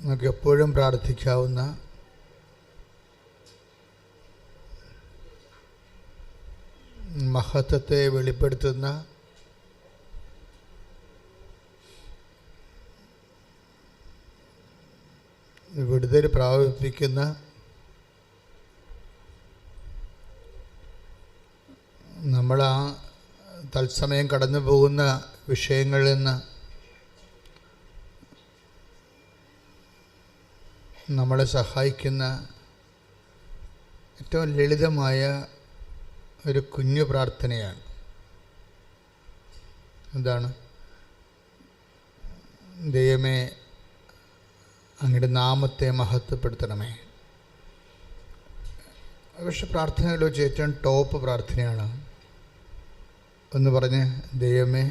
നമുക്ക് എപ്പോഴും പ്രാർത്ഥിക്കാവുന്ന മഹത്വത്തെ വെളിപ്പെടുത്തുന്ന വിടുതൽ പ്രാപിപ്പിക്കുന്ന നമ്മൾ ആ തത്സമയം കടന്നു പോകുന്ന വിഷയങ്ങളിൽ നിന്ന് നമ്മളെ സഹായിക്കുന്ന ഏറ്റവും ലളിതമായ ഒരു കുഞ്ഞു പ്രാർത്ഥനയാണ്. എന്താണ്? ദൈവമേ, അങ്ങയുടെ നാമത്തെ മഹത്വപ്പെടുത്തണമേ. പക്ഷെ പ്രാർത്ഥനയിൽ വെച്ച് ഏറ്റവും ടോപ്പ് പ്രാർത്ഥനയാണ്. ഒന്ന് പറഞ്ഞ്, ദൈവമേ,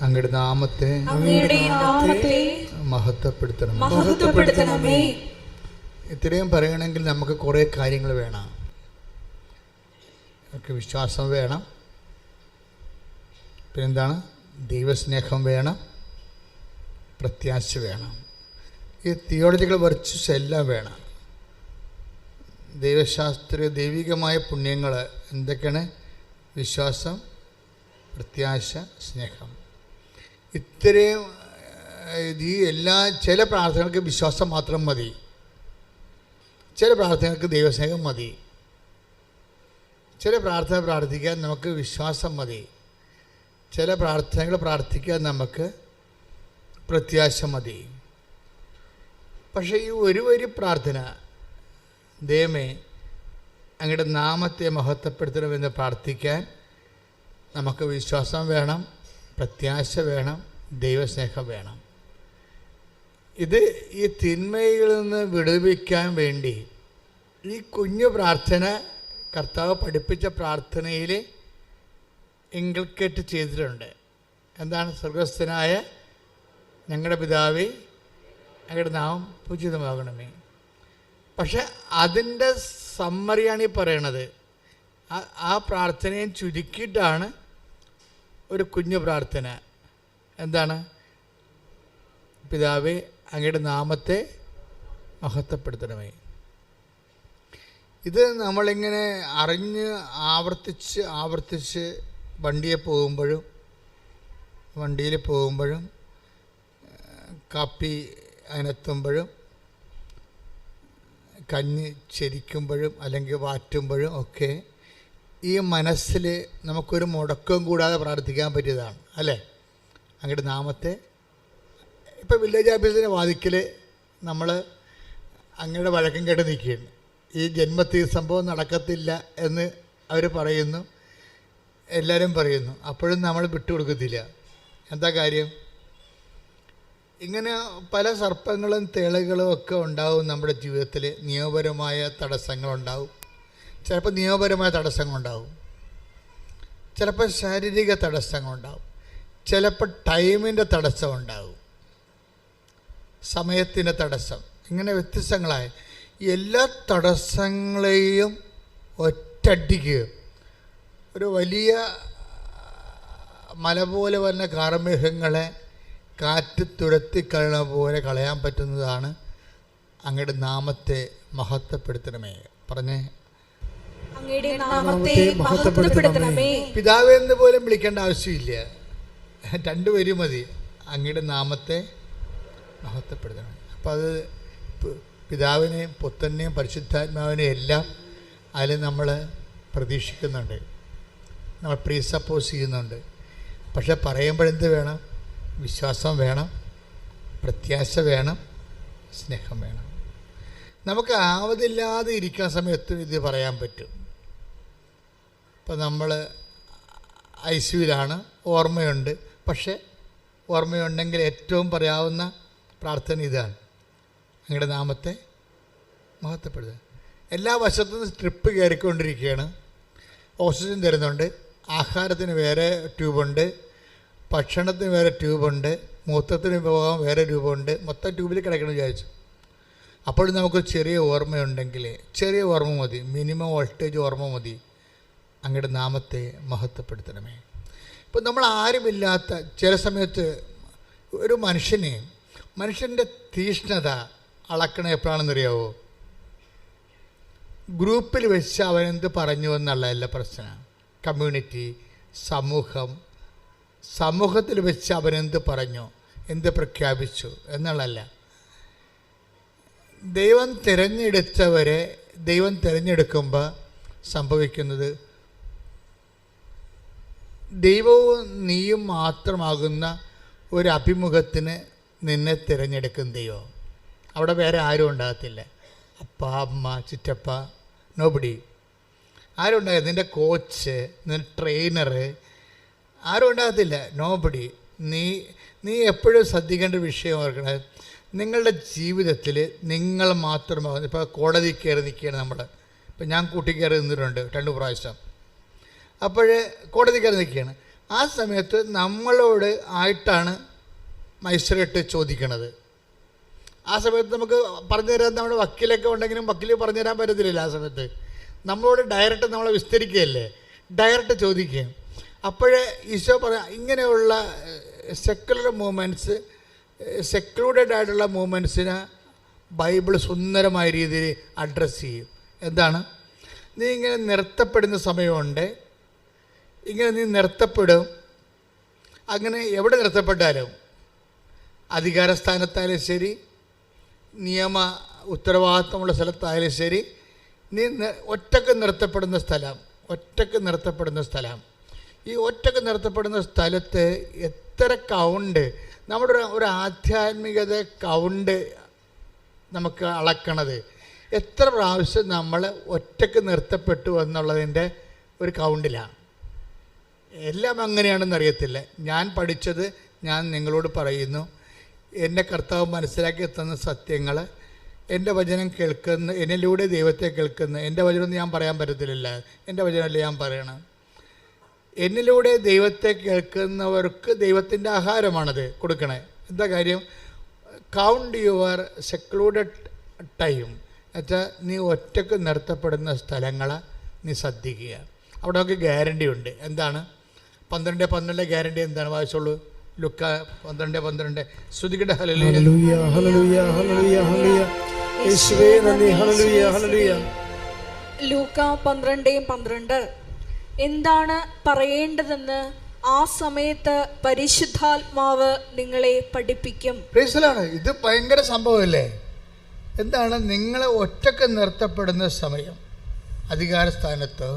അങ്ങയുടെ നാമത്തെ മഹത്വപ്പെടുത്തണമേ. ഇത്രയും പറയണമെങ്കിൽ നമുക്ക് കുറേ കാര്യങ്ങൾ വേണം. നമുക്ക് വിശ്വാസം വേണം, പിന്നെന്താണ്, ദൈവസ്നേഹം വേണം, പ്രത്യാശ വേണം. ഈ തിയോളജിക്കൽ വെർച്വസ് എല്ലാം വേണം. ദൈവശാസ്ത്രീയ ദൈവികമായ പുണ്യങ്ങൾ എന്തൊക്കെയാണ്? വിശ്വാസം, പ്രത്യാശ, സ്നേഹം. ഇത്രയും ഈ ചില പ്രാർത്ഥനകൾക്ക് വിശ്വാസം മാത്രം മതി, ചില പ്രാർത്ഥനകൾക്ക് ദൈവസ്നേഹം മതി. ചില പ്രാർത്ഥന പ്രാർത്ഥിക്കാൻ നമുക്ക് വിശ്വാസം മതി, ചില പ്രാർത്ഥനകൾ പ്രാർത്ഥിക്കാൻ നമുക്ക് പ്രത്യാശ മതി. പക്ഷേ ഈ ഒരു വരി പ്രാർത്ഥന, ദൈവമേ അങ്ങയുടെ നാമത്തെ മഹത്വപ്പെടുത്തണമെന്ന് പ്രാർത്ഥിക്കാൻ നമുക്ക് വിശ്വാസം വേണം, പ്രത്യാശ വേണം, ദൈവസ്നേഹം വേണം. ഇത് ഈ തിന്മയിൽ നിന്ന് വിടുവിക്കാൻ വേണ്ടി ഈ കുഞ്ഞു പ്രാർത്ഥന കർത്താവ് പഠിപ്പിച്ച പ്രാർത്ഥനയിൽ ഇൻകൾക്കേറ്റ് ചെയ്തിട്ടുണ്ട്. എന്താണ്? സ്വർഗസ്ഥനായ ഞങ്ങളുടെ പിതാവേ, അങ്ങയുടെ നാമം പൂജിതമാകണമേ. പക്ഷെ അതിൻ്റെ സമ്മറിയാണ് ഈ പറയണത്. ആ പ്രാർത്ഥനയും ചുരുക്കിയിട്ടാണ് ഒരു കുഞ്ഞു പ്രാർത്ഥന. എന്താണ്? പിതാവേ, അങ്ങയുടെ നാമത്തെ മഹത്വപ്പെടുത്തണമേ. ഇത് നമ്മളിങ്ങനെ അറിഞ്ഞ് ആവർത്തിച്ച് വണ്ടിയിൽ പോകുമ്പോഴും കാപ്പി അതിനെത്തുമ്പോഴും കഞ്ഞി ചെരിക്കുമ്പോഴും അല്ലെങ്കിൽ വാറ്റുമ്പോഴും ഒക്കെ ഈ മനസ്സിൽ നമുക്കൊരു മുടക്കം കൂടാതെ പ്രാർത്ഥിക്കാൻ പറ്റിയതാണ്, അല്ലേ? അങ്ങയുടെ നാമത്തെ. ഇപ്പോൾ വില്ലേജ് ഓഫീസിൻ്റെ വാതിക്കൽ നമ്മൾ അങ്ങയുടെ വഴക്കം കേട്ട് നിൽക്കുകയാണ്. ഈ ജന്മത്തിൽ സംഭവം നടക്കത്തില്ല എന്ന് അവർ പറയുന്നു, എല്ലാവരും പറയുന്നു. അപ്പോഴും നമ്മൾ വിട്ടുകൊടുക്കത്തില്ല. എന്താ കാര്യം? ഇങ്ങനെ പല സർപ്പങ്ങളും തേളുകളും ഒക്കെ ഉണ്ടാവും നമ്മുടെ ജീവിതത്തിൽ. നിയമപരമായ തടസ്സങ്ങളുണ്ടാവും, ചിലപ്പോൾ നിയമപരമായ തടസ്സങ്ങളുണ്ടാവും, ചിലപ്പോൾ ശാരീരിക തടസ്സങ്ങളുണ്ടാവും, ചിലപ്പോൾ ടൈമിൻ്റെ തടസ്സം ഉണ്ടാവും, സമയത്തിൻ്റെ തടസ്സം. ഇങ്ങനെ വ്യത്യസ്തങ്ങളായ എല്ലാ തടസ്സങ്ങളെയും ഒറ്റയടിക്ക് ഒരു വലിയ മല പോലെ വന്ന കാർമേഘങ്ങളെ കാറ്റ് തുരത്തിക്കളയണ പോലെ കളയാൻ പറ്റുന്നതാണ് അങ്ങയുടെ നാമത്തെ മഹത്വപ്പെടുത്തണമേ. പറഞ്ഞേ, അങ്ങയുടെ നാമത്തെ മഹത്വപ്പെടുത്തണമേ. പിതാവേ എന്ന് പോലും വിളിക്കേണ്ട ആവശ്യമില്ല, രണ്ടുപേരും മതി. അങ്ങയുടെ നാമത്തെ മഹത്വപ്പെടുത്തണം. അപ്പം അത് പിതാവിനെയും പുത്രനെയും പരിശുദ്ധാത്മാവിനെയും എല്ലാം അതിൽ നമ്മൾ പ്രതീക്ഷിക്കുന്നുണ്ട്, നമ്മൾ പ്രീസപ്പോസ് ചെയ്യുന്നുണ്ട്. പക്ഷെ പറയുമ്പോഴെന്ത് വേണം? വിശ്വാസം വേണം, പ്രത്യാശ വേണം, സ്നേഹം വേണം. നമുക്ക് ആവതില്ലാതെ ഇരിക്കുന്ന സമയത്ത് ഇത് പറയാൻ പറ്റും. ഇപ്പം നമ്മൾ ഐസിയുവിലാണ്, ഓർമ്മയുണ്ട്. പക്ഷേ ഓർമ്മയുണ്ടെങ്കിൽ ഏറ്റവും പറയാവുന്ന പ്രാർത്ഥന ഇതാണ്, അങ്ങയുടെ നാമത്തെ മഹത്വപ്പെടുത്തുക. എല്ലാ വശത്തുനിന്നും സ്ട്രിപ്പ് കയറിക്കൊണ്ടിരിക്കുകയാണ്. ഓക്സിജൻ തരുന്നുണ്ട്, ആഹാരത്തിന് വേറെ ട്യൂബുണ്ട്, ഭക്ഷണത്തിന് വേറെ ട്യൂബുണ്ട്, മൂത്രത്തിന് പോകാൻ വേറെ ട്യൂബുണ്ട്. മൊത്തം ട്യൂബിൽ കിടക്കണം വിചാരിച്ചു. അപ്പോൾ നമുക്ക് ചെറിയ ഓർമ്മയുണ്ടെങ്കിൽ, ചെറിയ ഓർമ്മ മതി, മിനിമം വോൾട്ടേജ് ഓർമ്മ മതി, അങ്ങയുടെ നാമത്തെ മഹത്വപ്പെടുത്തണമേ. ഇപ്പം നമ്മൾ ആരുമില്ലാത്ത ചില സമയത്ത് ഒരു മനുഷ്യനെ മനുഷ്യൻ്റെ തീഷ്ണത അളക്കണ എപ്പോഴാണെന്നറിയാവോ? ഗ്രൂപ്പിൽ വെച്ച് അവനെന്ത് പറഞ്ഞു എന്നുള്ളതല്ല പ്രശ്നം. കമ്മ്യൂണിറ്റി, സമൂഹത്തിൽ വെച്ച് അവനെന്ത് പറഞ്ഞു, എന്ത് പ്രഖ്യാപിച്ചു എന്നുള്ളതല്ല. ദൈവം തിരഞ്ഞെടുത്തവരെ ദൈവം തിരഞ്ഞെടുക്കുമ്പോൾ സംഭവിക്കുന്നത്, ദൈവവും നീയും മാത്രമാകുന്ന ഒരു അഭിമുഖത്തിന് നിന്നെ തിരഞ്ഞെടുക്കും ദൈവം. അവിടെ വേറെ ആരും ഉണ്ടാകത്തില്ല. അപ്പ, അമ്മ, ചിറ്റപ്പ, നോബഡി ആരും ഉണ്ടാകത്തില്ല. നിൻ്റെ കോച്ച്, നിൻ്റെ ട്രെയിനർ ആരും ഉണ്ടാകത്തില്ല. നോബഡി. നീ എപ്പോഴും ശ്രദ്ധിക്കേണ്ട വിഷയം ഓർക്കണത്, നിങ്ങളുടെ ജീവിതത്തിൽ നിങ്ങൾ മാത്രമാകുന്നു. ഇപ്പോൾ കോടതി കയറി നിൽക്കുകയാണ് നമ്മൾ. ഇപ്പം ഞാൻ കൂട്ടി കയറി നിന്നിട്ടുണ്ട് 2 പ്രാവശ്യം. അപ്പോൾ കോടതി കയറി നിൽക്കുകയാണ്. ആ സമയത്ത് നമ്മളോട് ആയിട്ടാണ് മജിസ്ട്രേറ്റ് ചോദിക്കണത്. ആ സമയത്ത് നമുക്ക് പറഞ്ഞു തരാൻ നമ്മുടെ വക്കീലൊക്കെ ഉണ്ടെങ്കിലും വക്കീൽ പറഞ്ഞു തരാൻ പറ്റത്തില്ല. ആ സമയത്ത് നമ്മളോട് ഡയറക്റ്റ് നമ്മളെ വിസ്തരിക്കുകയല്ലേ, ഡയറക്റ്റ് ചോദിക്കുകയും. അപ്പോഴേ ഈശോ ഇങ്ങനെയുള്ള സെക്കുലർ മൂവ്മെൻറ്റ്സ്, സെക്ലൂഡഡ് ആയിട്ടുള്ള മൂവ്മെൻറ്റ്സിനെ ബൈബിൾ സുന്ദരമായ രീതിയിൽ അഡ്രസ്സ് ചെയ്യും. എന്താണ്? നീ ഇങ്ങനെ നിർത്തപ്പെടുന്ന സമയമുണ്ട്, ഇങ്ങനെ നീ നിർത്തപ്പെടും. അങ്ങനെ എവിടെ നിർത്തപ്പെട്ടാലും, അധികാരസ്ഥാനത്തായാലും ശരി, നിയമ ഉത്തരവാദിത്തമുള്ള സ്ഥലത്തായാലും ശരി, നീ ഒറ്റക്ക് നിർത്തപ്പെടുന്ന സ്ഥലം. ഈ ഒറ്റക്ക് നിർത്തപ്പെടുന്ന സ്ഥലത്ത് എത്ര കൗണ്ട്, നമ്മുടെ ഒരു ആധ്യാത്മികത കൗണ്ട് നമുക്ക് അളക്കണത്, എത്ര പ്രാവശ്യം നമ്മൾ ഒറ്റക്ക് നിർത്തപ്പെട്ടു എന്നുള്ളതിൻ്റെ ഒരു കൗണ്ടിലാണ്. എല്ലാം അങ്ങനെയാണെന്ന് അറിയത്തില്ല. ഞാൻ പഠിച്ചത് ഞാൻ നിങ്ങളോട് പറയുന്നു. എൻ്റെ കർത്താവ് മനസ്സിലാക്കി തന്ന സത്യങ്ങൾ, എൻ്റെ വചനം കേൾക്കുന്ന, എന്നിലൂടെ ദൈവത്തെ കേൾക്കുന്ന, എൻ്റെ വചനമൊന്നും ഞാൻ പറയാൻ പറ്റത്തില്ല, എൻ്റെ വചനമല്ല ഞാൻ പറയണം. എന്നിലൂടെ ദൈവത്തെ കേൾക്കുന്നവർക്ക് ദൈവത്തിൻ്റെ ആഹാരമാണത് കൊടുക്കണേ. എന്താ കാര്യം? Count your secluded time. എന്നുവെച്ചാൽ നീ ഒറ്റക്ക് നിർത്തപ്പെടുന്ന സ്ഥലങ്ങളെ നീ ശ്രദ്ധിക്കുക. അവിടെ നമുക്ക് ഗ്യാരണ്ടി ഉണ്ട്. എന്താണ്? 12:12 ഗ്യാരണ്ടി എന്താണ്? വായിച്ചോളൂ. ലുക്ക 12:12. ശ്രുതികട ഹല്ലേലൂയ ഹല്ലേലൂയ ഹല്ലേലൂയ ഹല്ലേലൂയ യേശുവേ നന്ദി ഹല്ലേലൂയ ഹല്ലേലൂയ. ലൂക്ക 12:12. എന്താണ് പറയേണ്ടതെന്ന് ആ സമയത്ത് പരിശുദ്ധാത്മാവ് നിങ്ങളെ പഠിപ്പിക്കും. പ്രൈസലാണ്. ഇത് ഭയങ്കര സംഭവമല്ലേ? എന്താണ്? നിങ്ങളെ ഒറ്റക്ക് നിർത്തപ്പെടുന്ന സമയം, അധികാരസ്ഥാനത്തോ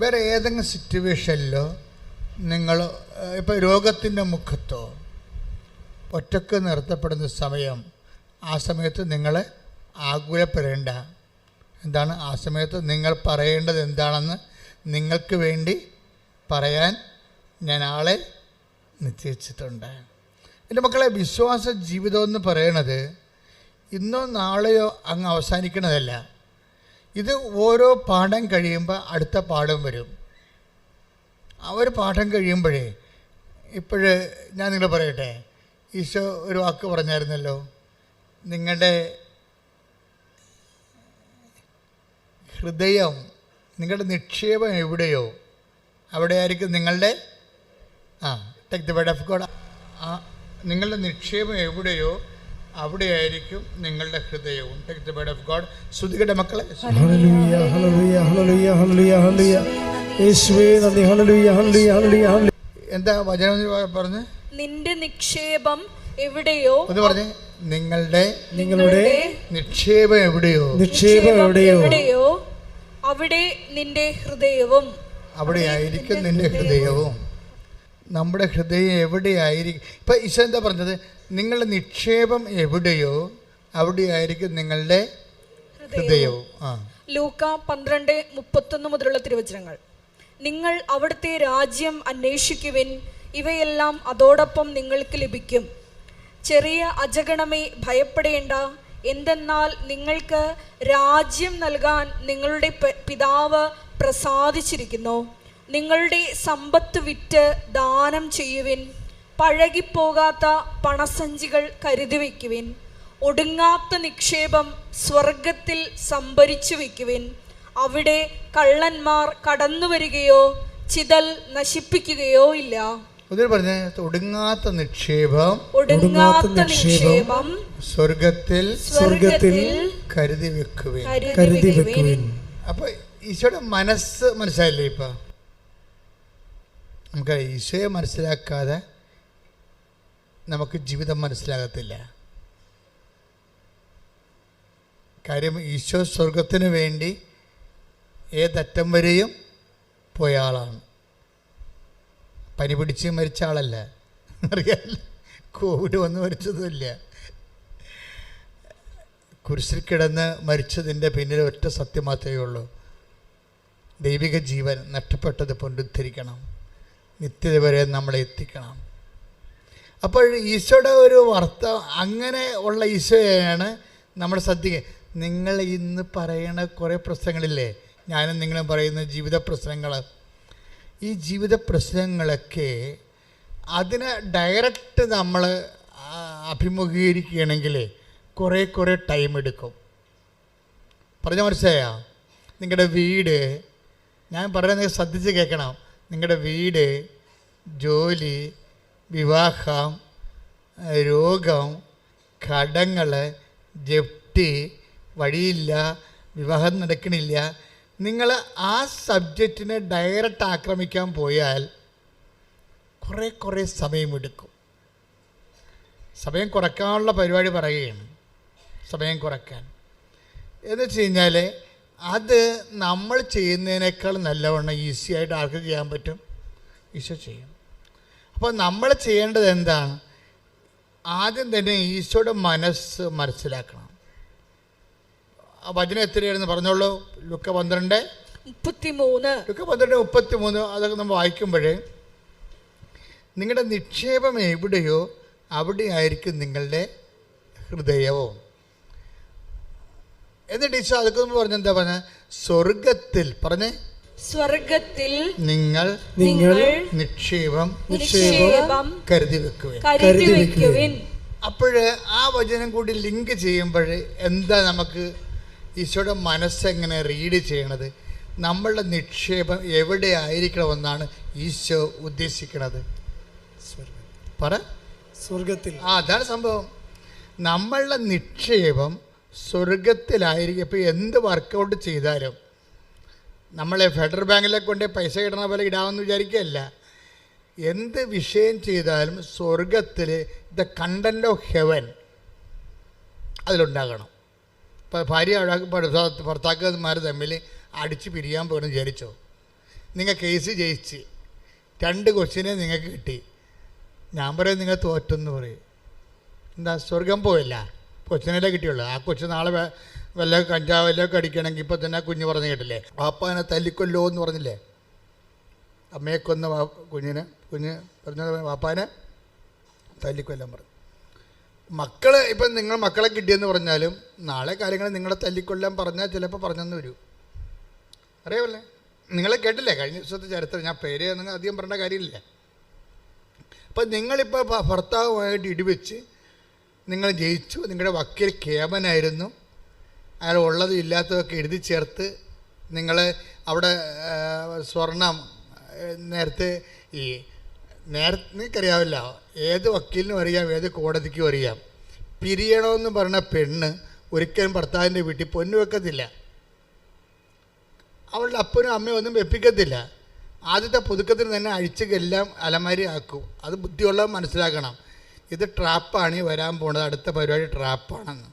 വേറെ ഏതെങ്കിലും സിറ്റുവേഷനിലോ, നിങ്ങൾ ഇപ്പോൾ രോഗത്തിൻ്റെ മുഖത്തോ ഒറ്റക്ക് നിർത്തപ്പെടുന്ന സമയം, ആ സമയത്ത് നിങ്ങൾ ആകുലപ്പെടേണ്ട. എന്താണ്? ആ സമയത്ത് നിങ്ങൾ പറയേണ്ടത് എന്താണെന്ന് നിങ്ങൾക്ക് വേണ്ടി പറയാൻ ഞാൻ ആളെ നിശ്ചയിച്ചിട്ടുണ്ട്. എൻ്റെ മക്കളെ, വിശ്വാസ ജീവിതം എന്ന് പറയണത് ഇന്നോ നാളെയോ അങ്ങ് അവസാനിക്കണതല്ല. ഇത് ഓരോ പാഠം കഴിയുമ്പോൾ അടുത്ത പാഠം വരും. ആ ഒരു പാഠം കഴിയുമ്പോഴേ, ഞാൻ നിങ്ങൾ പറയട്ടെ, ഈശോ ഒരു വാക്ക് പറഞ്ഞായിരുന്നല്ലോ, നിങ്ങളുടെ ഹൃദയം, നിങ്ങളുടെ നിക്ഷേപം എവിടെയോ അവിടെയായിരിക്കും നിങ്ങളുടെ take the word of God. നിങ്ങളുടെ നിക്ഷേപം എവിടെയോ അവിടെയായിരിക്കും നിങ്ങളുടെ ഹൃദയവും. Take the word of God. ശ്രുതികയുടെ മക്കളെ, ഹല്ലേലൂയ ഹല്ലേലൂയ ഹല്ലേലൂയ ഹല്ലേലൂയ ഹല്ലേലൂയ യേശുവേ നന്ദി ഹല്ലേലൂയ ഹല്ലേലൂയ ഹല്ലേലൂയ. എന്താ വചനം പറഞ്ഞ്? നിന്റെ നിക്ഷേപം എവിടെയോ എന്ന് പറഞ്ഞേ, നിങ്ങളുടെ നിക്ഷേപം എവിടെയോ അവിടെ നിന്റെ ഹൃദയവും, അവിടെയായിരിക്കും നിന്റെ ഹൃദയവും. നമ്മുടെ ഹൃദയം എവിടെയായിരിക്കും? ഇപ്പം ഈശോ എന്താ പറഞ്ഞത്? നിങ്ങളുടെ നിക്ഷേപം എവിടെയോ അവിടെയായിരിക്കും നിങ്ങളുടെ ഹൃദയവും. ലൂക്ക 12:31 മുതലുള്ള തിരുവചനങ്ങൾ. നിങ്ങൾ അവിടുത്തെ രാജ്യം അന്വേഷിക്കുവിൻ, ഇവയെല്ലാം അതോടൊപ്പം നിങ്ങൾക്ക് ലഭിക്കും. ചെറിയ അജഗണമേ, ഭയപ്പെടേണ്ട. എന്തെന്നാൽ നിങ്ങൾക്ക് രാജ്യം നൽകാൻ നിങ്ങളുടെ പിതാവ് പ്രസാദിച്ചിരിക്കുന്നു. നിങ്ങളുടെ സമ്പത്ത് വിറ്റ് ദാനം ചെയ്യുവിൻ. പഴകിപ്പോകാത്ത പണസഞ്ചികൾ കരുതി വയ്ക്കുവിൻ. ഒടുങ്ങാത്ത നിക്ഷേപം സ്വർഗത്തിൽ സംഭരിച്ചു വയ്ക്കുവിൻ. അവിടെ കള്ളന്മാർ കടന്നു വരികയോ ചിതൽ നശിപ്പിക്കുകയോ ഇല്ല. ഒന്നിൽ പറഞ്ഞ ഒടുങ്ങാത്ത നിക്ഷേപം ഒടുങ്ങാത്ത നിക്ഷേപം സ്വർഗത്തിൽ കരുതി വെക്കുവിൻ. കരുതി വെക്കുവിൻ. അപ്പൊ ഈശോയുടെ മനസ്സ് മനസ്സിലായില്ലേ? ഇപ്പൊ നമുക്ക് ഈശോയെ മനസ്സിലാക്കാതെ നമുക്ക് ജീവിതം മനസ്സിലാകത്തില്ല. കാര്യം ഈശോ സ്വർഗത്തിന് വേണ്ടി ഏതറ്റം വരെയും പോയ ആളാണ്. പനി പിടിച്ച് മരിച്ച ആളല്ല, അറിയാമല്ല. കോവിഡ് വന്ന് മരിച്ചതുമില്ല. കുരിശിൽ കിടന്ന് മരിച്ചതിൻ്റെ പിന്നിൽ ഒറ്റ സത്യം മാത്രമേ ഉള്ളൂ: ദൈവിക ജീവൻ നഷ്ടപ്പെട്ടത് പുനരുദ്ധരിക്കണം, നിത്യത വരെ നമ്മളെ എത്തിക്കണം. അപ്പോൾ ഈശോയുടെ ഒരു അങ്ങനെ ഉള്ള ഈശോയാണ് നമ്മൾ ശ്രദ്ധിക്കുക. നിങ്ങൾ ഇന്ന് പറയണ കുറേ പ്രശ്നങ്ങളില്ലേ, ഞാനും നിങ്ങളും പറയുന്ന ജീവിത പ്രശ്നങ്ങൾ, ഈ ജീവിത പ്രശ്നങ്ങളൊക്കെ അതിനെ ഡയറക്റ്റ് നമ്മൾ അഭിമുഖീകരിക്കുകയാണെങ്കിൽ കുറേ ടൈം എടുക്കും. പറഞ്ഞ മനസ്സിലായോ? നിങ്ങളുടെ വീട്, ഞാൻ പറയുന്നത് ശ്രദ്ധിച്ച് കേൾക്കണം. നിങ്ങളുടെ വീട്, ജോലി, വിവാഹം, രോഗം, കടങ്ങൾ, ജപ്തി, വഴിയില്ല, വിവാഹം നടക്കണില്ല, നിങ്ങൾ ആ സബ്ജക്റ്റിനെ ഡയറക്റ്റ് ആക്രമിക്കാൻ പോയാൽ കുറേ സമയമെടുക്കും. സമയം കുറയ്ക്കാനുള്ള പരിപാടി പറയുകയാണ്. സമയം കുറയ്ക്കാൻ എന്ന് വെച്ച് കഴിഞ്ഞാൽ അത് നമ്മൾ ചെയ്യുന്നതിനേക്കാൾ നല്ലവണ്ണം ഈസി ആയിട്ട് ആർക്ക് ചെയ്യാൻ പറ്റും? ഈശോ ചെയ്യും. അപ്പോൾ നമ്മൾ ചെയ്യേണ്ടത് എന്താണ്? ആദ്യം തന്നെ ഈശോയുടെ മനസ്സ് മനസ്സിലാക്കണം. ആ വചനം എത്രയായിരുന്നു പറഞ്ഞോളൂ? ലുക്ക 12:33. അതൊക്കെ നമ്മൾ വായിക്കുമ്പോൾ നിങ്ങളുടെ നിക്ഷേപം എവിടെയോ അവിടെ ആയിരിക്കും നിങ്ങളുടെ ഹൃദയവും. എന്നിട്ട് ഈശോ അതൊക്കെ പറഞ്ഞെന്താ പറഞ്ഞ? സ്വർഗത്തിൽ പറഞ്ഞേ, സ്വർഗത്തിൽ നിങ്ങൾ നിക്ഷേപം കരുതി വെക്കുവിൻ. അപ്പോഴ് ആ വചനം കൂടി ലിങ്ക് ചെയ്യുമ്പോൾ എന്താ നമുക്ക് ഈശോയുടെ മനസ്സെങ്ങനെ റീഡ് ചെയ്യണത്? നമ്മളുടെ നിക്ഷേപം എവിടെ ആയിരിക്കണമെന്നാണ് ഈശോ ഉദ്ദേശിക്കുന്നത്? സ്വർഗത്തിൽ. അതാണ് സംഭവം. നമ്മളുടെ നിക്ഷേപം സ്വർഗത്തിലായിരിക്കും. ഇപ്പോൾ എന്ത് വർക്കൗട്ട് ചെയ്താലും നമ്മളെ ഫെഡറൽ ബാങ്കിലൊക്കെ കൊണ്ട് പൈസ ഇടണ പോലെ ഇടാമെന്ന് വിചാരിക്കുകയല്ല. എന്ത് വിഷയം ചെയ്താലും സ്വർഗത്തിൽ ദ കണ്ടന്റ് ഓഫ് ഹെവൻ അതിലുണ്ടാകണം. ഇപ്പോൾ ഭാര്യ ഭർത്താക്കന്മാർ തമ്മിൽ അടിച്ച് പിരിയാൻ പോകണം വിചാരിച്ചോ? നിങ്ങൾ കേസ് ജയിച്ച് 2 ക്വസ്റ്റ്യനെ നിങ്ങൾക്ക് കിട്ടി, ഞാൻ പറയും നിങ്ങൾ തോറ്റെന്ന് പറയും. എന്താ? സ്വർഗം പോയില്ല, കൊച്ചിനെ കിട്ടിയുള്ളൂ. ആ കൊച്ചു നാളെ വല്ല കഞ്ചാവല്ലൊക്കെ അടിക്കണമെങ്കിൽ ഇപ്പോൾ തന്നെ കുഞ്ഞ് പറഞ്ഞു കേട്ടില്ലേ, വാപ്പാനെ തല്ലിക്കൊല്ലോ എന്ന് പറഞ്ഞില്ലേ? അമ്മയെ കൊന്ന കുഞ്ഞ് പറഞ്ഞത് വാപ്പാനെ തല്ലിക്കൊല്ലാൻ പറഞ്ഞു. മക്കൾ ഇപ്പം നിങ്ങൾ മക്കളെ കിട്ടിയെന്ന് പറഞ്ഞാലും നാളെ കാര്യങ്ങൾ നിങ്ങളെ തല്ലിക്കൊല്ലാൻ പറഞ്ഞാൽ ചിലപ്പോൾ പറഞ്ഞെന്ന് വരും. അറിയാമല്ലേ? നിങ്ങളെ കേട്ടില്ലേ കഴിഞ്ഞ ദിവസത്തെ ചരിത്രം? ഞാൻ പേര് നിങ്ങൾ അധികം പറയേണ്ട കാര്യമില്ല. അപ്പം നിങ്ങളിപ്പോൾ ഭർത്താവുമായിട്ട് ഇടിവെച്ച് നിങ്ങൾ ജയിച്ചു. നിങ്ങളുടെ വക്കീൽ കേമനായിരുന്നു. അയാൾ ഉള്ളതും ഇല്ലാത്തതൊക്കെ എഴുതി ചേർത്ത് നിങ്ങൾ അവിടെ സ്വർണം നേരത്തെ നിങ്ങൾക്കറിയാവില്ല, ഏത് വക്കീലിനും അറിയാം, ഏത് കോടതിക്കും അറിയാം, പിരിയണമെന്ന് പറഞ്ഞ പെണ്ണ് ഒരിക്കലും ഭർത്താവിൻ്റെ വീട്ടിൽ പൊന്നു വെക്കത്തില്ല. അവളുടെ അപ്പനും അമ്മയും ഒന്നും വെപ്പിക്കത്തില്ല. ആദ്യത്തെ പുതുക്കത്തിന് തന്നെ അഴിച്ചെല്ലാം അലമാരി ആക്കും. അത് ബുദ്ധിയുള്ളവർ മനസ്സിലാക്കണം. ഇത് ട്രാപ്പാണ് ഈ വരാൻ പോണത്, അടുത്ത പരിപാടി ട്രാപ്പാണെന്ന്.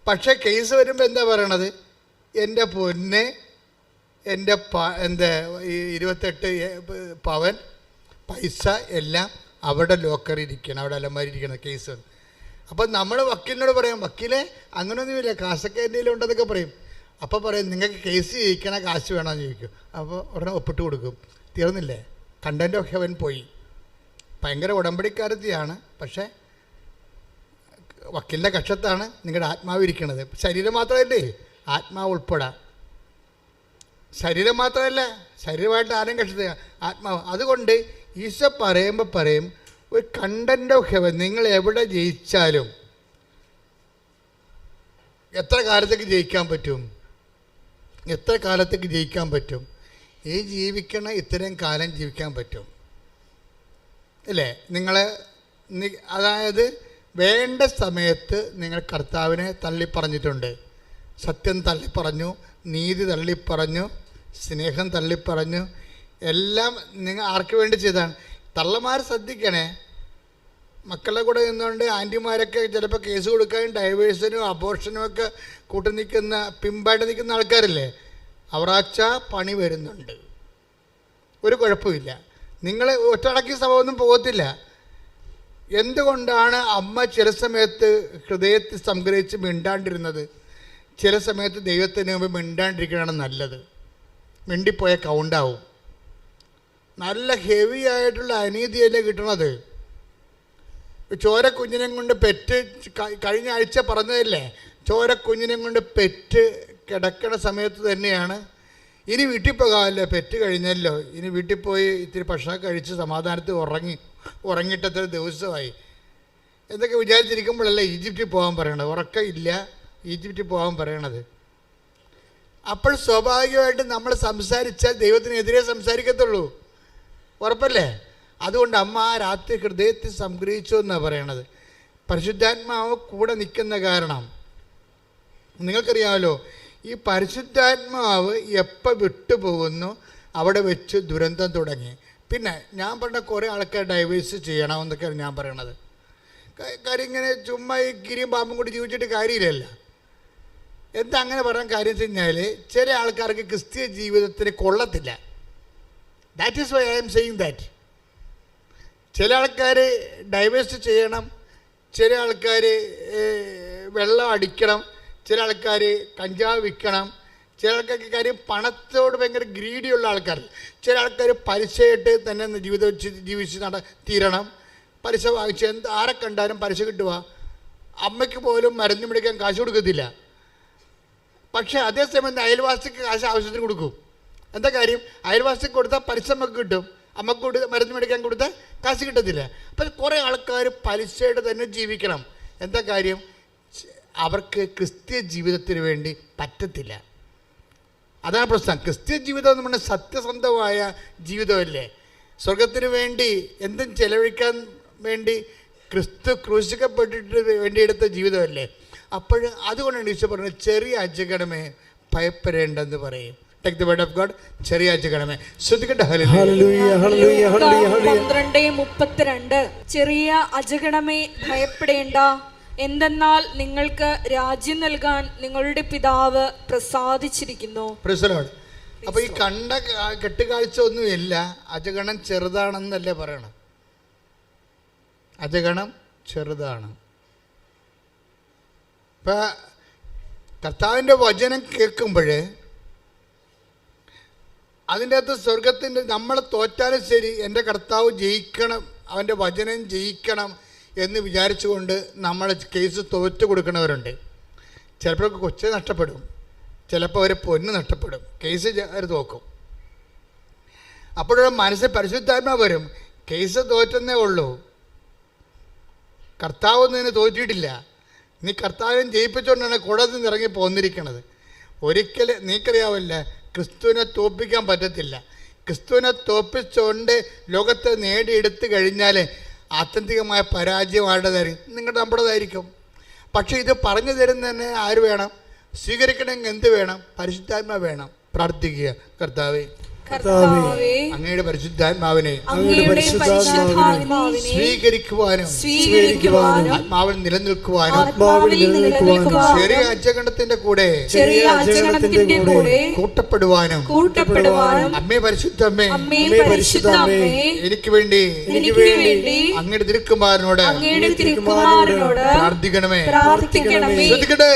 പക്ഷേ കേസ് വരുമ്പോൾ എന്താ പറയണത്? എൻ്റെ പൊന്നെ, എൻ്റെ 28 പവൻ പൈസ എല്ലാം അവിടെ ലോക്കറിൽ ഇരിക്കണം, അവിടെ അലമാരി ഇരിക്കണം കേസ്. അപ്പം നമ്മൾ വക്കീലിനോട് പറയാം, വക്കീലെ അങ്ങനെയൊന്നുമില്ല, കാശൊക്കെ എൻ്റെ ഉണ്ടെന്നൊക്കെ പറയും. അപ്പോൾ പറയും നിങ്ങൾക്ക് കേസ് ജയിക്കണ കാശ് വേണമെന്ന് ചോദിക്കും. അപ്പോൾ ഉടനെ ഒപ്പിട്ട് കൊടുക്കും. തീർന്നില്ലേ? കണ്ടന്റ് ഓഫ് ഹെവൻ പോയി. ഭയങ്കര ഉടമ്പടിക്കാരത്തിയാണ്, പക്ഷേ വക്കീലിൻ്റെ കക്ഷത്താണ് നിങ്ങളുടെ ആത്മാവ് ഇരിക്കുന്നത്. ശരീരം മാത്രമല്ലേ, ആത്മാവ് ഉൾപ്പെടാം. ശരീരം മാത്രമല്ല, ശരീരമായിട്ട് ആരും കക്ഷത്തെ ആത്മാവ്. അതുകൊണ്ട് ഈശോ പറയുമ്പോൾ പറയും ഒരു കണ്ടന്റ് ഓഫ് ഹെവൻ. നിങ്ങൾ എവിടെ ജയിച്ചാലും എത്ര കാലത്തേക്ക് ജയിക്കാൻ പറ്റും? എത്ര കാലത്തേക്ക് ജയിക്കാൻ പറ്റും? ഈ ജീവിക്കണ ഇത്രയും കാലം ജീവിക്കാൻ പറ്റും. അല്ലേ? അതായത് വേണ്ട സമയത്ത് നിങ്ങൾ കർത്താവിനെ തള്ളിപ്പറഞ്ഞിട്ടുണ്ട്. സത്യം തള്ളിപ്പറഞ്ഞു, നീതി തള്ളിപ്പറഞ്ഞു, സ്നേഹം തള്ളിപ്പറഞ്ഞു. എല്ലാം നിങ്ങൾ ആർക്ക് വേണ്ടി ചെയ്താണ്? തള്ളമാർ ശ്രദ്ധിക്കണേ. മക്കളുടെ കൂടെ നിന്നുകൊണ്ട് ആൻറ്റിമാരൊക്കെ ചിലപ്പോൾ കേസ് കൊടുക്കാനും ഡൈവേഴ്സിനും അബോർഷനും ഒക്കെ കൂട്ടി നിൽക്കുന്ന, പിമ്പായിട്ട് നിൽക്കുന്ന ആൾക്കാരില്ലേ, അവറാച്ച പണി വരുന്നുണ്ട്. ഒരു കുഴപ്പമില്ല. നിങ്ങൾ ഒറ്റടക്കി സഭയൊന്നും പോകത്തില്ല. എന്തുകൊണ്ടാണ് അമ്മ ചില സമയത്ത് ഹൃദയത്തിൽ സംഗ്രഹിച്ച് മിണ്ടാണ്ടിരുന്നത്? ചില സമയത്ത് ദൈവത്തിന് മുമ്പ് മിണ്ടാണ്ടിരിക്കണതാണ് നല്ലത്. മിണ്ടിപ്പോയ കൗണ്ടാവും. നല്ല ഹെവി ആയിട്ടുള്ള അനീതിയല്ലേ കിട്ടണത്. ചോര കുഞ്ഞിനെ കൊണ്ട് പെറ്റ്, കഴിഞ്ഞ ആഴ്ച പറഞ്ഞതല്ലേ, ചോര കുഞ്ഞിനെ കൊണ്ട് പെറ്റ് കിടക്കണ സമയത്ത് തന്നെയാണ് ഇനി വീട്ടിൽ പോകാമല്ലോ, പെറ്റ് കഴിഞ്ഞല്ലോ, ഇനി വീട്ടിൽ പോയി ഇത്തിരി ഭക്ഷണം കഴിച്ച് സമാധാനത്തിൽ ഉറങ്ങിയിട്ട് എത്ര ദിവസമായി എന്തൊക്കെ വിചാരിച്ചിരിക്കുമ്പോഴല്ലേ ഈജിപ്തിൽ പോകാൻ പറയണത്. ഉറക്കം ഇല്ല, ഈജിപ്തിൽ പോകാൻ പറയണത്. അപ്പോൾ സ്വാഭാവികമായിട്ട് നമ്മൾ സംസാരിച്ചാൽ ദൈവത്തിനെതിരെ സംസാരിക്കത്തുള്ളൂ. ഉറപ്പല്ലേ? അതുകൊണ്ട് അമ്മ ആ രാത്രി ഹൃദയത്തിൽ സംഗ്രഹിച്ചു എന്നാണ് പറയണത്. പരിശുദ്ധാത്മാവ് കൂടെ നിൽക്കുന്ന കാരണം നിങ്ങൾക്കറിയാമല്ലോ. ഈ പരിശുദ്ധാത്മാവ് എപ്പോൾ വിട്ടുപോകുന്നു അവിടെ വെച്ച് ദുരന്തം തുടങ്ങി. പിന്നെ ഞാൻ പറഞ്ഞ കുറേ ആൾക്കാർ ഡൈവേഴ്സ് ചെയ്യണമെന്നൊക്കെയാണ് ഞാൻ പറയണത്. കാര്യം ഇങ്ങനെ ചുമ്മാ ഈ ഗിരിയും പാമ്പും കൂടി ജീവിച്ചിട്ട് കാര്യമില്ലല്ലോ. എന്താ അങ്ങനെ പറയാൻ കാര്യം വെച്ച് കഴിഞ്ഞാൽ ചില ആൾക്കാർക്ക് ക്രിസ്തീയ ജീവിതത്തിന് കൊള്ളത്തില്ല. That is why I am saying that. ചില ആൾക്കാർ ഡൈവേഴ്സ് ചെയ്യണം, ചില ആൾക്കാർ വെള്ളം അടിക്കണം, ചില ആൾക്കാർ കഞ്ചാവ് വിൽക്കണം, ചില ആൾക്കാർക്ക് കാര്യം പണത്തോട് ഭയങ്കര ഗ്രീഡിയുള്ള ആൾക്കാർ, ചില ആൾക്കാർ പലിശയായിട്ട് തന്നെ ജീവിച്ച് തീരണം. പലിശ വാങ്ങിച്ച് ആരെ കണ്ടാലും പലിശ കിട്ടുക. അമ്മയ്ക്ക് പോലും മരുന്ന് മേടിക്കാൻ കാശ് കൊടുക്കത്തില്ല. പക്ഷേ അതേസമയം അയൽവാസിക്ക് കാശ് ആവശ്യത്തിന് കൊടുക്കും. എന്താ കാര്യം? അയൽവാസിക്ക് കൊടുത്താൽ പലിശ നമുക്ക് കിട്ടും, അമ്മക്ക് മരുന്ന് മേടിക്കാൻ കൊടുത്താൽ കാശ് കിട്ടത്തില്ല. അപ്പം കുറേ ആൾക്കാർ പലിശയായിട്ട് തന്നെ ജീവിക്കണം. എന്താ കാര്യം? അവർക്ക് ക്രിസ്തീയ ജീവിതത്തിന് വേണ്ടി പറ്റത്തില്ല. അതാണ് പ്രശ്നം. ക്രിസ്തീയ ജീവിതം എന്ന് പറഞ്ഞാൽ സത്യസന്ധമായ ജീവിതമല്ലേ. സ്വർഗത്തിന് വേണ്ടി എന്തും ചെലവഴിക്കാൻ വേണ്ടി ക്രിസ്തു ക്രൂശിക്കപ്പെട്ടിട്ട് വേണ്ടിയെടുത്ത ജീവിതമല്ലേ. അപ്പോൾ അതുകൊണ്ടാണ് ഈശോ പറഞ്ഞത് ചെറിയ അജഗണമേ ഭയപ്പെടേണ്ടെന്ന് പറയും. Take the word of God. ചെറിയ അജഗണമേ ശ്രദ്ധിക്കട്ടെ. ഹല്ലേലൂയ ഹല്ലേലൂയ ഹല്ലേലൂയ. 12:32 ചെറിയ അജഗണമേ ഭയപ്പെടേണ്ട, എന്തെന്നാൽ നിങ്ങൾക്ക് രാജ്യം നൽകാൻ നിങ്ങളുടെ പിതാവ് പ്രസാദിച്ചിരിക്കുന്നു. അപ്പൊ ഈ കണ്ട കെട്ടുകാഴ്ച ഒന്നുമില്ല. അജഗണം ചെറുതാണെന്നല്ലേ പറയണം. അജഗണം ചെറുതാണ്. ഇപ്പൊ കർത്താവിൻ്റെ വചനം കേൾക്കുമ്പോൾ അതിൻ്റെ അകത്ത് സ്വർഗത്തിൻ്റെ നമ്മൾ തോറ്റാലും ശരി എൻ്റെ കർത്താവ് ജയിക്കണം, അവൻ്റെ വചനം ജയിക്കണം എന്ന് വിചാരിച്ചുകൊണ്ട് നമ്മൾ കേസ് തോറ്റു കൊടുക്കുന്നവരുണ്ട്. ചിലപ്പോൾ കൊച്ചു നഷ്ടപ്പെടും, ചിലപ്പോൾ അവർ പൊന്ന് നഷ്ടപ്പെടും, കേസ് അവർ തോക്കും. അപ്പോഴൊരു മനസ്സിൽ പരിശുദ്ധാത്മാവ് വരും, കേസ് തോറ്റെന്നേ ഉള്ളൂ, കർത്താവൊന്നും ഇതിന് തോറ്റിയിട്ടില്ല, നീ കർത്താവിനെ ജയിപ്പിച്ചുകൊണ്ടാണ് കോടതിയിൽ നിന്ന് ഇറങ്ങി പോന്നിരിക്കണത്. ഒരിക്കലും നീക്കറിയാവില്ല, ക്രിസ്തുവിനെ തോൽപ്പിക്കാൻ പറ്റത്തില്ല. ക്രിസ്തുവിനെ തോൽപ്പിച്ചുകൊണ്ട് ലോകത്തെ നേടിയെടുത്ത് കഴിഞ്ഞാൽ ആത്യന്തികമായ പരാജയം ആരുടേതായിരിക്കും? നമ്മുടേതായിരിക്കും. പക്ഷേ ഇത് പറഞ്ഞു തരുന്നതന്നെ ആര് വേണം? സ്വീകരിക്കണമെങ്കിൽ എന്ത് വേണം? പരിശുദ്ധാത്മാവ് വേണം. പ്രാർത്ഥിക്കുക, കർത്താവേ അങ്ങയുടെ പരിശുദ്ധാത്മാവിനെ സ്വീകരിക്കുവാനും ആത്മാവിൽ നിലനിൽക്കുവാനും ചെറിയ അജഗണത്തിന്റെ കൂടെ കൂട്ടപ്പെടുവാനും അമ്മേ പരിശുദ്ധമ്മേ എനിക്ക് വേണ്ടി അങ്ങയുടെ തിരുക്കുമാരനോട് പ്രാർത്ഥിക്കണമേ. ശ്രദ്ധിക്കട്ടെ.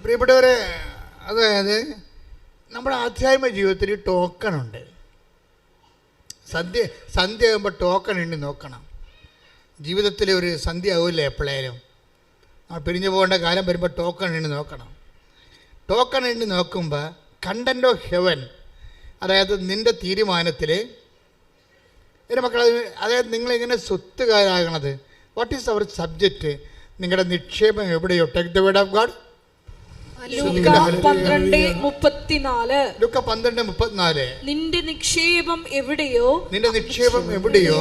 പ്രിയപ്പെട്ടവരെ, അതായത് നമ്മുടെ ആധ്യാത്മിക ജീവിതത്തിൽ ടോക്കണുണ്ട്. സന്ധ്യ ആകുമ്പോൾ ടോക്കൺ എണ്ണി നോക്കണം. ജീവിതത്തിൽ ഒരു സന്ധ്യ ആവില്ല, എപ്പോഴേലും നമ്മൾ പിരിഞ്ഞു പോകേണ്ട കാലം വരുമ്പോൾ ടോക്കൺ എണ്ണി നോക്കണം. ടോക്കൺ എണ്ണി നോക്കുമ്പോൾ കണ്ടന്റ് ഓഫ് ഹെവൻ, അതായത് നിൻ്റെ തീരുമാനത്തിൽ എൻ്റെ മക്കൾ, അതായത് നിങ്ങളിങ്ങനെ സ്വത്തുകാരാകണത്, വാട്ട് ഈസ് അവർ സബ്ജക്റ്റ്? നിങ്ങളുടെ നിക്ഷേപം എവിടെയോ? Take the word of God. ലൂക്ക 12:34. ലൂക്ക 12:34. നിന്റെ നിക്ഷേപം എവിടെയോ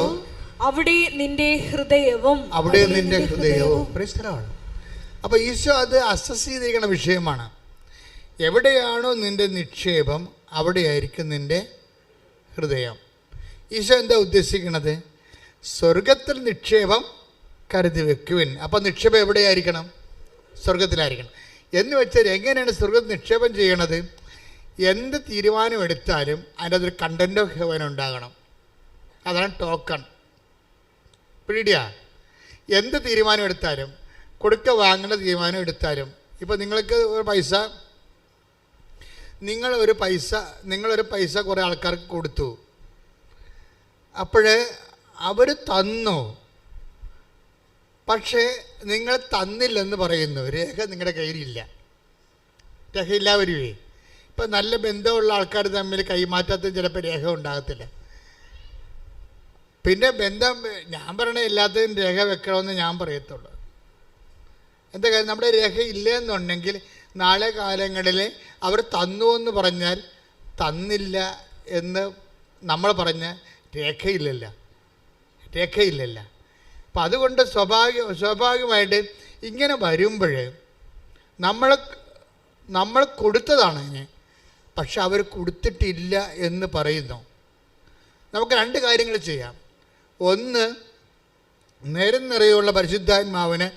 അവിടെ നിന്റെ ഹൃദയവും. അപ്പൊ ഈശോ അത് അസസ് ചെയ്തിരിക്കുന്ന വിഷയമാണ്. എവിടെയാണോ നിന്റെ നിക്ഷേപം അവിടെയായിരിക്കും നിന്റെ ഹൃദയം. ഈശോ എന്താ ഉദ്ദേശിക്കുന്നത്? സ്വർഗത്തിൽ നിക്ഷേപം കരുതി വെക്കുവിൻ. അപ്പം നിക്ഷേപം എവിടെയായിരിക്കണം? സ്വർഗത്തിലായിരിക്കണം. എന്ന് വെച്ചാൽ എങ്ങനെയാണ് സ്വർഗത്തിൽ നിക്ഷേപം ചെയ്യണത്? എന്ത് തീരുമാനം എടുത്താലും അതിൻ്റെ അതൊരു കണ്ടന്റ് ഓഫ് ഹെവൻ ഉണ്ടാകണം. അതാണ് ടോക്കൺ. പിടിയാ. എന്ത് തീരുമാനം എടുത്താലും, കൊടുക്ക വാങ്ങേണ്ട തീരുമാനം എടുത്താലും, ഇപ്പോൾ നിങ്ങൾക്ക് നിങ്ങളൊരു പൈസ കുറേ ആൾക്കാർക്ക് കൊടുത്തു. അപ്പോഴേ അവർ തന്നു, പക്ഷേ നിങ്ങൾ തന്നില്ലെന്ന് പറയുന്നു. രേഖ നിങ്ങളുടെ കയ്യിലില്ല. രേഖയില്ല വരുവേ. ഇപ്പം നല്ല ബന്ധമുള്ള ആൾക്കാർ തമ്മിൽ കൈമാറ്റത്തിൽ ചിലപ്പോൾ രേഖ ഉണ്ടാകത്തില്ല. പിന്നെ ബന്ധം, ഞാൻ പറയണ എല്ലാത്തിനും രേഖ വെക്കണമെന്ന് ഞാൻ പറയത്തുള്ളൂ. എന്താ കാര്യം? നമ്മുടെ രേഖ ഇല്ലെന്നുണ്ടെങ്കിൽ നാളെ കാലങ്ങളിൽ അവർ തന്നു എന്ന് പറഞ്ഞാൽ തന്നില്ല എന്ന് നമ്മൾ പറഞ്ഞാൽ രേഖയില്ലല്ല. അപ്പം അതുകൊണ്ട് സ്വാഭാവികമായിട്ട് ഇങ്ങനെ വരുമ്പോൾ നമ്മൾ കൊടുത്തതാണ് ഇതിനെ, പക്ഷെ അവർ കൊടുത്തിട്ടില്ല എന്ന് പറയുന്നു. നമുക്ക് രണ്ട് കാര്യങ്ങൾ ചെയ്യാം. ഒന്ന്, നേരം നിറയുള്ള പരിശുദ്ധാത്മാവിനെ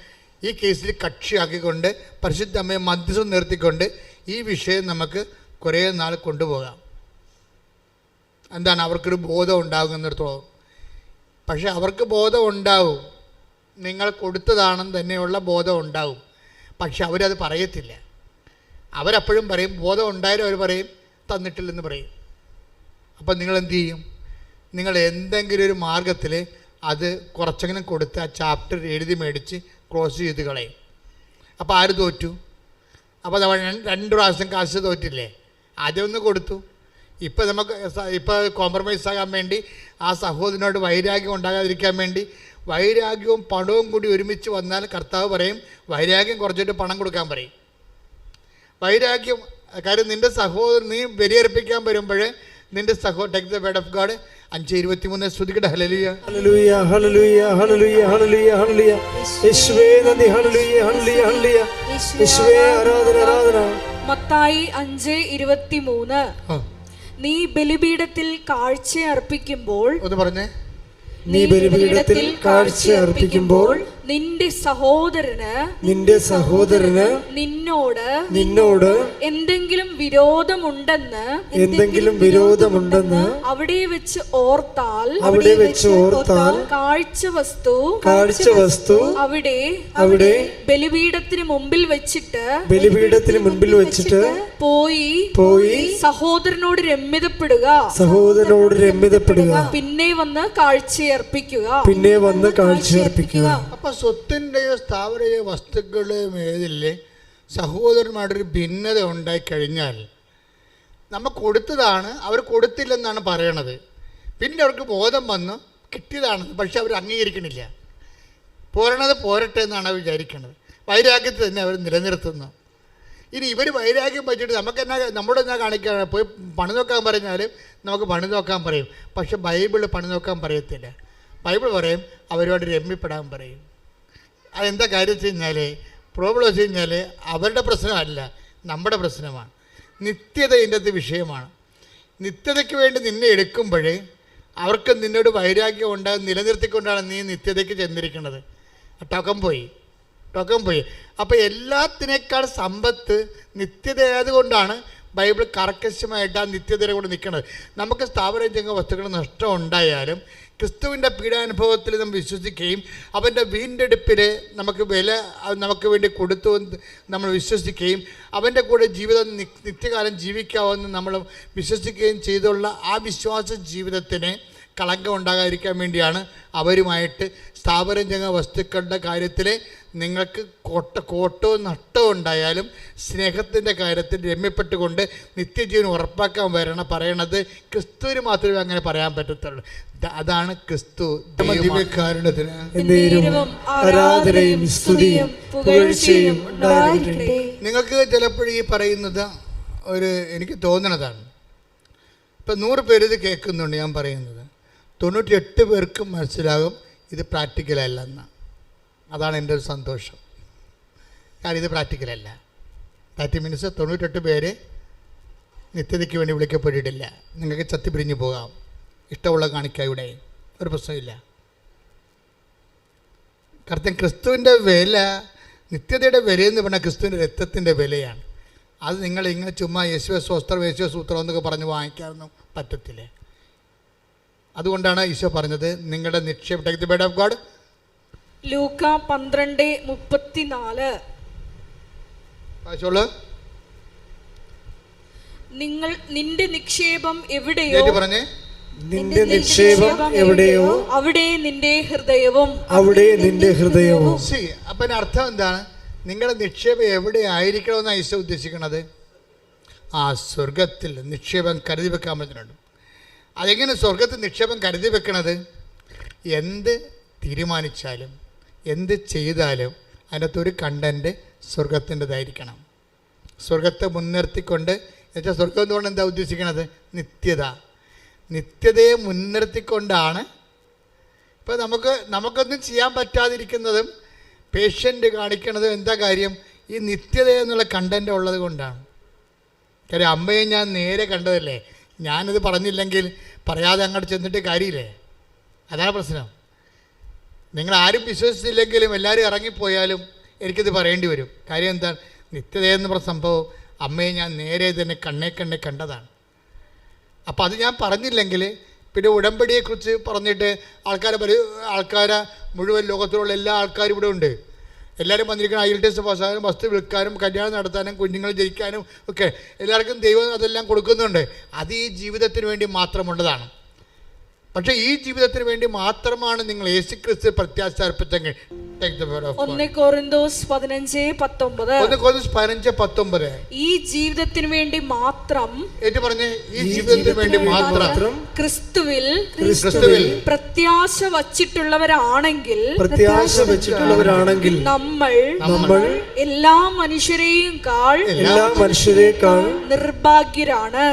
ഈ കേസിൽ കക്ഷിയാക്കിക്കൊണ്ട് പരിശുദ്ധ അമ്മയെ മധ്യസ്ഥം നിർത്തിക്കൊണ്ട് ഈ വിഷയം നമുക്ക് കുറേ നാൾ കൊണ്ടുപോകാം. എന്താണ്? അവർക്കൊരു ബോധം ഉണ്ടാകുന്നിടത്തോളം. പക്ഷെ അവർക്ക് ബോധം ഉണ്ടാവും, നിങ്ങൾ കൊടുത്തതാണെന്ന് തന്നെയുള്ള ബോധം ഉണ്ടാവും. പക്ഷെ അവരത് പറയത്തില്ല. അവരപ്പോഴും പറയും, ബോധം ഉണ്ടായാലും അവർ പറയും തന്നിട്ടില്ലെന്ന് പറയും. അപ്പം നിങ്ങളെന്ത് ചെയ്യും? നിങ്ങൾ എന്തെങ്കിലും ഒരു മാർഗത്തിൽ അത് കുറച്ചെങ്കിലും കൊടുത്ത് ആ ചാപ്റ്റർ എഴുതി മേടിച്ച് ക്ലോസ് ചെയ്ത് കളയും. അപ്പോൾ ആര് തോറ്റു? അപ്പോൾ നമ്മൾ 2 പ്രാവശ്യം കാശ് തോറ്റില്ലേ? ആദ്യം ഒന്ന് കൊടുത്തു. ഇപ്പോൾ കോംപ്രമൈസ് ആകാൻ വേണ്ടി, ആ സഹോദരനോട് വൈരാഗ്യം ഉണ്ടാകാതിരിക്കാൻ വേണ്ടി, വൈരാഗ്യവും പണവും കൂടി ഒരുമിച്ച് വന്നാൽ കർത്താവ് പറയും വൈരാഗ്യം കുറച്ചിട്ട് പണം കൊടുക്കാൻ പറയും. വൈരാഗ്യം കാര്യം നിൻ്റെ സഹോദരൻ നീ ബലിയർപ്പിക്കാൻ വരുമ്പോൾ നിൻ്റെ take the word of God 5:23 സ്തുതിക്കട്ടെ. ഹല്ലേലൂയ ഹല്ലേലൂയ ഹല്ലേലൂയ ഹല്ലേലൂയ ഹല്ലേലൂയ ഹല്ലേലൂയ. യേശുവേ നന്ദി. ഹല്ലേലൂയ ഹല്ലേലൂയ ഹല്ലേലൂയ. യേശുവേ ആരാധന. മത്തായി 5:23. നീ ബലിപീഠത്തിൽ കാഴ്ച അർപ്പിക്കുമ്പോൾ, ഒന്ന് പറഞ്ഞേ, നീ ബലിപീഠത്തിൽ കാഴ്ച അർപ്പിക്കുമ്പോൾ നിന്റെ സഹോദരന് നിന്നോട് എന്തെങ്കിലും വിരോധമുണ്ടെന്ന് അവിടെ വെച്ച് ഓർത്താൽ കാഴ്ച വസ്തു അവിടെ ബലിപീഠത്തിന് മുമ്പിൽ വെച്ചിട്ട് പോയി സഹോദരനോട് രമ്യതപ്പെടുക. പിന്നെ വന്ന് കാഴ്ചയർപ്പിക്കുക. അപ്പൊ സ്വത്തിൻ്റെയോ സ്ഥാവരയോ വസ്തുക്കളുടെയോ മേലിലെ സഹോദരന്മാരുടെ ഭിന്നത ഉണ്ടായിക്കഴിഞ്ഞാൽ നമ്മൾ കൊടുത്തതാണ്, അവർ കൊടുത്തില്ലെന്നാണ് പറയണത്. പിന്നെ അവർക്ക് ബോധം വന്നു കിട്ടിയതാണെന്ന്, പക്ഷെ അവർ അംഗീകരിക്കണില്ല. പോരട്ടെ എന്നാണ് അവർ വിചാരിക്കുന്നത്. വൈരാഗ്യത്തിൽ തന്നെ അവർ നിലനിർത്തുന്നു. ഇനി ഇവർ വൈരാഗ്യം വെച്ചിട്ട് നമ്മുടെ കാണിക്കാൻ പോയി പണി നോക്കാൻ പറഞ്ഞാൽ നമുക്ക് പണി നോക്കാൻ പറയും. പക്ഷെ ബൈബിൾ പണി നോക്കാൻ പറയത്തില്ല. ബൈബിൾ പറയും അവരോട് രമ്യപ്പെടാൻ പറയും. അതെന്താ കാര്യം വെച്ച് കഴിഞ്ഞാൽ, പ്രോബ്ലം വെച്ച് കഴിഞ്ഞാൽ അവരുടെ പ്രശ്നമല്ല, നമ്മുടെ പ്രശ്നമാണ്. നിത്യത ഇതിൻ്റെ അകത്ത് വിഷയമാണ്. നിത്യതയ്ക്ക് വേണ്ടി നിന്നെ എടുക്കുമ്പോഴേ അവർക്ക് നിന്നോട് വൈരാഗ്യം ഉണ്ടാകും. നിലനിർത്തിക്കൊണ്ടാണ് നീ നിത്യതയ്ക്ക് ചെന്നിരിക്കുന്നത്. ടോക്കം പോയി. അപ്പോൾ എല്ലാത്തിനേക്കാൾ സമ്പത്ത് നിത്യതയായതുകൊണ്ടാണ് ബൈബിൾ കർക്കശമായിട്ട് ആ നിത്യതയുടെ കൂടെ നിൽക്കുന്നത്. നമുക്ക് സ്ഥാപനജംഗ വസ്തുക്കൾ നഷ്ടം ഉണ്ടായാലും ക്രിസ്തുവിൻ്റെ പീഡാനുഭവത്തിൽ നമ്മൾ വിശ്വസിക്കുകയും അവൻ്റെ വീണ്ടെടുപ്പിൽ നമുക്ക് വേണ്ടി കൊടുത്തു നമ്മൾ വിശ്വസിക്കുകയും അവൻ്റെ കൂടെ ജീവിതം നിത്യകാലം ജീവിക്കാമെന്ന് നമ്മൾ വിശ്വസിക്കുകയും ചെയ്തുള്ള ആ വിശ്വാസ ജീവിതത്തിന് കളങ്കം ഉണ്ടാകാതിരിക്കാൻ വേണ്ടിയാണ് അവരുമായിട്ട് സ്ഥാപനജംഗ വസ്തുക്കളുടെ കാര്യത്തിൽ നിങ്ങൾക്ക് കോട്ടവും നഷ്ടവും ഉണ്ടായാലും സ്നേഹത്തിൻ്റെ കാര്യത്തിൽ രമ്യപ്പെട്ടുകൊണ്ട് നിത്യജീവൻ ഉറപ്പാക്കാൻ പറയണത് ക്രിസ്തുവിന് മാത്രമേ അങ്ങനെ പറയാൻ പറ്റത്തുള്ളൂ. അതാണ് ക്രിസ്തു. ദിവ്യകാരുണ്യത്തിന് ആരാധനയും സ്തുതിയും പുകഴ്ചയും ഉണ്ടാകട്ടെ. നിങ്ങൾക്ക് ചിലപ്പോഴും ഈ പറയുന്നത് എനിക്ക് തോന്നണതാണ്. ഇപ്പം 100 പേര് ഇത് കേൾക്കുന്നുണ്ട് ഞാൻ പറയുന്നത്. 98 പേർക്കും മനസ്സിലാകും ഇത് പ്രാക്ടിക്കലല്ലെന്ന്. അതാണ് എൻ്റെ ഒരു സന്തോഷം. കാരണം ഇത് പ്രാക്ടിക്കലല്ല. 98 പേര് നിത്യതയ്ക്ക് വേണ്ടി വിളിക്കപ്പെട്ടിട്ടില്ല. നിങ്ങൾക്ക് ചത്തിപ്പിരിഞ്ഞ് പോകാം, ഇഷ്ടമുള്ള കാണിക്കാം, ഇവിടെ ഒരു പ്രശ്നമില്ല. കാരണം ക്രിസ്തുവിൻ്റെ വില, നിത്യതയുടെ വിലയെന്ന് പറഞ്ഞാൽ ക്രിസ്തുവിൻ്റെ രക്തത്തിൻ്റെ വിലയാണ്. അത് നിങ്ങൾ ഇങ്ങനെ ചുമ്മാ യേശുവെ സ്വസ്ത്രം യേശുവെ സൂത്രം എന്നൊക്കെ പറഞ്ഞ് വാങ്ങിക്കാനൊന്നും പറ്റത്തില്ല. അതുകൊണ്ടാണ് ഈശോ പറഞ്ഞത് നിങ്ങളുടെ നിക്ഷേപം, take the bread of God. ലൂക്ക 12:34. വായിച്ചോളൂ. നിന്റെ നിക്ഷേപം എവിടെയോ, പറഞ്ഞേ, നിന്റെ നിക്ഷേപം എവിടെയോ അവിടെ നിന്റെ ഹൃദയവും. അപ്പം അതിന് അർത്ഥം എന്താണ്? നിങ്ങളുടെ നിക്ഷേപം എവിടെ ആയിരിക്കണമെന്നാണ് ഈശോ ഉദ്ദേശിക്കുന്നത്? ആ സ്വർഗത്തിൽ നിക്ഷേപം കരുതി വെക്കാൻ പറ്റുന്നുണ്ട്. അതെങ്ങനെ സ്വർഗത്തിൽ നിക്ഷേപം കരുതി വെക്കണത്? എന്ത് തീരുമാനിച്ചാലും എന്ത് ചെയ്താലും അതിനകത്തൊരു കണ്ടൻറ്റ് സ്വർഗത്തിൻ്റെതായിരിക്കണം. സ്വർഗത്തെ മുൻനിർത്തിക്കൊണ്ട്, എന്നുവെച്ചാൽ സ്വർഗം എന്തുകൊണ്ട് എന്താ ഉദ്ദേശിക്കണത്? നിത്യത. നിത്യതയെ മുൻനിർത്തിക്കൊണ്ടാണ്. ഇപ്പോൾ നമുക്കൊന്നും ചെയ്യാൻ പറ്റാതിരിക്കുന്നതും പേഷ്യൻ്റ് കാണിക്കണതും എന്താ കാര്യം? ഈ നിത്യത എന്നുള്ള കണ്ടൻറ്റ് ഉള്ളത് കൊണ്ടാണ്. കാര്യം അമ്മയെ ഞാൻ നേരെ കണ്ടതല്ലേ, ഞാനിത് പറഞ്ഞില്ലെങ്കിൽ പറയാതെ അങ്ങോട്ട് ചെന്നിട്ട് കാര്യമില്ലേ? അതാണ് പ്രശ്നം. നിങ്ങളാരും വിശ്വസിച്ചില്ലെങ്കിലും എല്ലാവരും ഇറങ്ങിപ്പോയാലും എനിക്കിത് പറയേണ്ടി വരും. കാര്യം എന്താണ്? നിത്യതയെന്ന് പറഞ്ഞ സംഭവം അമ്മയെ ഞാൻ നേരെ തന്നെ കണ്ണേ കണ്ടതാണ്. അപ്പോൾ അത് ഞാൻ പറഞ്ഞില്ലെങ്കിൽ പിന്നെ ഉടമ്പടിയെക്കുറിച്ച് പറഞ്ഞിട്ട് ആൾക്കാരെ മുഴുവൻ ലോകത്തിലുള്ള എല്ലാ ആൾക്കാരും ഇവിടെ ഉണ്ട്. എല്ലാവരും വന്നിരിക്കണം IELTS പാസ്സാകാനും വസ്തു വിൽക്കാനും കല്യാണം നടത്താനും കുഞ്ഞുങ്ങൾ ജയിക്കാനും ഒക്കെ എല്ലാവർക്കും ദൈവം അതെല്ലാം കൊടുക്കുന്നുണ്ട്. അത് ഈ ജീവിതത്തിന് വേണ്ടി മാത്രമുള്ളതാണ്. പക്ഷേ ഈ ജീവിതത്തിന് വേണ്ടി മാത്രമാണ് നിങ്ങൾ യേശുക്രിസ്തു പ്രത്യാശ അർപ്പിച്ചെങ്കിൽ. 1 കൊറിന്തോസ് 15:19. ഈ ജീവിതത്തിന് വേണ്ടി മാത്രം, പറഞ്ഞേ, ഈ ജീവിതത്തിന് വേണ്ടി മാത്രം ക്രിസ്തുവിൽ പ്രത്യാശ വച്ചിട്ടുള്ളവരാണെങ്കിൽ നമ്മൾ എല്ലാ മനുഷ്യരെയും നിർഭാഗ്യരാണ്.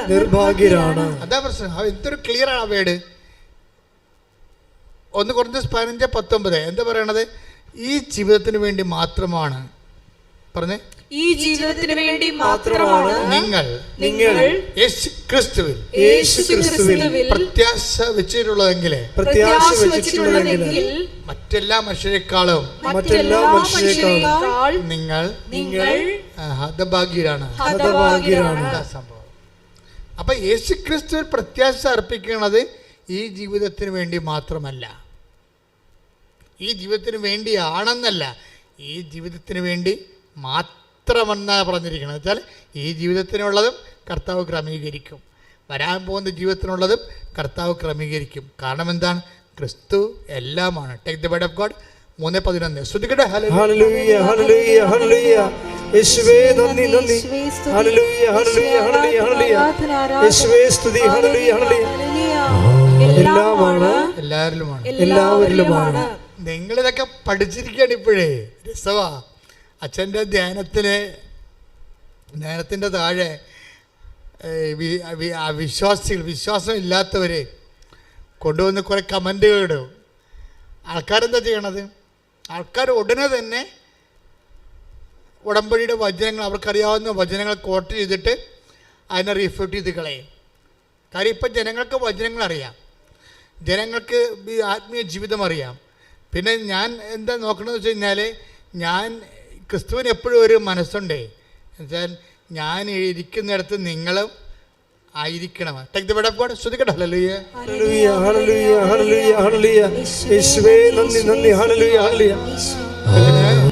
അതാ പ്രശ്നം. എന്തൊരു ക്ലിയർ ആണ് വേട്. 1 കൊരിന്തോസ് 15:19 എന്താ പറയണത്? ഈ ജീവിതത്തിന് വേണ്ടി മാത്രമാണ്. പറഞ്ഞേ, ഈ ജീവിതത്തിന് വേണ്ടി മാത്രമാണ് നിങ്ങൾ യേശുക്രിസ്തുവിൽ പ്രത്യാശ വെച്ചിട്ടുള്ളതെങ്കിൽ മറ്റെല്ലാ മനുഷ്യരെക്കാളും നിങ്ങൾ ഹതഭാഗ്യരാണ്. സംഭവം. അപ്പൊ യേശുക്രിസ്തുവിൽ പ്രത്യാശ അർപ്പിക്കുന്നത് ഈ ജീവിതത്തിന് വേണ്ടി മാത്രമല്ല, ഈ ജീവിതത്തിന് വേണ്ടിയാണെന്നല്ല, ഈ ജീവിതത്തിന് വേണ്ടി മാത്രമെന്നാണ് പറഞ്ഞിരിക്കുന്നത്. വെച്ചാൽ ഈ ജീവിതത്തിനുള്ളതും കർത്താവ് ക്രമീകരിക്കും, വരാൻ പോകുന്ന ജീവിതത്തിനുള്ളതും കർത്താവ് ക്രമീകരിക്കും. കാരണം എന്താണ്? ക്രിസ്തു എല്ലാമാണ്. Take the word of God. 3:11. ശ്രദ്ധിക്കട്ടെ. ഹല്ലേലൂയ ഹല്ലേലൂയ ഹല്ലേലൂയ. യേശുവേ നന്ദി നന്ദി. ഹല്ലേലൂയ ഹല്ലേലൂയ ഹല്ലേലൂയ ഹല്ലേലൂയ. യേശുവേ സ്തുതി. ഹല്ലേലൂയ ഹല്ലേലൂയ. എല്ലാമാണ്, എല്ലാവരിലുമാണ്. നിങ്ങളിതൊക്കെ പഠിച്ചിരിക്കുകയാണ് ഇപ്പോഴേ. രസവാ. അച്ഛൻ്റെ ധ്യാനത്തിൻ്റെ താഴെ വിശ്വാസം ഇല്ലാത്തവരെ കൊണ്ടുവന്ന് കുറേ കമൻറ്റുകൾ ഇടും. ആൾക്കാരെന്താ ചെയ്യണത്? ആൾക്കാർ ഉടനെ തന്നെ ഉടമ്പടിയുടെ വചനങ്ങൾ, അവർക്കറിയാവുന്ന വചനങ്ങൾ കോട്ട് ചെയ്തിട്ട് അതിനെ റീഫ്യൂട്ട് ചെയ്ത് കളയും. കാര്യം ഇപ്പം ജനങ്ങൾക്ക് വചനങ്ങൾ അറിയാം, ജനങ്ങൾക്ക് ആത്മീയ ജീവിതം അറിയാം. പിന്നെ ഞാൻ എന്താ നോക്കണമെന്ന് വെച്ച് കഴിഞ്ഞാൽ, ഞാൻ ക്രിസ്തുവിന് എപ്പോഴും ഒരു മനസ്സുണ്ടേ. എന്നുവെച്ചാൽ ഞാൻ ഇരിക്കുന്നിടത്ത് നിങ്ങളും ആയിരിക്കണം. Take the word of God. ശ്രദ്ധിക്കട്ടെ. ഹല്ലേലൂയ ഹല്ലേലൂയ ഹല്ലേലൂയ ഹല്ലേലൂയ ഹല്ലേലൂയ. യേശുവേ നന്ദി നന്ദി. ഹല്ലേലൂയ ഹല്ലേലൂയ.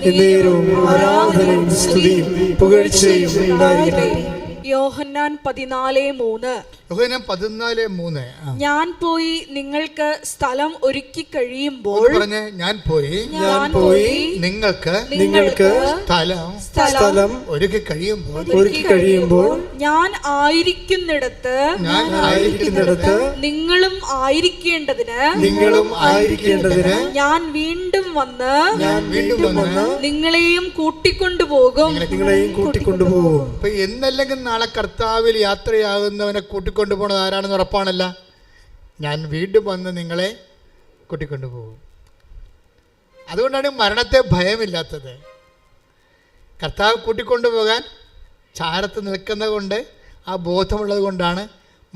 എന്നേരവും ആരാധനയും സ്തുതിയും പുകഴ്ചയും ഉണ്ടായിരിക്കട്ടെ. യോഹന്നാൻ 14:3. യോഹന്നാൻ 14:3. ഞാൻ പോയി നിങ്ങൾക്ക് സ്ഥലം ഒരുക്കി കഴിയുമ്പോൾ പറഞ്ഞേ, ഞാൻ പോയി നിങ്ങൾക്ക് സ്ഥലം ഒരുക്കി കഴിയുമ്പോൾ ഞാൻ ആയിരിക്കുന്നിടത്ത് നിങ്ങളും ആയിരിക്കേണ്ടതിന് ഞാൻ വീണ്ടും വന്ന് നിങ്ങളെയും കൂട്ടിക്കൊണ്ടുപോകും. അപ്പൊ എന്നല്ലെങ്കിൽ നാളെ കർത്താവിൽ യാത്രയാകുന്നവനെ കൂട്ടിക്കൊണ്ടുപോകുന്നത് ആരാണെന്ന് ഉറപ്പാണല്ല. ഞാൻ വീണ്ടും വന്ന് നിങ്ങളെ കൂട്ടിക്കൊണ്ടുപോകും. അതുകൊണ്ടാണ് മരണത്തെ ഭയമില്ലാത്തത്. കർത്താവ് കൂട്ടിക്കൊണ്ടുപോകാൻ ചാരത്ത് നിൽക്കുന്നത് കൊണ്ട്, ആ ബോധമുള്ളത് കൊണ്ടാണ്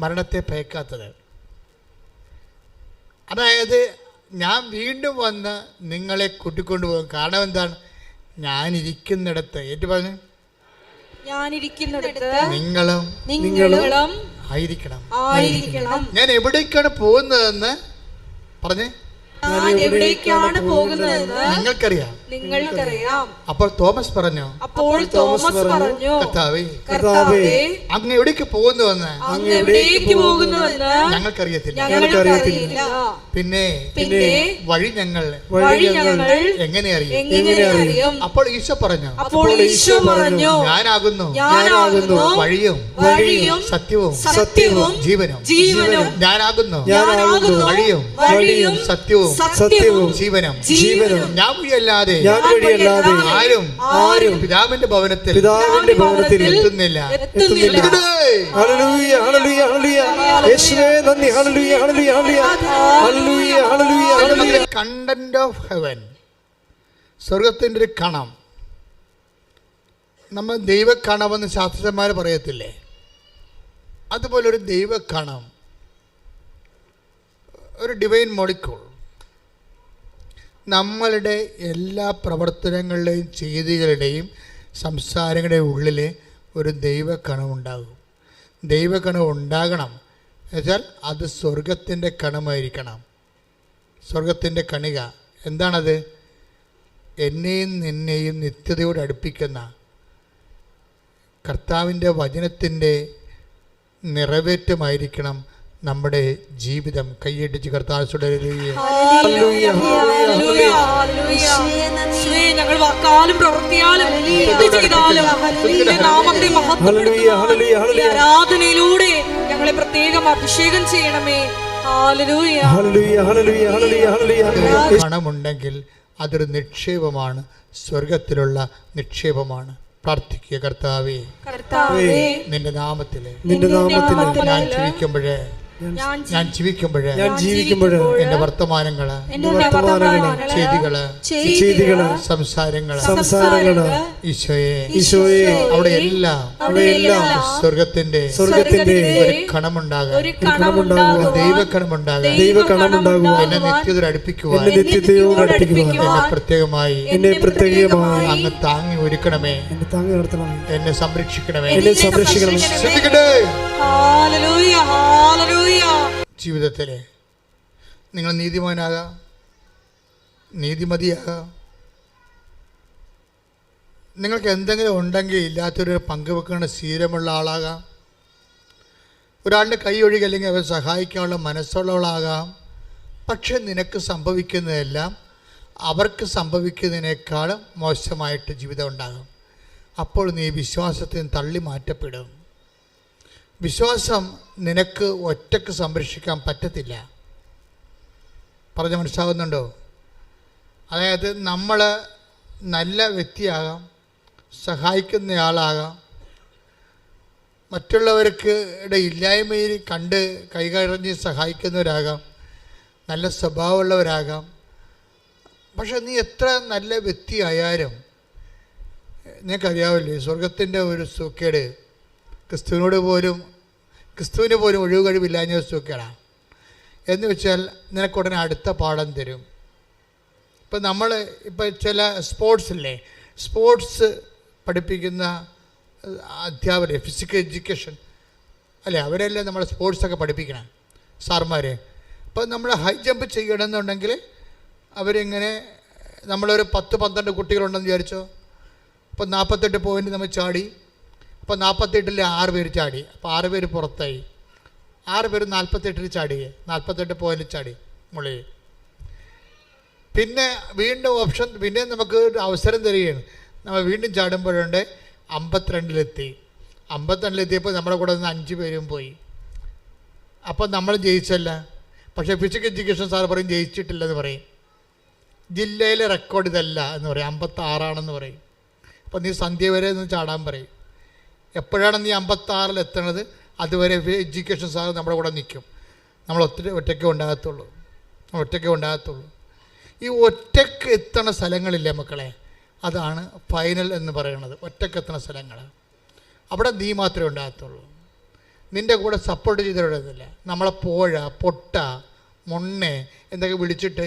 മരണത്തെ ഭയക്കാത്തത്. അതായത് ഞാൻ വീണ്ടും വന്ന് നിങ്ങളെ കൂട്ടിക്കൊണ്ടുപോകും. കാരണം എന്താണ്? ഞാനിരിക്കുന്നിടത്ത്, ഏറ്റു പറഞ്ഞു, ഞാനിരിക്കുന്നിടത്ത് നിങ്ങളും ആയിരിക്കണം. ഞാൻ എവിടേക്കാണ് പോകുന്നതെന്ന് പറഞ്ഞേ, എവിടേക്കാണ് പോകുന്നതെന്ന് നിങ്ങൾക്കറിയാം. അപ്പോൾ തോമസ് പറഞ്ഞു, കർത്താവേ, അങ്ങ് എവിടേക്ക് പോകുന്നുവെന്ന് ഞങ്ങൾക്കറിയത്തില്ല. പിന്നെ വഴി ഞങ്ങൾ എങ്ങനെ അറിയും? അപ്പോൾ ഈശോ പറഞ്ഞു, ഞാനാകുന്നു വഴിയും സത്യവും ജീവനും. ഞാനാകുന്നു വഴിയും സത്യവും ജീവനും. ഞാൻ വഴിയല്ലാതെ ആരും പിതാവിന്റെ ഭവനത്തിൽ എത്തുന്നില്ല. കണ്ടന്റ് ഓഫ് ഹെവൻ, സ്വർഗത്തിന്റെ ഒരു കണം. നമ്മൾ ദൈവക്കണമെന്ന് ശാസ്ത്രജ്ഞന്മാർ പറയത്തില്ലേ, അതുപോലൊരു ദൈവക്കണം, ഒരു ഡിവൈൻ മോളിക്യൂൾ നമ്മളുടെ എല്ലാ പ്രവർത്തനങ്ങളുടെയും ചെയ്തികളുടെയും സംസാരങ്ങളുടെയും ഉള്ളിൽ ഒരു ദൈവക്കണമുണ്ടാകും. ദൈവക്കണം ഉണ്ടാകണം എന്നുവെച്ചാൽ അത് സ്വർഗത്തിൻ്റെ കണമായിരിക്കണം. സ്വർഗത്തിൻ്റെ കണിക എന്താണത്? എന്നെയും നിന്നെയും നിത്യതയോട് അടുപ്പിക്കുന്ന കർത്താവിൻ്റെ വചനത്തിൻ്റെ നിറവേറ്റമായിരിക്കണം നമ്മുടെ ജീവിതം. കൈയടിച്ച് കർത്താവോട് ഞങ്ങൾ വാക്കാലും പ്രവൃത്തിയാലും ആരാധനയിലൂടെ ഞങ്ങളെ പ്രത്യേകം അഭിഷേകം ചെയ്യണമേ. പണമുണ്ടെങ്കിൽ അതൊരു നിക്ഷേപമാണ്, സ്വർഗത്തിലുള്ള നിക്ഷേപമാണ്. പ്രാർത്ഥിക്കുക, കർത്താവേ, നിന്റെ നാമത്തില് ഞാൻ ജീവിക്കുമ്പോഴേ എന്റെ വർത്തമാനങ്ങള്, ചെയ്തികള്, സംസാരങ്ങള് ഈശോയെ അവിടെ എല്ലാം സ്വർഗത്തിന്റെ ഒരു കണമുണ്ടാകുക, ദൈവക്കണമുണ്ടാകുക, എന്നെ നിത്യതയോട് അടുപ്പിക്കുവാൻ എന്നെ പ്രത്യേകമായി അങ്ങ് താങ്ങി ഒരുക്കണമേ, എന്നെ സംരക്ഷിക്കണമേ. ശ്രദ്ധിക്കട്ടെ, ജീവിതത്തിലെ നിങ്ങൾ നീതിമാനാകാം, നീതിമതിയാകാം. നിങ്ങൾക്ക് എന്തെങ്കിലും ഉണ്ടെങ്കിൽ ഇല്ലാത്തൊരു പങ്കുവെക്കുന്ന ശീലമുള്ള ആളാകാം. ഒരാളുടെ കൈ ഒഴുകി അല്ലെങ്കിൽ അവരെ സഹായിക്കാനുള്ള മനസ്സുള്ളവളാകാം. പക്ഷെ നിനക്ക് സംഭവിക്കുന്നതെല്ലാം അവർക്ക് സംഭവിക്കുന്നതിനേക്കാളും മോശമായിട്ട് ജീവിതം ഉണ്ടാകും. അപ്പോൾ നീ വിശ്വാസത്തിൽ നിന്ന് തള്ളി മാറ്റപ്പെടും. വിശ്വാസം നിനക്ക് ഒറ്റക്ക് സംരക്ഷിക്കാൻ പറ്റത്തില്ല. പറഞ്ഞ മനസ്സിലാകുന്നുണ്ടോ? അതായത് നമ്മൾ നല്ല വ്യക്തിയാകാം, സഹായിക്കുന്നയാളാകാം, മറ്റുള്ളവർക്ക് ഇല്ലായ്മയിൽ കണ്ട് കൈകറിഞ്ഞ് സഹായിക്കുന്നവരാകാം, നല്ല സ്വഭാവമുള്ളവരാകാം. പക്ഷെ നീ എത്ര നല്ല വ്യക്തിയായാലും നിനക്കറിയാവില്ലേ, സ്വർഗത്തിൻ്റെ ഒരു സൂക്കേട് ക്രിസ്തുവിന് പോലും ഒഴിവ് കഴിവില്ലാഞ്ഞ സൂക്കേടാണ്. എന്ന് വെച്ചാൽ നിനക്കുടനെ അടുത്ത പാഠം തരും. ഇപ്പം നമ്മൾ ചില സ്പോർട്സ് പഠിപ്പിക്കുന്ന അധ്യാപകർ, ഫിസിക്കൽ എഡ്യൂക്കേഷൻ അല്ലേ, അവരെല്ലാം നമ്മൾ സ്പോർട്സൊക്കെ പഠിപ്പിക്കണം സാർമാർ. അപ്പം നമ്മൾ ഹൈ ജമ്പ് ചെയ്യണമെന്നുണ്ടെങ്കിൽ അവരിങ്ങനെ, നമ്മളൊരു 10-12 കുട്ടികളുണ്ടെന്ന് വിചാരിച്ചോ. അപ്പോൾ 48 പോയിൻ്റ് നമ്മൾ ചാടി. അപ്പോൾ 48-ൽ 6 പേര് ചാടി. അപ്പോൾ 6 പേര് പുറത്തായി. 6 പേര് 48 ചാടി, 48 പോയിന്റ് ചാടി മുകളിൽ. പിന്നെ വീണ്ടും ഓപ്ഷൻ, പിന്നെ നമുക്ക് ഒരു അവസരം തരികയാണ്. നമ്മൾ വീണ്ടും ചാടുമ്പോഴുണ്ട് 52-ലെത്തി. 52-ലെത്തിയപ്പോൾ നമ്മുടെ കൂടെ നിന്ന് 5 പേരും പോയി. അപ്പോൾ നമ്മൾ ജയിച്ചല്ല. പക്ഷേ ഫിസിക്കൽ എഡ്യൂക്കേഷൻ സാർ പറയും ജയിച്ചിട്ടില്ലെന്ന് പറയും. ജില്ലയിലെ റെക്കോർഡ് ഇതല്ല എന്ന് പറയും, 56 പറയും. അപ്പോൾ നീ സന്ധ്യ വരെ ഒന്ന് ചാടാൻ പറയും. എപ്പോഴാണ് നീ 56-ൽ എത്തണത് അതുവരെ എഡ്യൂക്കേഷൻ സാർ നമ്മുടെ കൂടെ നിൽക്കും. നമ്മൾ ഒറ്റയ്ക്ക് ഉണ്ടാകത്തുള്ളൂ. ഈ ഒറ്റയ്ക്ക് എത്തണ സ്ഥലങ്ങളില്ലേ മക്കളെ, അതാണ് ഫൈനൽ എന്ന് പറയുന്നത്. ഒറ്റയ്ക്ക് എത്തണ സ്ഥലങ്ങൾ, അവിടെ നീ മാത്രമേ ഉണ്ടാകത്തുള്ളൂ. നിൻ്റെ കൂടെ സപ്പോർട്ട് ചെയ്തിട്ടില്ല. നമ്മളെ പോഴ, പൊട്ട, മൊണ്ണെ എന്തൊക്കെ വിളിച്ചിട്ട്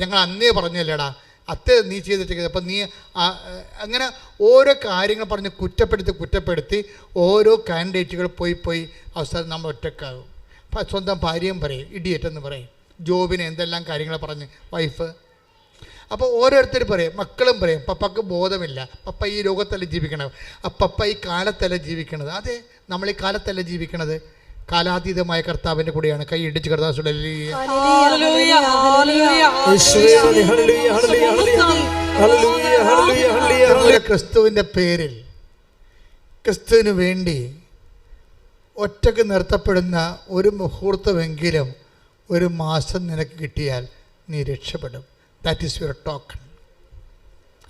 ഞങ്ങൾ അന്നേ പറഞ്ഞല്ലേടാ അത്തേ നീ ചെയ്തിട്ട്. അപ്പം നീ അങ്ങനെ ഓരോ കാര്യങ്ങൾ പറഞ്ഞ് കുറ്റപ്പെടുത്തി ഓരോ കാൻഡിഡേറ്റുകൾ പോയി അവസാനം നമ്മൾ ഒറ്റക്കാകും. സ്വന്തം ഭാര്യയും പറയും ഇഡിയറ്റ് എന്ന് പറയും, ജോബിനെ എന്തെല്ലാം കാര്യങ്ങൾ പറഞ്ഞ് വൈഫ്. അപ്പോൾ ഓരോരുത്തർ പറയും, മക്കളും പറയും പപ്പക്ക് ബോധമില്ല, പപ്പ ഈ ലോകത്തല്ല ജീവിക്കണത്, പപ്പ ഈ കാലത്തല്ല ജീവിക്കണത്. അതെ, നമ്മൾ ഈ കാലത്തല്ല ജീവിക്കണത്, കാലാതീതമായ കർത്താവിൻ്റെ കൂടെയാണ്. കൈ ഇടിച്ച് കർത്താവ് ക്രിസ്തുവിൻ്റെ പേരിൽ, ക്രിസ്തുവിന് വേണ്ടി ഒറ്റക്ക് നിർത്തപ്പെടുന്ന ഒരു മുഹൂർത്തമെങ്കിലും ഒരു മാസം നിനക്ക് കിട്ടിയാൽ നീ രക്ഷപ്പെടും. That is your token.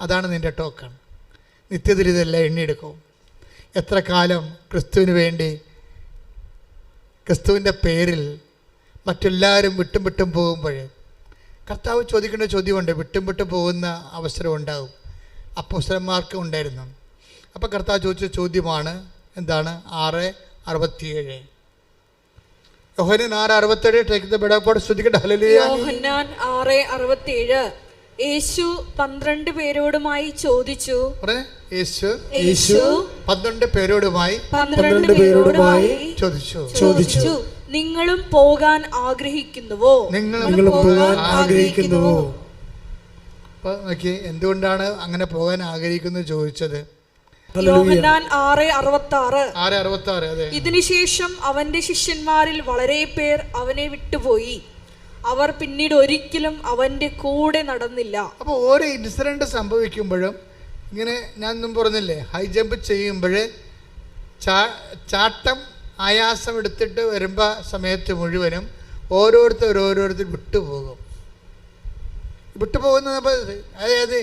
അതാണ് നിൻ്റെ ടോക്കൺ. നിത്യത്തിൽ ഇതെല്ലാം എണ്ണിയെടുക്കും. എത്ര കാലം ക്രിസ്തുവിന് വേണ്ടി, ക്രിസ്തുവിൻ്റെ പേരിൽ മറ്റെല്ലാവരും വിട്ടും പോകുമ്പോൾ കർത്താവ് ചോദിക്കേണ്ട ചോദ്യമുണ്ട്. വിട്ടും പോകുന്ന അവസരം ഉണ്ടാകും. അപ്പോസ്തലന്മാർക്ക് ഉണ്ടായിരുന്നു. അപ്പോൾ കർത്താവ് ചോദിച്ച ചോദ്യമാണ് എന്താണ്? 6:67. യോഹന്നാൻ 6:67. ടേക്ക് ദ ബെഡ് ഓഫ് ശ്രദ്ധിക്കട്ടെ. ഹല്ലേലൂയ. യോഹന്നാൻ 6:67. യേശു 12 പേരോടുമായി ചോദിച്ചു. യേശു 12 പേരോടുമായി ചോദിച്ചു, നിങ്ങളും പോകാൻ ആഗ്രഹിക്കുന്നുവോ? എന്തുകൊണ്ടാണ് അങ്ങനെ പോകാൻ ആഗ്രഹിക്കുന്നത് ചോദിച്ചത്? യോഹന്നാൻ 6:66. അതെ. ഇതിനുശേഷം അവന്റെ ശിഷ്യന്മാരിൽ വളരെ പേർ അവനെ വിട്ടുപോയി. അവർ പിന്നീട് ഒരിക്കലും അവന്റെ കൂടെ നടന്നില്ല. അപ്പോൾ ഓരോ ഇൻസിഡന്റ് സംഭവിക്കുമ്പോഴും ഇങ്ങനെ ഞാൻ ഒന്നും പറഞ്ഞില്ലേ, ഹൈ ജമ്പ് ചെയ്യുമ്പോൾ ചാട്ടം ആയാസം എടുത്തിട്ട് വരുമ്പോൾ സമയത്ത് മുഴുവനും ഓരോരുത്തർ വിട്ടുപോകുന്ന അതായത്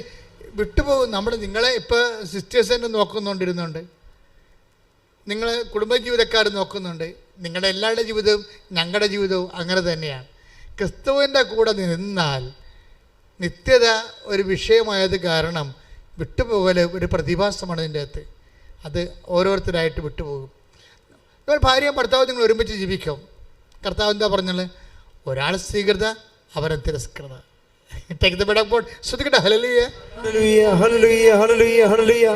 വിട്ടുപോകും. നിങ്ങളെ ഇപ്പോൾ സിസ്റ്റേഴ്സ് തന്നെ നോക്കുന്നുണ്ടിരുന്നുണ്ട്, നിങ്ങളെ കുടുംബജീവിതക്കാർ നോക്കുന്നുണ്ട്. നിങ്ങളുടെ എല്ലാവരുടെ ജീവിതവും ഞങ്ങളുടെ ജീവിതവും അങ്ങനെ തന്നെയാണ്. ക്രിസ്തുവിൻ്റെ കൂടെ നിന്നാൽ നിത്യത ഒരു വിഷയമായത് കാരണം വിട്ടുപോകൽ ഒരു പ്രതിഭാസമാണ് ഇതിൻ്റെ അകത്ത്. അത് ഓരോരുത്തരായിട്ട് വിട്ടുപോകും. നിങ്ങൾ ഭാര്യയും ഭർത്താവും നിങ്ങൾ ഒരുമിച്ച് ജീവിക്കും. കർത്താവ് എന്താ പറഞ്ഞത്? ഒരാൾ സ്വീകൃത, അവരെ തിരസ്കൃത. Take the bed of God. ശ്രദ്ധിക്കട്ടെ. ഹല്ലേലൂയ, ഹല്ലേലൂയ, ഹല്ലേലൂയ, ഹല്ലേലൂയ, ഹല്ലേലൂയ.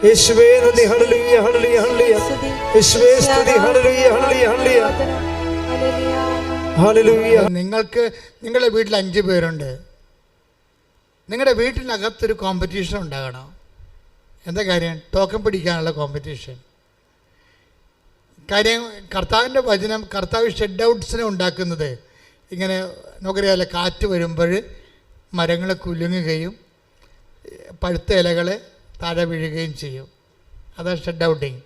യേശുവേ നന്ദി. ഹല്ലേലൂയ, ഹല്ലേലൂയ, ഹല്ലേലൂയ. യേശുവേ സ്തുതി. ഹല്ലേലൂയ, ഹല്ലേലൂയ, ഹല്ലേലൂയ, ഹല്ലേലൂയ. നിങ്ങൾക്ക് നിങ്ങളുടെ വീട്ടിൽ 5 പേരുണ്ട്. നിങ്ങളുടെ വീട്ടിനകത്തൊരു കോമ്പറ്റീഷൻ ഉണ്ടാകണം. എന്താ കാര്യം? ടോക്കൺ പിടിക്കാനുള്ള കോമ്പറ്റീഷൻ. കാര്യം കർത്താവിൻ്റെ വചനം, കർത്താവ് ഷെഡ് ഔട്ട്സിനെ ഉണ്ടാക്കുന്നത് ഇങ്ങനെ നമുക്കറിയാമല്ലോ, കാറ്റ് വരുമ്പോൾ മരങ്ങൾ കുലുങ്ങുകയും പഴുത്ത ഇലകൾ താഴെ വീഴുകയും ചെയ്യും. അതാണ് ഷെഡ് ഔട്ടിങ്.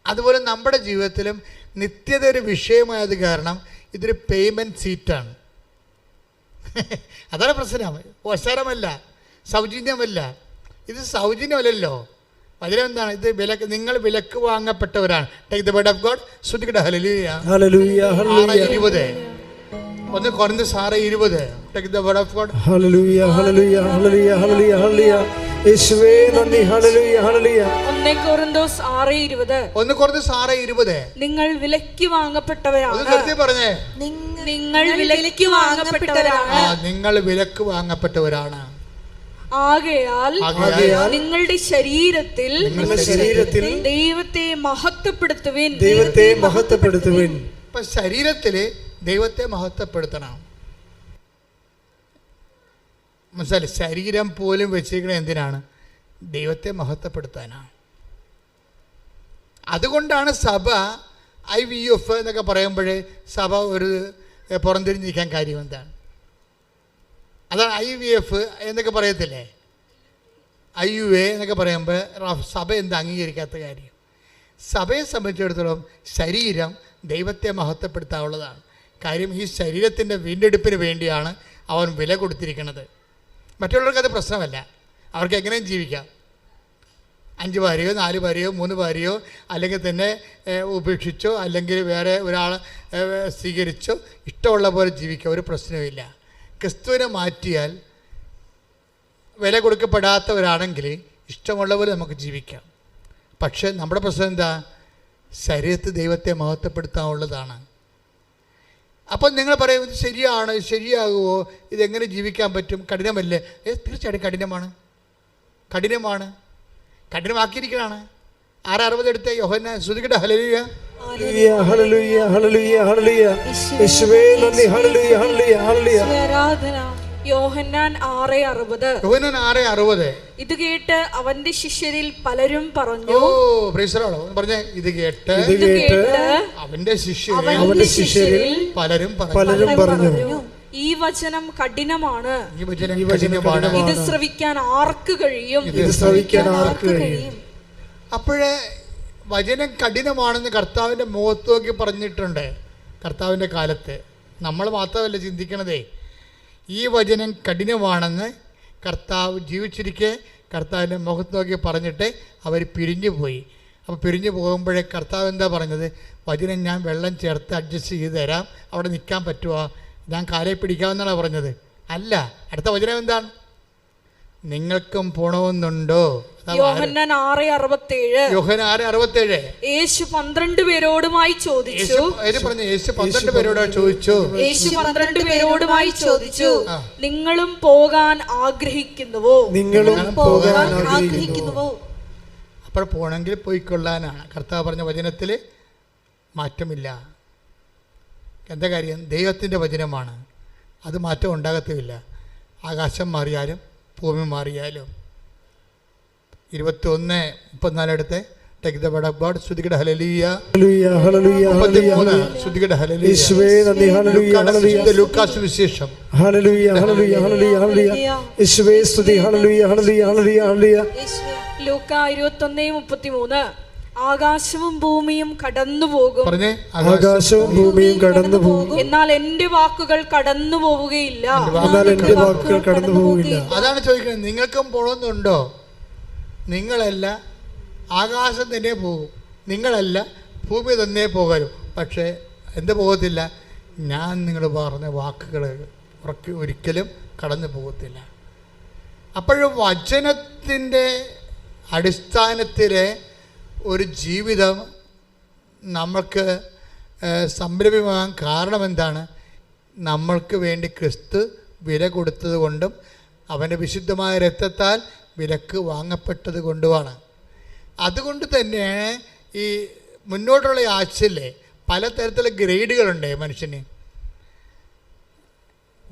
അതുപോലെ നമ്മുടെ ജീവിതത്തിലും നിത്യത ഒരു വിഷയമായത് കാരണം ഇതൊരു പേയ്മെൻറ്റ് സീറ്റാണ്. അതാണ് പ്രശ്നം. അവസരമല്ല, സൗജന്യമല്ല. ഇത് സൗജന്യമല്ലല്ലോ. വചനം എന്താണ്? ഇത് നിങ്ങൾ വിലക്ക് വാങ്ങപ്പെട്ടവരാണ്. Take the word of God. ശ്രദ്ധിക്കട്ടെ. ഹല്ലേലൂയ, ഹല്ലേലൂയ, ഹല്ലേലൂയ. 20. 1 കൊരിന്ത്യർ 6:20. Take the word of God. ഹല്ലേലൂയ, ഹല്ലേലൂയ, ഹല്ലേലൂയ, ഹല്ലേലൂയ, ഹല്ലേലൂയ. യേശുവേ നന്ദി. ഹല്ലേലൂയ, ഹല്ലേലൂയ. 1 കൊരിന്ത്യർ 6:20. 1 കൊരിന്ത്യർ 6:20. നിങ്ങൾ വിലക്ക് വാങ്ങപ്പെട്ടവരാണ്. പറഞ്ഞേ, നിങ്ങൾ വിലക്ക് വാങ്ങപ്പെട്ടവരാണ്. നിങ്ങൾ വിലക്ക് വാങ്ങപ്പെട്ടവരാണ്. ആകയാൽ നിങ്ങളുടെ ശരീരത്തിൽ ദൈവത്തെ മഹത്വപ്പെടുത്തുവിൻ. ഇപ്പൊ ശരീരത്തില് ദൈവത്തെ മഹത്വപ്പെടുത്തണം. മനസ്സിലായി? ശരീരം പോലും വെച്ചിരിക്കുന്നത് എന്തിനാണ്? ദൈവത്തെ മഹത്വപ്പെടുത്താനാണ്. അതുകൊണ്ടാണ് സഭ IVF എന്നൊക്കെ പറയുമ്പോഴേ സഭ ഒരു പുറംതിരിഞ്ഞിരിക്കാൻ കാര്യം എന്താണ്? അതാണ് IVF എന്നൊക്കെ പറയത്തില്ലേ, IUA എന്നൊക്കെ പറയുമ്പോൾ സഭ എന്താ അംഗീകരിക്കാത്ത കാര്യം? സഭയെ സംബന്ധിച്ചിടത്തോളം ശരീരം ദൈവത്തെ മഹത്വപ്പെടുത്താനുള്ളതാണ്. കാര്യം ഈ ശരീരത്തിൻ്റെ വീണ്ടെടുപ്പിന് വേണ്ടിയാണ് അവൻ വില കൊടുത്തിരിക്കുന്നത്. മറ്റുള്ളവർക്ക് അത് പ്രശ്നമല്ല, അവർക്ക് എങ്ങനെയും ജീവിക്കാം. 5 ഭാര്യയോ 4 ഭാര്യയോ 3 ഭാര്യയോ അല്ലെങ്കിൽ തന്നെ ഉപേക്ഷിച്ചോ അല്ലെങ്കിൽ വേറെ ഒരാളെ സ്വീകരിച്ചോ ഇഷ്ടമുള്ള പോലെ ജീവിക്കാം, ഒരു പ്രശ്നവുമില്ല. ക്രിസ്തുവിനെ മാറ്റിയാൽ വില കൊടുക്കപ്പെടാത്തവരാണെങ്കിൽ ഇഷ്ടമുള്ള പോലെ നമുക്ക് ജീവിക്കാം. പക്ഷേ നമ്മുടെ പ്രശ്നം എന്താ? ശരീരത്തിൽ ദൈവത്തെ മഹത്വപ്പെടുത്താനുള്ളതാണ്. അപ്പം നിങ്ങൾ പറയും ഇത് ശരിയാണ്, ശരിയാകുമോ, ഇതെങ്ങനെ ജീവിക്കാൻ പറ്റും, കഠിനമല്ലേ? തീർച്ചയായിട്ടും കഠിനമാണ്, കഠിനമാക്കിയിരിക്കണാണ്. 6:60 എടുത്ത് യോഹന്നാൻ ശ്രുതികട ഹല്ലേലൂയ ഹല്ലേലൂയ ഹല്ലേലൂയ ഹല്ലേലൂയ യേശുവേ നന്ദി ഹല്ലേലൂയ ഹല്ലേലൂയ ഹല്ലേലൂയ ആരാധന. യോഹന്നാൻ 6:60. ഇത് കേട്ട് അവന്റെ ശിഷ്യരിൽ പലരും പറഞ്ഞു. Praise the Lord. പറഞ്ഞേ, ഇത് കേട്ട് അവന്റെ ശിഷ്യരിൽ പലരും പറഞ്ഞു, ഈ വചനം കഠിനമാണ്, ഇത് ശ്രവിക്കാൻ ആർക്ക് കഴിയും? അപ്പോഴേ വചനം കഠിനമാണെന്ന് കർത്താവിൻ്റെ മുഖത്ത് നോക്കി പറഞ്ഞിട്ടുണ്ട്. കർത്താവിൻ്റെ കാലത്ത് നമ്മൾ മാത്രമല്ല ചിന്തിക്കണതേ, ഈ വചനം കഠിനമാണെന്ന് കർത്താവ് ജീവിച്ചിരിക്കെ കർത്താവിൻ്റെ മുഖത്ത് നോക്കി പറഞ്ഞിട്ട് അവർ പിരിഞ്ഞു പോയി. അപ്പോൾ പിരിഞ്ഞു പോകുമ്പോഴേ കർത്താവ് എന്താ പറഞ്ഞത്? വചനം ഞാൻ വെള്ളം ചേർത്ത് അഡ്ജസ്റ്റ് ചെയ്ത് തരാം, അവിടെ നിൽക്കാൻ പറ്റുമോ, ഞാൻ കാലേ പിടിക്കാമെന്നാണ് പറഞ്ഞത്. അല്ല, അടുത്ത വചനം എന്താണ്? നിങ്ങൾക്കും പോണമെന്നുണ്ടോ? യോഹന്നാൻ 6:67. യേശു 12 പേരോടുമായി ചോദിച്ചു. യേശു 12 പേരോടുമായി ചോദിച്ചു, നിങ്ങളും പോകാൻ ആഗ്രഹിക്കുന്നുവോ? അപ്പോൾ പോകണമെങ്കിൽ പോയിക്കൊള്ളാനാണ്. കർത്താവ് പറഞ്ഞ വചനത്തിൽ മാറ്റമില്ല. എന്താ കാര്യം? ദൈവത്തിൻ്റെ വചനമാണ്, അത് മാറ്റം ഉണ്ടാകത്തുമില്ല. ആകാശം മാറിയാലും ഭൂമി മാറിയാലും. 21:34 എടുത്ത് take the word of God. ശ്രുതികട ഹല്ലേലൂയ ഹല്ലേലൂയ ഹല്ലേലൂയ ശ്രുതികട ഹല്ലേലൂയ യേശുവേ നന്ദി ഹല്ലേലൂയ ഹല്ലേലൂയ ലൂക്കാസ് വിശേഷം ഹല്ലേലൂയ ഹല്ലേലൂയ ഹല്ലേലൂയ ഹല്ലേലൂയ യേശുവേ സ്തുതി ഹല്ലേലൂയ ഹല്ലേലൂയ ഹല്ലേലൂയ ഹല്ലേലൂയ. ലൂക്ക 21:33. ആകാശവും ഭൂമിയും കടന്നുപോകും, ആകാശവും ഭൂമിയും കടന്നുപോകും, എന്നാൽ എന്റെ വാക്കുകൾ കടന്നു പോവുകയില്ല. അതാണ് ചോദിക്കുന്നത്. നിങ്ങൾക്കും പോകണമെന്നുണ്ടോ? നിങ്ങളല്ല, ആകാശം തന്നെ പോകും. നിങ്ങളല്ല, ഭൂമി തന്നെ പോകലും. പക്ഷേ എന്ത് പോകത്തില്ല? ഞാൻ നിങ്ങൾ പറഞ്ഞ വാക്കുകൾ ഒരിക്കലും കടന്നു പോകത്തില്ല. അപ്പോഴും വചനത്തിൻ്റെ അടിസ്ഥാനത്തിലെ ഒരു ജീവിതം നമ്മൾക്ക് സംരംഭമാകാൻ കാരണം എന്താണ്? നമ്മൾക്ക് വേണ്ടി ക്രിസ്തു വില കൊടുത്തത് കൊണ്ടും അവൻ്റെ വിശുദ്ധമായ രക്തത്താൽ വിലക്ക് വാങ്ങപ്പെട്ടത് കൊണ്ടുമാണ്. അതുകൊണ്ട് തന്നെ ഈ മുന്നോട്ടുള്ള ആഴ്ചയിലെ പലതരത്തിലുള്ള ഗ്രേഡുകളുണ്ട്. മനുഷ്യന്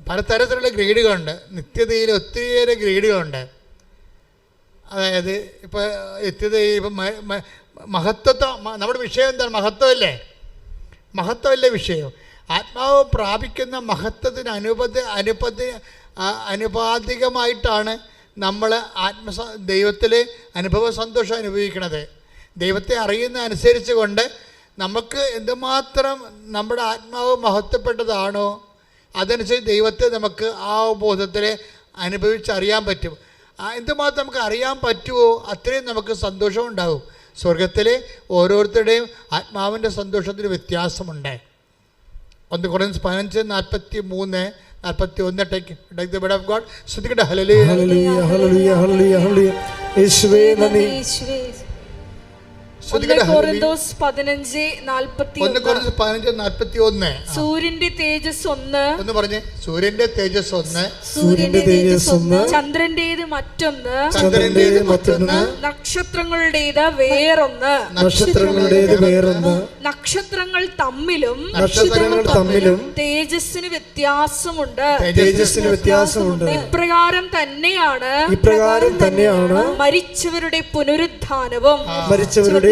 പലതരത്തിലുള്ള ഗ്രേഡുകളുണ്ട്. നിത്യതയിൽ ഒത്തിരിയേറെ ഗ്രേഡുകളുണ്ട്. അതായത് ഇപ്പോൾ നിത്യതയിൽ ഇപ്പം മഹത്വത്വം, നമ്മുടെ വിഷയം എന്താണ്? മഹത്വമല്ലേ വിഷയം. ആത്മാവ് പ്രാപിക്കുന്ന മഹത്വത്തിന് അനുപാതികമായിട്ടാണ് നമ്മൾ ദൈവത്തിൽ അനുഭവ സന്തോഷം അനുഭവിക്കുന്നത്. ദൈവത്തെ അറിയുന്ന അനുസരിച്ച് കൊണ്ട് നമുക്ക് എന്തുമാത്രം നമ്മുടെ ആത്മാവ് മഹത്വപ്പെട്ടതാണോ അതനുസരിച്ച് ദൈവത്തെ നമുക്ക് ആ ബോധത്തിൽ അനുഭവിച്ചറിയാൻ പറ്റും. എന്തുമാത്രം നമുക്ക് അറിയാൻ പറ്റുമോ അത്രയും നമുക്ക് സന്തോഷം ഉണ്ടാകും. സ്വർഗത്തിലെ ഓരോരുത്തരുടെയും ആത്മാവിൻ്റെ സന്തോഷത്തിന് വ്യത്യാസമുണ്ട്. 1 Corinthians 15:43-41 take the word of God. ശ്രുതികട ഹല്ലേലൂയ ഹല്ലേലൂയ ഹല്ലേലൂയ ഹല്ലേലൂയ യേശുവേ നന്ദി. 1 Corinthians 15:41. സൂര്യന്റെ തേജസ് ഒന്ന് പറഞ്ഞേ. സൂര്യന്റെ തേജസ് ഒന്ന്, ചന്ദ്രന്റേത് മറ്റൊന്ന്, നക്ഷത്രങ്ങളുടേത് വേറൊന്ന്. നക്ഷത്രങ്ങൾ തമ്മിലും തേജസ്സിന് വ്യത്യാസമുണ്ട്. ഇപ്രകാരം തന്നെയാണ് മരിച്ചവരുടെ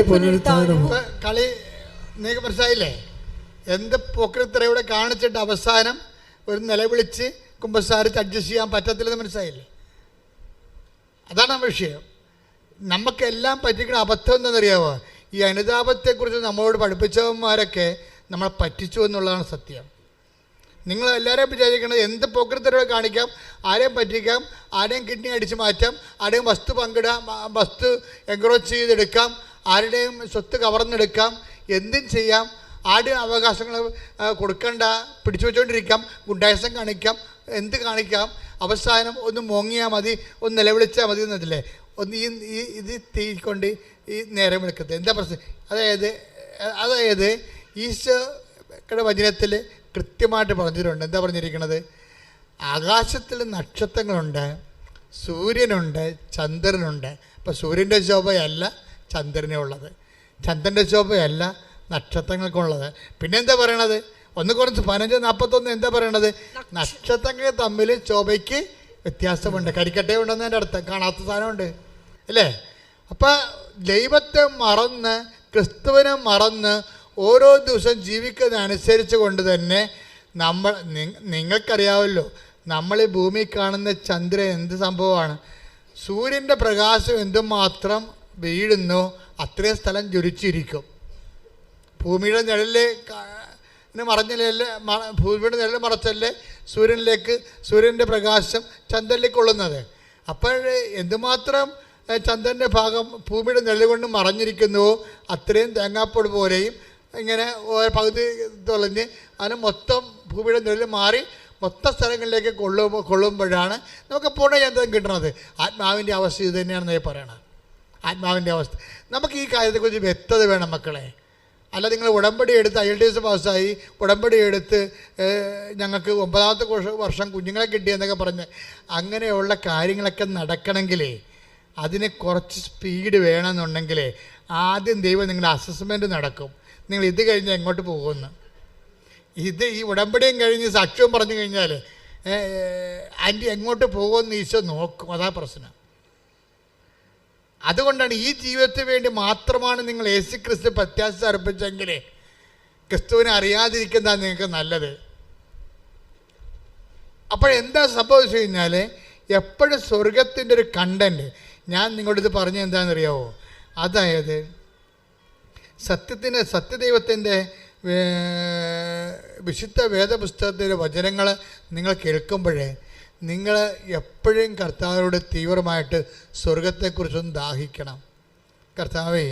പുനരുത്ഥാനവും. കളി നിങ്ങൾക്ക് മനസ്സിലായില്ലേ? എന്ത് പോക്രിത്തരവിടെ കാണിച്ചിട്ട് അവസാനം ഒരു നിലവിളിച്ച് കുമ്പസാരിച്ച് അഡ്ജസ്റ്റ് ചെയ്യാൻ പറ്റത്തില്ലെന്ന് മനസ്സിലായില്ലേ? അതാണ് ആ വിഷയം. നമുക്കെല്ലാം പറ്റിക്കുന്ന അബദ്ധം എന്താണെന്നറിയാമോ? ഈ അനുതാപത്തെക്കുറിച്ച് നമ്മളോട് പഠിപ്പിച്ചവന്മാരൊക്കെ നമ്മളെ പറ്റിച്ചു എന്നുള്ളതാണ് സത്യം. നിങ്ങൾ എല്ലാവരെയും വിചാരിക്കുന്നത് എന്ത് പോക്രിത്തരവ് കാണിക്കാം, ആരെയും പറ്റിക്കാം, ആരെയും കിഡ്നി അടിച്ച് മാറ്റാം, ആരുടെയും വസ്തു പങ്കിടാം, വസ്തു എൻക്രോച്ച് ചെയ്തെടുക്കാം, ആരുടെയും സ്വത്ത് കവർന്നെടുക്കാം, എന്തും ചെയ്യാം, ആരുടെയും അവകാശങ്ങൾ കൊടുക്കണ്ട, പിടിച്ചു വെച്ചുകൊണ്ടിരിക്കാം, ഗുണ്ടായസം കാണിക്കാം, എന്ത് കാണിക്കാം. അവസാനം ഒന്ന് മോങ്ങിയാൽ മതി, ഒന്ന് നിലവിളിച്ചാൽ മതി എന്നതില്ലേ? ഒന്ന് ഇത് തീക്കൊണ്ട് ഈ നേരം വിളിക്കത്ത് എന്താ പ്രശ്നം? അതായത് ഈശോയുടെ വചനത്തിൽ കൃത്യമായിട്ട് പറഞ്ഞിട്ടുണ്ട്. എന്താ പറഞ്ഞിരിക്കുന്നത്? ആകാശത്തിൽ നക്ഷത്രങ്ങളുണ്ട്, സൂര്യനുണ്ട്, ചന്ദ്രനുണ്ട്. അപ്പോൾ സൂര്യൻ്റെ ശോഭയല്ല ചന്ദ്രനുള്ളത്, ചന്ദ്രൻ്റെ ശോഭയല്ല നക്ഷത്രങ്ങൾക്കുള്ളത്. പിന്നെന്താ പറയണത്? 1-15-41 എന്താ പറയണത്? നക്ഷത്രങ്ങൾ തമ്മിൽ ശോഭയ്ക്ക് വ്യത്യാസമുണ്ട്. കരിക്കട്ടേ ഉണ്ടെന്നതിൻ്റെ അർത്ഥം, കാണാത്ത സാധനമുണ്ട് അല്ലേ? അപ്പം ദൈവത്തെ മറന്ന് ക്രിസ്തുവിനെ മറന്ന് ഓരോ ദിവസം ജീവിക്കുന്നതനുസരിച്ച് കൊണ്ട് തന്നെ നിങ്ങൾക്കറിയാമല്ലോ, നമ്മൾ ഈ ഭൂമി കാണുന്ന ചന്ദ്രൻ എന്ത് സംഭവമാണ്? സൂര്യൻ്റെ പ്രകാശം എന്തുമാത്രം വീഴുന്നോ അത്രയും സ്ഥലം ജ്വലിച്ചിരിക്കും. ഭൂമിയുടെ നിഴലിൽ മറഞ്ഞില്ലല്ലേ, ഭൂമിയുടെ നിഴൽ മറച്ചല്ലേ സൂര്യൻ്റെ പ്രകാശം ചന്ദ്രനിലേക്ക് കൊള്ളുന്നത്. അപ്പോൾ എന്തുമാത്രം ചന്ദ്രൻ്റെ ഭാഗം ഭൂമിയുടെ നിഴൽ കൊണ്ട് മറഞ്ഞിരിക്കുന്നുവോ അത്രയും തേങ്ങാപ്പൊടി പോലെയും ഇങ്ങനെ പകുതി തുളഞ്ഞ് അതിന് മൊത്തം ഭൂമിയുടെ നിഴൽ മാറി മൊത്തം സ്ഥലങ്ങളിലേക്ക് കൊള്ളുമ്പോഴാണ് നമുക്ക് പൂർണ്ണചന്ദ്രൻ കിട്ടുന്നത്. ആത്മാവിൻ്റെ അവസ്ഥ ഇത് തന്നെയാണെന്ന് പറയണത്. ആത്മാവിൻ്റെ അവസ്ഥ നമുക്ക് ഈ കാര്യത്തെക്കുറിച്ച് വ്യക്തത വേണം മക്കളെ. അല്ല നിങ്ങൾ ഉടമ്പടി എടുത്ത് IELTS പാസ്സായി ഉടമ്പടി എടുത്ത് ഞങ്ങൾക്ക് 9ാമത്തെ വർഷം കുഞ്ഞുങ്ങളെ കിട്ടിയെന്നൊക്കെ പറഞ്ഞ് അങ്ങനെയുള്ള കാര്യങ്ങളൊക്കെ നടക്കണമെങ്കിലേ അതിന് കുറച്ച് സ്പീഡ് വേണമെന്നുണ്ടെങ്കിൽ ആദ്യം ദൈവം നിങ്ങളുടെ അസസ്മെൻറ്റ് നടക്കും. നിങ്ങൾ ഇത് കഴിഞ്ഞ് എങ്ങോട്ട് പോകുമെന്ന്. ഈ ഉടമ്പടിയും കഴിഞ്ഞ് സാക്ഷ്യവും പറഞ്ഞു കഴിഞ്ഞാൽ ആൻറ്റി എങ്ങോട്ട് പോകുമെന്ന് ഈശോ നോക്കും. അതാ പ്രശ്നം. അതുകൊണ്ടാണ് ഈ ജീവിതത്തിന് വേണ്ടി മാത്രമാണ് നിങ്ങൾ യേശുക്രിസ്തു പ്രത്യാശ അർപ്പിച്ചെങ്കിൽ ക്രിസ്തുവിനെ അറിയാതിരിക്കുന്നതാണ് നിങ്ങൾക്ക് നല്ലത്. അപ്പോഴെന്താ സംഭവിച്ചു കഴിഞ്ഞാൽ എപ്പോഴും സ്വർഗത്തിൻ്റെ ഒരു കണ്ടൻറ്റ് ഞാൻ നിങ്ങളോട് പറഞ്ഞത് എന്താണെന്നറിയാമോ? അതായത് സത്യദൈവത്തിൻ്റെ വിശുദ്ധ വേദപുസ്തകത്തിൻ്റെ വചനങ്ങൾ നിങ്ങൾ കേൾക്കുമ്പോഴേ നിങ്ങൾ എപ്പോഴും കർത്താവിനോട് തീവ്രമായിട്ട് സ്വർഗത്തെക്കുറിച്ചൊന്ന് ദാഹിക്കണം. കർത്താവേ,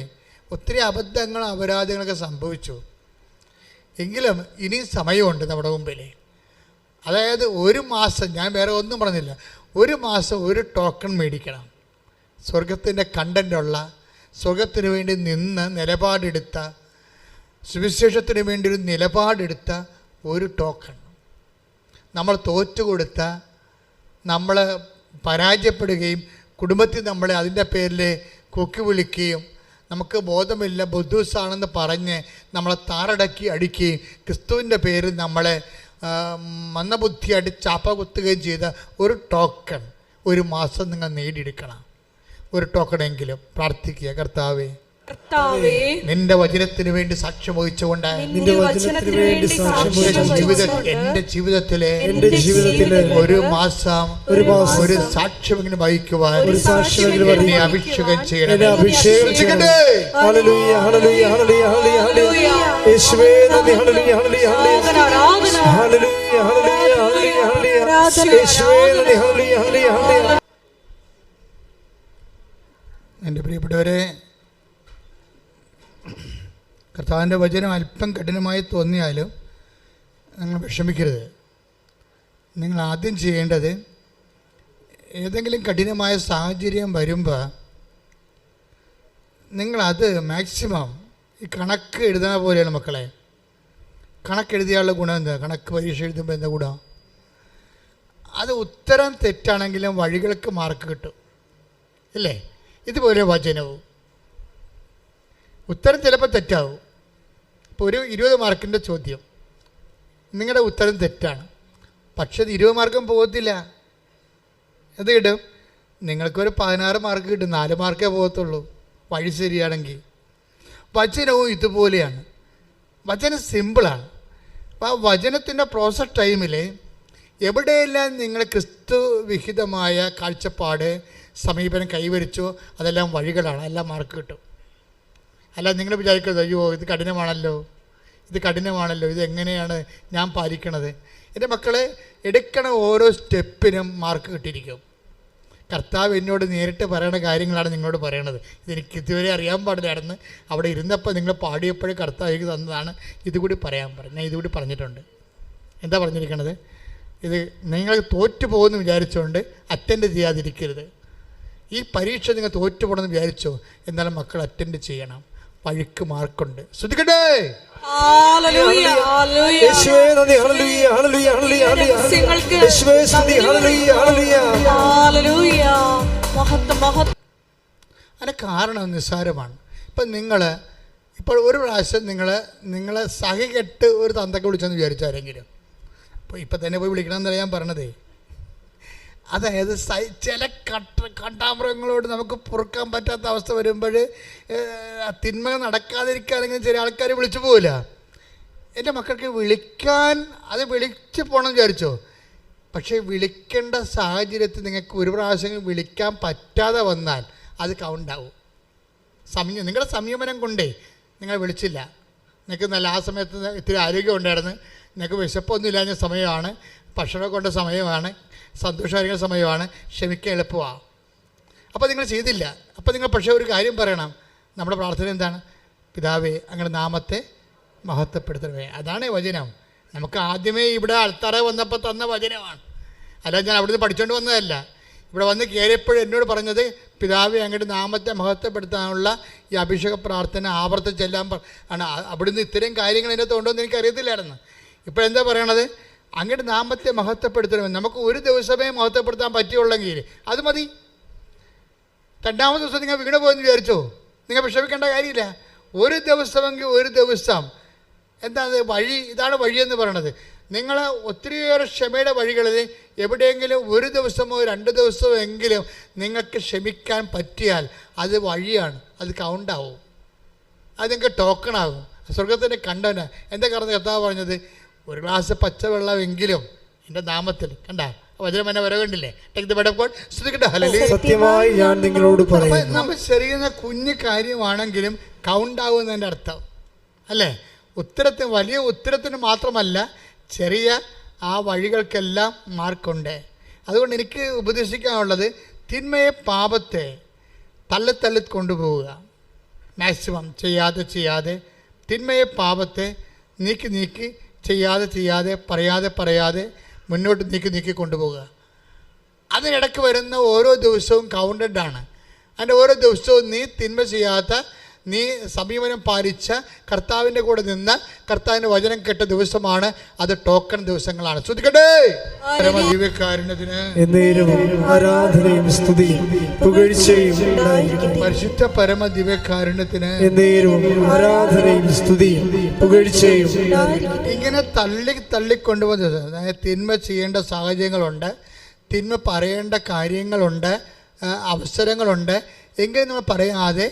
ഒത്തിരി അബദ്ധങ്ങൾ അപരാധങ്ങളൊക്കെ സംഭവിച്ചു, എങ്കിലും ഇനിയും സമയമുണ്ട് നമ്മുടെ മുമ്പിൽ. അതായത് 1 മാസം, ഞാൻ വേറെ ഒന്നും പറഞ്ഞില്ല, 1 മാസം ഒരു ടോക്കൺ മേടിക്കണം. സ്വർഗത്തിൻ്റെ കണ്ടൻ്റുള്ള, സ്വർഗത്തിന് വേണ്ടി നിന്ന് നിലപാടെടുത്ത, സുവിശേഷത്തിന് വേണ്ടി ഒരു നിലപാടെടുത്ത ഒരു ടോക്കൺ. നമ്മൾ തോറ്റുകൊടുത്ത, നമ്മൾ പരാജയപ്പെടുകയും കുടുംബത്തിൽ നമ്മളെ അതിൻ്റെ പേരിൽ കൊക്കി വിളിക്കുകയും നമുക്ക് ബോധമില്ല ബുദ്ധൂസാണെന്ന് പറഞ്ഞ് നമ്മളെ താറടക്കി അടിക്കുകയും ക്രിസ്തുവിൻ്റെ പേരിൽ നമ്മളെ മന്ദബുദ്ധിയായിട്ട് ചാപ്പ കുത്തുകയും ചെയ്ത ഒരു ടോക്കൺ 1 മാസം നിങ്ങൾ നേടിയെടുക്കണം. ഒരു ടോക്കണെങ്കിലും പ്രാർത്ഥിക്കുക. കർത്താവേ, നിന്റെ വചനത്തിന് വേണ്ടി സാക്ഷ്യം വഹിച്ചുകൊണ്ട് എന്റെ ജീവിതത്തിലെ 1 മാസം ഒരു സാക്ഷ്യമെങ്കിലും വഹിക്കുവാൻ എന്നെ അഭിഷേകം ചെയ്യണം. എൻ്റെ പ്രിയപ്പെട്ടവരെ, കർത്താവിൻ്റെ വചനം അല്പം കഠിനമായി തോന്നിയാലും നിങ്ങൾ വിഷമിക്കരുത്. നിങ്ങൾ ആദ്യം ചെയ്യേണ്ടത് ഏതെങ്കിലും കഠിനമായ സാഹചര്യം വരുമ്പോൾ നിങ്ങളത് മാക്സിമം ഈ കണക്ക് എഴുതുന്ന പോലെയാണ് മക്കളെ. കണക്കെഴുതിയാലുള്ള ഗുണം എന്താ? കണക്ക് പരീക്ഷ എഴുതുമ്പോൾ എന്താ ഗുണം? അത് ഉത്തരം തെറ്റാണെങ്കിലും വഴികൾക്ക് മാർക്ക് കിട്ടും അല്ലേ? ഇതുപോലെ വചനവും ഉത്തരം ചിലപ്പോൾ തെറ്റാവും. ഇപ്പോൾ ഒരു 20 മാർക്കിൻ്റെ ചോദ്യം, നിങ്ങളുടെ ഉത്തരം തെറ്റാണ്, പക്ഷേ 20 മാർക്കും പോകത്തില്ല. എന്ത് കിട്ടും? നിങ്ങൾക്കൊരു 16 മാർക്ക് കിട്ടും, 4 മാർക്കേ പോകത്തുള്ളൂ വഴി ശരിയാണെങ്കിൽ. വചനവും ഇതുപോലെയാണ്. വചനം സിമ്പിളാണ്. അപ്പോൾ ആ വചനത്തിൻ്റെ പ്രോസസ് ടൈമിൽ എവിടെയെല്ലാം നിങ്ങൾ ക്രിസ്തു വിഹിതമായ കാഴ്ചപ്പാട് സമീപനം കൈവരിച്ചോ അതെല്ലാം വഴികളാണ്, എല്ലാം മാർക്ക് കിട്ടും. അല്ല നിങ്ങൾ വിചാരിക്കുന്നത് അയ്യോ ഇത് കഠിനമാണല്ലോ, ഇത് എങ്ങനെയാണ് ഞാൻ പാലിക്കണത്. എൻ്റെ മക്കളെ, എടുക്കണ ഓരോ സ്റ്റെപ്പിനും മാർക്ക് കിട്ടിയിരിക്കും. കർത്താവ് എന്നോട് നേരിട്ട് പറയണ കാര്യങ്ങളാണ് നിങ്ങളോട് പറയണത്. ഇതെനിക്ക് ഇതുവരെ അറിയാൻ പാടില്ലായിരുന്നു, അവിടെ ഇരുന്നപ്പോൾ നിങ്ങൾ പാടിയപ്പോഴേ കർത്താവ് എനിക്ക് തന്നതാണ്, ഇതുകൂടി പറയാൻ പറഞ്ഞു. ഞാൻ ഇതുകൂടി പറഞ്ഞിട്ടുണ്ട്. എന്താ പറഞ്ഞിരിക്കണത്? ഇത് നിങ്ങൾ തോറ്റു പോകുമെന്ന് വിചാരിച്ചുകൊണ്ട് അറ്റൻഡ് ചെയ്യാതിരിക്കരുത്. ഈ പരീക്ഷ നിങ്ങൾ തോറ്റു പോകണമെന്ന് വിചാരിച്ചോ, എന്നാലും മക്കൾ അറ്റൻഡ് ചെയ്യണം. വഴിക്ക് മാർക്കുണ്ട്. ശ്രദ്ധിക്കട്ടെ. അതിന് കാരണം നിസ്സാരമാണ്. ഇപ്പം ഇപ്പോൾ ഒരു പ്രാവശ്യം നിങ്ങളെ സഹികെട്ട് ഒരു തന്തക്ക് വിളിച്ചെന്ന് വിചാരിച്ചാരെങ്കിലും, അപ്പോൾ ഇപ്പം തന്നെ പോയി വിളിക്കണമെന്നല്ല ഞാൻ പറഞ്ഞതേ. അതായത് ചില കണ്ടാമൃഗങ്ങളോട് നമുക്ക് പൊറുക്കാൻ പറ്റാത്ത അവസ്ഥ വരുമ്പോൾ തിന്മ നടക്കാതിരിക്കാനെങ്കിലും ചില ആൾക്കാർ വിളിച്ചു പോകില്ല. എൻ്റെ മക്കൾക്ക് വിളിച്ച് പോകണമെന്ന് വിചാരിച്ചോ, പക്ഷേ വിളിക്കേണ്ട സാഹചര്യത്തിൽ നിങ്ങൾക്ക് ഒരു പ്രാവശ്യം വിളിക്കാൻ പറ്റാതെ വന്നാൽ അത് കൗണ്ടാവും. നിങ്ങളുടെ സംയമനം കൊണ്ടേ നിങ്ങൾ വിളിച്ചില്ല. നിങ്ങൾക്ക് നല്ല ആ സമയത്ത് ഇത്തിരി ആരോഗ്യം ഉണ്ടായിരുന്നു, നിങ്ങൾക്ക് വിശപ്പൊന്നും ഇല്ലാഞ്ഞ സമയമാണ്, ഭക്ഷണം കൊണ്ട സമയമാണ്, സന്തോഷമായിരിക്കുന്ന സമയമാണ്, ക്ഷമിക്കാൻ എളുപ്പമാണ്. അപ്പോൾ നിങ്ങൾ ചെയ്തില്ല. അപ്പോൾ നിങ്ങൾ പക്ഷേ ഒരു കാര്യം പറയണം. നമ്മുടെ പ്രാർത്ഥന എന്താണ്? പിതാവേ അങ്ങയുടെ നാമത്തെ മഹത്വപ്പെടുത്തണമേ. അതാണ് വചനം. നമുക്ക് ആദ്യമേ ഇവിടെ അൾത്താറ വന്നപ്പോൾ തന്ന വചനമാണ്. അല്ല ഞാൻ അവിടുന്ന് പഠിച്ചുകൊണ്ട് വന്നതല്ല. ഇവിടെ വന്ന് കയറിയപ്പോഴും എന്നോട് പറഞ്ഞത് പിതാവേ അങ്ങയുടെ നാമത്തെ മഹത്വപ്പെടുത്താനുള്ള ഈ അഭിഷേക പ്രാർത്ഥന ആവർത്തിച്ചെല്ലാം ആണ്. അവിടുന്ന് ഇത്രയും കാര്യങ്ങൾ അതിനകത്ത് ഉണ്ടോ എന്ന് എനിക്കറിയത്തില്ലായിരുന്നു. ഇപ്പോഴെന്താ പറയണത്? അങ്ങയുടെ നാമത്തെ മഹത്വപ്പെടുത്തണമെന്ന്. നമുക്ക് ഒരു ദിവസമേ മഹത്വപ്പെടുത്താൻ പറ്റുള്ളെങ്കിൽ അത് മതി. രണ്ടാമത്തെ ദിവസം നിങ്ങൾ വീണ് പോയെന്ന് വിചാരിച്ചോ, നിങ്ങൾ വിഷമിക്കേണ്ട കാര്യമില്ല. ഒരു ദിവസമെങ്കിൽ ഒരു ദിവസം എന്താണ് വഴി, ഇതാണ് വഴിയെന്ന് പറയണത്. നിങ്ങൾ ഒത്തിരിയേറെ ക്ഷമയുടെ വഴികളിൽ എവിടെയെങ്കിലും ഒരു ദിവസമോ 2 ദിവസമോ എങ്കിലും നിങ്ങൾക്ക് ക്ഷമിക്കാൻ പറ്റിയാൽ അത് വഴിയാണ്, അത് കൗണ്ടാവും, അത് നിങ്ങൾക്ക് ടോക്കണാകും. സ്വർഗത്തിൻ്റെ കണ്ടവന എന്താ കാരണം കർത്താവ് പറഞ്ഞത്? ഒരു ഗ്ലാസ് പച്ചവെള്ളമെങ്കിലും എൻ്റെ നാമത്തിൽ. കണ്ട വചനം എന്നെ വരവേണ്ടില്ലേ? സത്യമായി ഞാൻ നിങ്ങളോട് പറയുന്നു. നമ്മൾ ചെറിയ കുഞ്ഞു കാര്യമാണെങ്കിലും കൗണ്ടാവുന്നതിൻ്റെ അർത്ഥം അല്ലേ? വലിയ ഉത്തരത്തിന് മാത്രമല്ല, ചെറിയ ആ വഴികൾക്കെല്ലാം മാർക്കുണ്ട്. അതുകൊണ്ട് എനിക്ക് ഉപദേശിക്കാനുള്ളത്, തിന്മയെ പാപത്തെ തള്ളി കൊണ്ടുപോവുക. മാക്സിമം ചെയ്യാതെ തിന്മയെ പാപത്തെ നീക്കി ചെയ്യാതെ പറയാതെ മുന്നോട്ട് നീക്കി കൊണ്ടുപോവുക. അതിനിടയ്ക്ക് വരുന്ന ഓരോ ദിവസവും കൗണ്ടഡാണ്. അതിൻ്റെ ഓരോ ദിവസവും നീ തിന്മ ചെയ്യാത്ത, നീ സമീപനം പാലിച്ച, കർത്താവിൻ്റെ കൂടെ നിന്ന് കർത്താവിൻ്റെ വചനം കേട്ട ദിവസമാണ്. അത് ടോക്കൺ ദിവസങ്ങളാണ്. ശ്രദ്ധിക്കട്ടെ. പരമദിവ്യകാരുണ്യത്തിന് ആരാധനയും സ്തുതിയും പുകഴ്ചയും പരിശുദ്ധ പരമദിവ്യകാരുണ്യത്തിന് ആരാധനയും സ്തുതിയും പുകഴ്ചയും. ഇങ്ങനെ തള്ളിക്കൊണ്ടുപോകുന്ന, അതായത് തിന്മ ചെയ്യേണ്ട സാഹചര്യങ്ങളുണ്ട്, തിന്മ പറയേണ്ട കാര്യങ്ങളുണ്ട്, അവസരങ്ങളുണ്ട്. എങ്കിലും നമ്മൾ പറയാതെ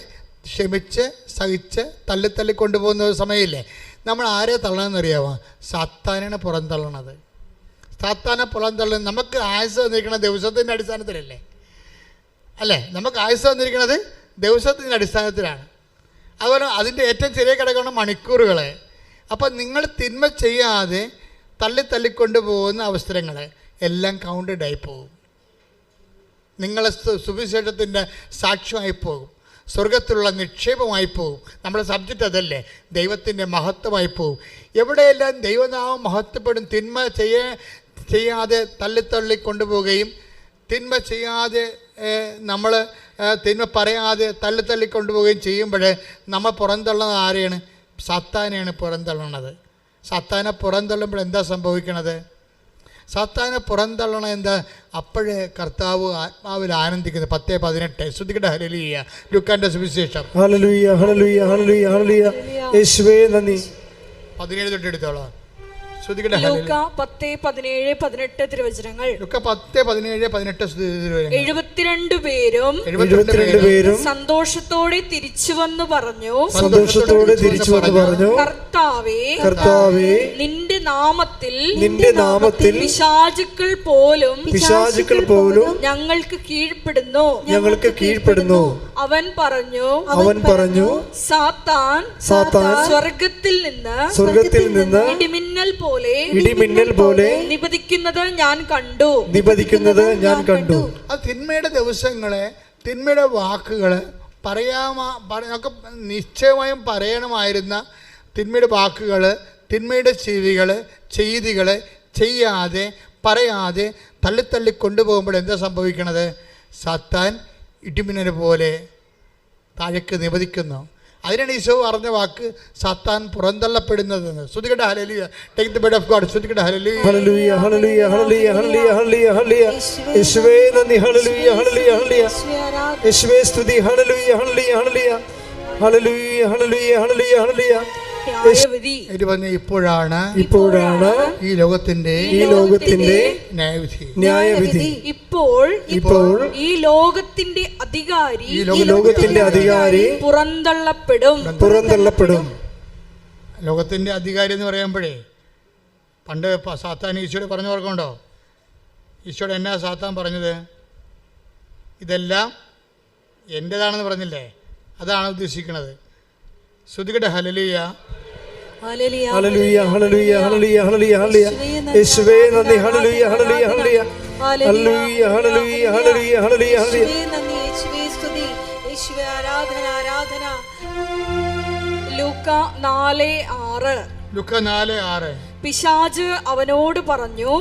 ക്ഷമിച്ച് സഹിച്ച് തള്ളി കൊണ്ടുപോകുന്ന സമയമില്ലേ, നമ്മൾ ആരെ തള്ളണമെന്നറിയാമോ? സാത്താനാണ് പുറന്തള്ളണത്. സാത്താനെ പുറന്തള്ളുന്നത് നമുക്ക് ആയുസ് തന്നിരിക്കുന്ന ദിവസത്തിൻ്റെ അടിസ്ഥാനത്തിലല്ലേ? അല്ലേ? നമുക്ക് ആയുസ് തന്നിരിക്കുന്നത് ദിവസത്തിൻ്റെ അടിസ്ഥാനത്തിലാണ്. അതുപോലെ അതിൻ്റെ ഏറ്റവും ചെറിയ ഘടകമാണ് മണിക്കൂറുകൾ. അപ്പം നിങ്ങൾ തിന്മ ചെയ്യാതെ തള്ളിക്കൊണ്ടുപോകുന്ന അവസരങ്ങൾ എല്ലാം കൗണ്ടഡായി പോകും. നിങ്ങളെ സുവിശേഷത്തിൻ്റെ സാക്ഷ്യമായി പോകും, സ്വർഗത്തിലുള്ള നിക്ഷേപമായി പോകും. നമ്മുടെ സബ്ജക്റ്റ് അതല്ലേ, ദൈവത്തിൻ്റെ മഹത്വമായി പോകും. എവിടെയെല്ലാം ദൈവനാമം മഹത്വപ്പെടും. തിന്മ ചെയ്യാതെ തള്ളി കൊണ്ടുപോവുകയും, തിന്മ ചെയ്യാതെ നമ്മൾ തിന്മ പറയാതെ തള്ളി കൊണ്ടുപോവുകയും ചെയ്യുമ്പോൾ നമ്മൾ പുറന്തള്ളുന്നത് ആരെയാണ്? സാത്താനെയാണ് പുറന്തള്ളുന്നത്. സാത്താനെ പുറന്തള്ളുമ്പോൾ എന്താ സംഭവിക്കണത്? സാത്താനെ പുറന്തള്ളണം എന്താ? അപ്പോഴേ കർത്താവ് ആത്മാവിൽ ആനന്ദിക്കുന്നത്. 10:18 ശ്രദ്ധിക്കട്ടെ. ഹല്ലേലൂയ. ലൂക്കാന്റെ സുവിശേഷം 17 തൊട്ട് എടുത്തോളാം. ശ്രദ്ധിക്കട്ടെ. ലൂക്ക 10:17-18 തിരുവചനങ്ങൾ. ലൂക്ക 10:17-18 തിരുവചനങ്ങൾ. 72 പേരും 72 പേരും സന്തോഷത്തോടെ തിരിച്ചു വന്നു പറഞ്ഞു, കർത്താവേ, നിന്റെ നാമത്തിൽ പിശാചുക്കൾ പോലും ഞങ്ങൾക്ക് കീഴ്പ്പെടുന്നു. അവൻ പറഞ്ഞു, സാത്താൻ സ്വർഗത്തിൽ നിന്ന് ഇടിമിന്നൽ പോലെ നിപതിക്കുന്നത് ഞാൻ കണ്ടു. ആ തിന്മയുടെ ദിവസങ്ങളെ, തിന്മയുടെ വാക്കുകള് നമുക്ക് നിശ്ചയമായും പറയണമായിരുന്ന തിന്മയുടെ വാക്കുകൾ, തിന്മയുടെ ചെയ്തികൾ ചെയ്യാതെ പറയാതെ തള്ളി കൊണ്ടുപോകുമ്പോൾ എന്താ സംഭവിക്കണത്? സാത്താൻ ഇടിമിന്നൽ പോലെ താഴേക്ക് നിപതിക്കുന്നു. അതിനാണ് ഈശോ പറഞ്ഞ വാക്ക് സാത്താൻ പുറന്തള്ളപ്പെടുന്നതെന്ന്. ശ്രുതികട്ടെ ഹല്ലേലൂയ. Take the bed of God. ശ്രുതികട്ടെ ഹല്ലേലൂയ. ഹല്ലേലൂയ ഹല്ലേലൂയ ഹല്ലേലൂയ ഹല്ലേലൂയ ഹല്ലേലൂയ ഹല്ലേലൂയ. യേശുവേ നന്ദി. ഹല്ലേലൂയ ഹല്ലേലൂയ ഹല്ലേലൂയ. യേശുവേ സ്തുതി. ഹല്ലേലൂയ ഹല്ലേലൂയ ഹല്ലേലൂയ ഹല്ലേലൂയ ഹല്ലേലൂയ ഹല്ലേലൂയ ഹല്ലേലൂയ. ഇപ്പോഴാണ് ഈ ലോകത്തിന്റെ ന്യായവിധി. ഇപ്പോൾ ഈ ലോകത്തിന്റെ അധികാരി പുറന്തള്ളപ്പെടും. ലോകത്തിന്റെ അധികാരി എന്ന് പറയുമ്പോഴേ പണ്ട് സാത്താൻ ഈശോയോട് പറഞ്ഞു ഓർക്കുന്നുണ്ടോ? ഈശോയോട് എന്നാ സാത്താൻ പറഞ്ഞത്? ഇതെല്ലാം എൻ്റെതാണെന്ന് പറഞ്ഞില്ലേ? അതാണ് ഉദ്ദേശിക്കുന്നത്. ശ്രുതികട്ടെ ഹല്ലേലൂയ. ഹല്ലേലൂയ ഹല്ലേലൂയ ഹല്ലേലൂയ ഹല്ലേലൂയ ഹല്ലേലൂയ. യേശുവേ നന്ദി. ഹല്ലേലൂയ ഹല്ലേലൂയ ഹല്ലേലൂയ ഹല്ലേലൂയ ഹല്ലേലൂയ ഹല്ലേലൂയ ഹല്ലേലൂയ ഹല്ലേലൂയ. യേശുവേ സ്തുതി. യേശുവേ ആരാധന. ലൂക്ക 4:6. പിശാച് അവനോട് പറഞ്ഞു,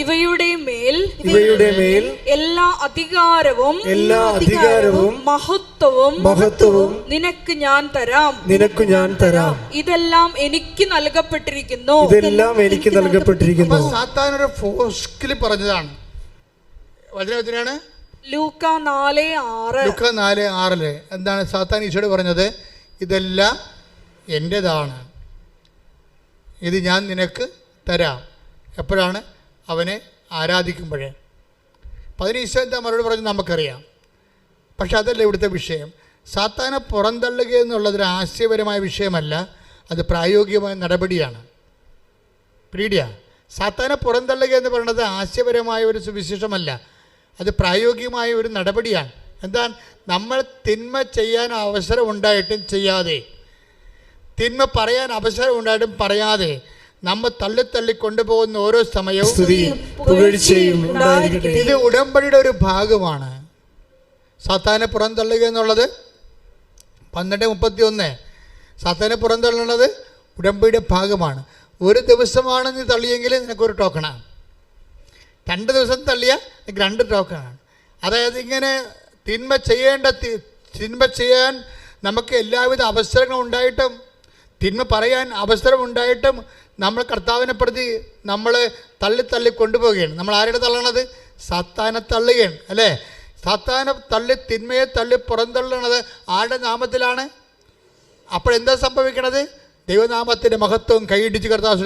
ഇവയുടെ മേൽ എല്ലാ അധികാരവും മഹത്വവും നിനക്ക് ഞാൻ തരാം. ഇതെല്ലാം എനിക്ക് നൽകപ്പെട്ടിരിക്കുന്നു. സാത്താൻ ഒരു ഫോസ്കിൽ പറഞ്ഞതാണ്. വചനത്തിനാണ് ലൂക്ക 4:6. എന്താണ് സാത്താൻ ഈശോയോട് പറഞ്ഞത്? ഇതെല്ലാം എൻ്റെതാണ്, ഇത് ഞാൻ നിനക്ക് തരാം. എപ്പോഴാണ്? അവനെ ആരാധിക്കുമ്പോഴേ. അപ്പം അതിന് ഈശോ എന്താ മറുപടി പറഞ്ഞ് നമുക്കറിയാം. പക്ഷെ അതല്ല ഇവിടുത്തെ വിഷയം. സാത്താനെ പുറന്തള്ളുക എന്നുള്ളതൊരു ആശയപരമായ വിഷയമല്ല, അത് പ്രായോഗികമായ നടപടിയാണ്. സാത്താനെ പുറന്തള്ളുക എന്ന് പറയുന്നത് ആശയപരമായ ഒരു സുവിശേഷമല്ല, അത് പ്രായോഗികമായ ഒരു നടപടിയാണ്. എന്താണ്? നമ്മൾ തിന്മ ചെയ്യാൻ അവസരം ഉണ്ടായിട്ടും ചെയ്യാതെ, തിന്മ പറയാൻ അവസരം ഉണ്ടായിട്ടും പറയാതെ നമ്മൾ തള്ളി കൊണ്ടുപോകുന്ന ഓരോ സമയവും ഇത് ഉടമ്പടിയുടെ ഒരു ഭാഗമാണ്. സാത്താനെ പുറന്തള്ളുക എന്നുള്ളത് 12:31. സാത്താനെ പുറന്തള്ളുന്നത് ഉടമ്പടിയുടെ ഭാഗമാണ്. ഒരു ദിവസമാണ് നീ തള്ളിയെങ്കിൽ നിനക്കൊരു ടോക്കണാണ്. 2 ദിവസം തള്ളിയാൽ നിനക്ക് 2 ടോക്കണാണ്. അതായത് ഇങ്ങനെ തിന്മ ചെയ്യാൻ നമുക്ക് എല്ലാവിധ അവസരങ്ങളും ഉണ്ടായിട്ടും, തിന്മ പറയാൻ അവസരമുണ്ടായിട്ടും നമ്മൾ കർത്താവിനെ പ്രതി നമ്മൾ തള്ളി കൊണ്ടുപോവുകയാണ്. നമ്മൾ ആരുടെ തള്ളണത്? സാത്താനെ തള്ളുകയാണ്, അല്ലേ? സാത്താനെ തിന്മയെ പുറന്തള്ളണത് ആരുടെ നാമത്തിലാണ്? അപ്പോഴെന്താ സംഭവിക്കണത്? ദൈവനാമത്തിന്റെ മഹത്വം കൈയിടിച്ച് കർത്താവ്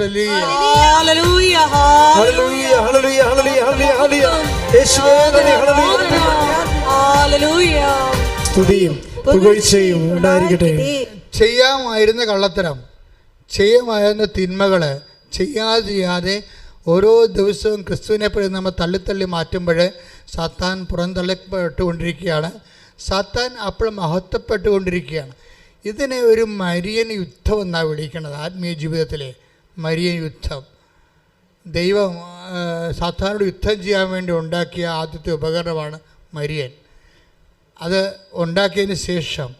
ചെയ്യാമായിരുന്ന കള്ളത്തരം, ചെയ്യാമായിരുന്ന തിന്മകൾ ചെയ്യാതെ ഓരോ ദിവസവും ക്രിസ്തുവിനെ പോലെ നമ്മൾ തള്ളി മാറ്റുമ്പോൾ സാത്താൻ പുറന്തള്ളപ്പെട്ടുകൊണ്ടിരിക്കുകയാണ്. സാത്താൻ അപ്പോൾ മഹത്വപ്പെട്ടുകൊണ്ടിരിക്കുകയാണ്. ഇതിനെ ഒരു മരിയൻ യുദ്ധം എന്നാണ് വിളിക്കുന്നത്. ആത്മീയ ജീവിതത്തിലെ മരിയൻ യുദ്ധം. ദൈവം സാത്താനോട് യുദ്ധം ചെയ്യാൻ വേണ്ടി ഉണ്ടാക്കിയ ആദ്യത്തെ ഉപകരണമാണ് മരിയൻ. അത് ഉണ്ടാക്കിയതിന് ശേഷം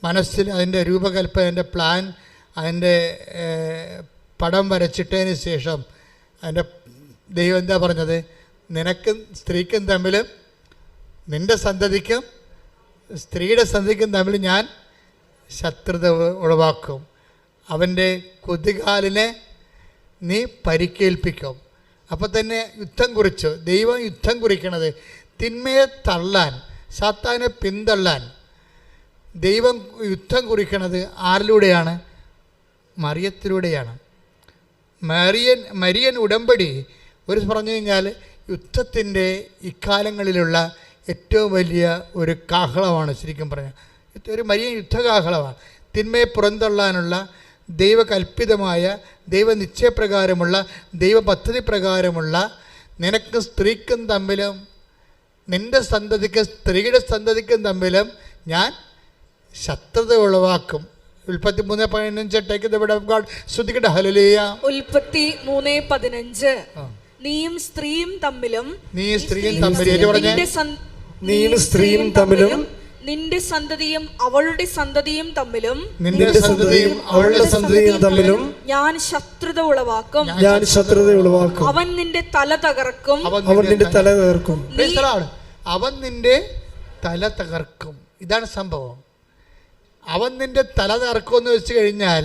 മനസ്സിൽ അതിൻ്റെ രൂപകൽപ്പന, അതിൻ്റെ പ്ലാൻ, അതിൻ്റെ പടം വരച്ചിട്ടതിന് ശേഷം അതിൻ്റെ ദൈവം എന്താ പറഞ്ഞത്? നിനക്കും സ്ത്രീക്കും തമ്മിൽ, നിൻ്റെ സന്തതിക്കും സ്ത്രീയുടെ സന്തതിക്കും തമ്മിൽ ഞാൻ ശത്രുത ഉളവാക്കും. അവൻ്റെ കുതികാലിനെ നീ പരിക്കേൽപ്പിക്കും. അപ്പോൾ തന്നെ യുദ്ധം കുറിച്ചു. ദൈവം യുദ്ധം കുറിക്കണത് തിന്മയെ തള്ളാൻ, സാത്താനെ പിന്തള്ളാൻ ദൈവം യുദ്ധം കുറിക്കണത് ആരിലൂടെയാണ്? മറിയത്തിലൂടെയാണ്. മരിയൻ ഉടമ്പടി ഒരു പറഞ്ഞു കഴിഞ്ഞാൽ യുദ്ധത്തിൻ്റെ ഇക്കാലങ്ങളിലുള്ള ഏറ്റവും വലിയ ഒരു കാഹളമാണ്. ശരിക്കും പറഞ്ഞാൽ ഒരു വലിയ യുദ്ധകാഹളമാണ്. തിന്മയെ പുറന്തള്ളാനുള്ള ദൈവകൽപ്പിതമായ ദൈവനിശ്ചയപ്രകാരമുള്ള ദൈവപദ്ധതി പ്രകാരമുള്ള നിനക്കും സ്ത്രീക്കും തമ്മിലും നിൻ്റെ സന്തതിക്കും സ്ത്രീയുടെ സന്തതിക്കും തമ്മിലും ഞാൻ ശത്രുത ഉളവാക്കും. ഉൽപ്പത്തി 3:15 take the word of God. ശ്രുതിക്കട്ടെ ഹല്ലേലൂയ. ഉൽപ്പത്തി 3:15 നീയും സ്ത്രീയും തമ്മിലും നീയും സ്ത്രീയും തമ്മിൽ നീയും സ്ത്രീയും തമ്മിലും നിന്റെ സന്തതിയും അവളുടെ സന്തതിയും തമ്മിലും നിന്റെ സന്തതിയും അവളുടെ സന്തതിയും തമ്മിലും ഞാൻ ശത്രുത ഉളവാക്കും. അവൻ നിന്റെ തല തകർക്കും. അവൻ നിന്റെ തല തകർക്കും. അവൻ നിന്റെ തല തകർക്കും. ഇതാണ് സംഭവം. അവൻ നിന്റെ തല തകർക്കുമെന്ന് വെച്ച് കഴിഞ്ഞാൽ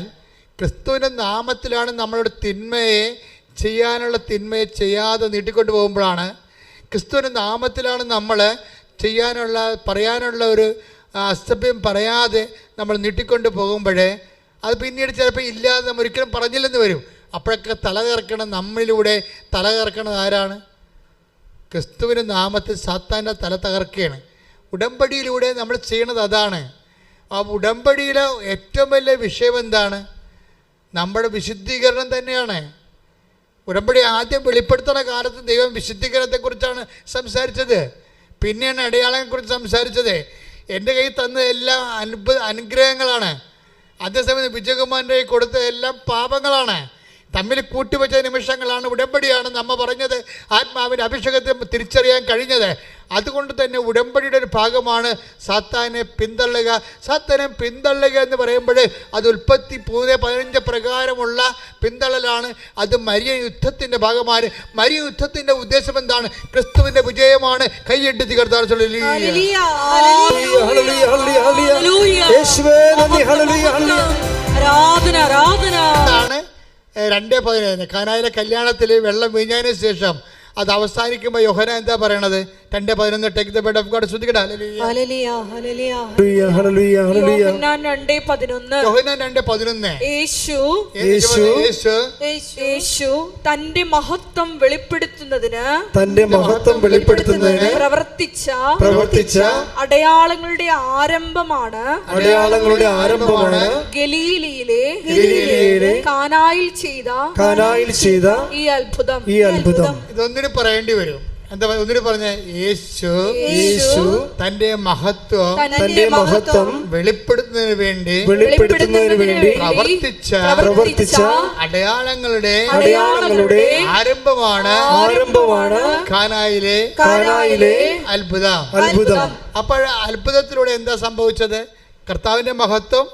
ക്രിസ്തുവിൻ്റെ നാമത്തിലാണ് നമ്മളോട് തിന്മയെ ചെയ്യാതെ നീട്ടിക്കൊണ്ട് പോകുമ്പോഴാണ്, ക്രിസ്തുവിൻ്റെ നാമത്തിലാണ് നമ്മൾ പറയാനുള്ള ഒരു അസഭ്യം പറയാതെ നമ്മൾ നീട്ടിക്കൊണ്ട് പോകുമ്പോഴേ അത് പിന്നീട് ചിലപ്പോൾ ഇല്ലാതെ നമ്മൾ ഒരിക്കലും പറഞ്ഞില്ലെന്ന് വരും. അപ്പോഴൊക്കെ തല കറക്കണം, നമ്മളിലൂടെ തല കറക്കണത് ആരാണ്? ക്രിസ്തുവിൻ്റെ നാമത്തിൽ സാത്താൻ്റെ തല തകർക്കുകയാണ്. ഉടമ്പടിയിലൂടെ നമ്മൾ ചെയ്യണത് അതാണ്. ആ ഉടമ്പടിയിലെ ഏറ്റവും വലിയ വിഷയം എന്താണ്? നമ്മുടെ വിശുദ്ധീകരണം തന്നെയാണ്. ഉടമ്പടി ആദ്യം വെളിപ്പെടുത്തുന്ന കാലത്ത് ദൈവം വിശുദ്ധീകരണത്തെക്കുറിച്ചാണ് സംസാരിച്ചത്, പിന്നെയാണ് അടയാളങ്ങളെക്കുറിച്ച് സംസാരിച്ചത്. എൻ്റെ കയ്യിൽ തന്ന എല്ലാം അനുഗ്രഹങ്ങളാണ്. അതേസമയം വിജയകുമാരൻ്റെ കയ്യിൽ കൊടുത്ത എല്ലാം പാപങ്ങളാണ്. തമ്മിൽ കൂട്ടിവെച്ച നിമിഷങ്ങളാണ്. ഉടമ്പടിയാണ് നമ്മ പറഞ്ഞത് ആത്മാവിൻ്റെ അഭിഷേകത്തെ തിരിച്ചറിയാൻ കഴിഞ്ഞത്. അതുകൊണ്ട് തന്നെ ഉടമ്പടിയുടെ ഒരു ഭാഗമാണ് സാത്താനെ പിന്തള്ളുക. സാത്താനെ പിന്തള്ളുക എന്ന് പറയുമ്പോൾ അത് ഉൽപ്പത്തി 3:15 പ്രകാരമുള്ള പിന്തള്ളലാണ്. അത് മരിയ യുദ്ധത്തിൻ്റെ ഭാഗമാണ്. മരിയ യുദ്ധത്തിൻ്റെ ഉദ്ദേശം എന്താണ്? ക്രിസ്തുവിൻ്റെ വിജയമാണ്. കൈയ്യടി കർത്താവ് ആണ്. 2:15 കാനായിലെ കല്യാണത്തിൽ വെള്ളം വീഞ്ഞതിന് ശേഷം അത് അവസാനിക്കുമ്പോൾ യോഹന്നാൻ എന്താ പറയണത്? 2:11 take the word of God. ശ്രുതിക്കട്ടെ ഹല്ലേലൂയ. യോഹന്നാൻ 2:11 യേശു തന്റെ മഹത്വം വെളിപ്പെടുത്തുന്നതിന് പ്രവർത്തിച്ച അടയാളങ്ങളുടെ ആരംഭമാണ് ഗലീലയിലെ കാനായിൽ ചെയ്ത ഈ അത്ഭുതം. ഇതൊന്നിന് പറയേണ്ടി വരും. എന്താ ഒന്നിന് പറഞ്ഞ? യേശു തന്റെ മഹത്വം വെളിപ്പെടുത്തുന്നതിന് വേണ്ടി പ്രവർത്തിച്ച അടയാളങ്ങളുടെ ആരംഭമാണ് കാനായിലെ അത്ഭുതം. അപ്പോൾ അത്ഭുതത്തിലൂടെ എന്താ സംഭവിച്ചത്? കർത്താവിന്റെ മഹത്വം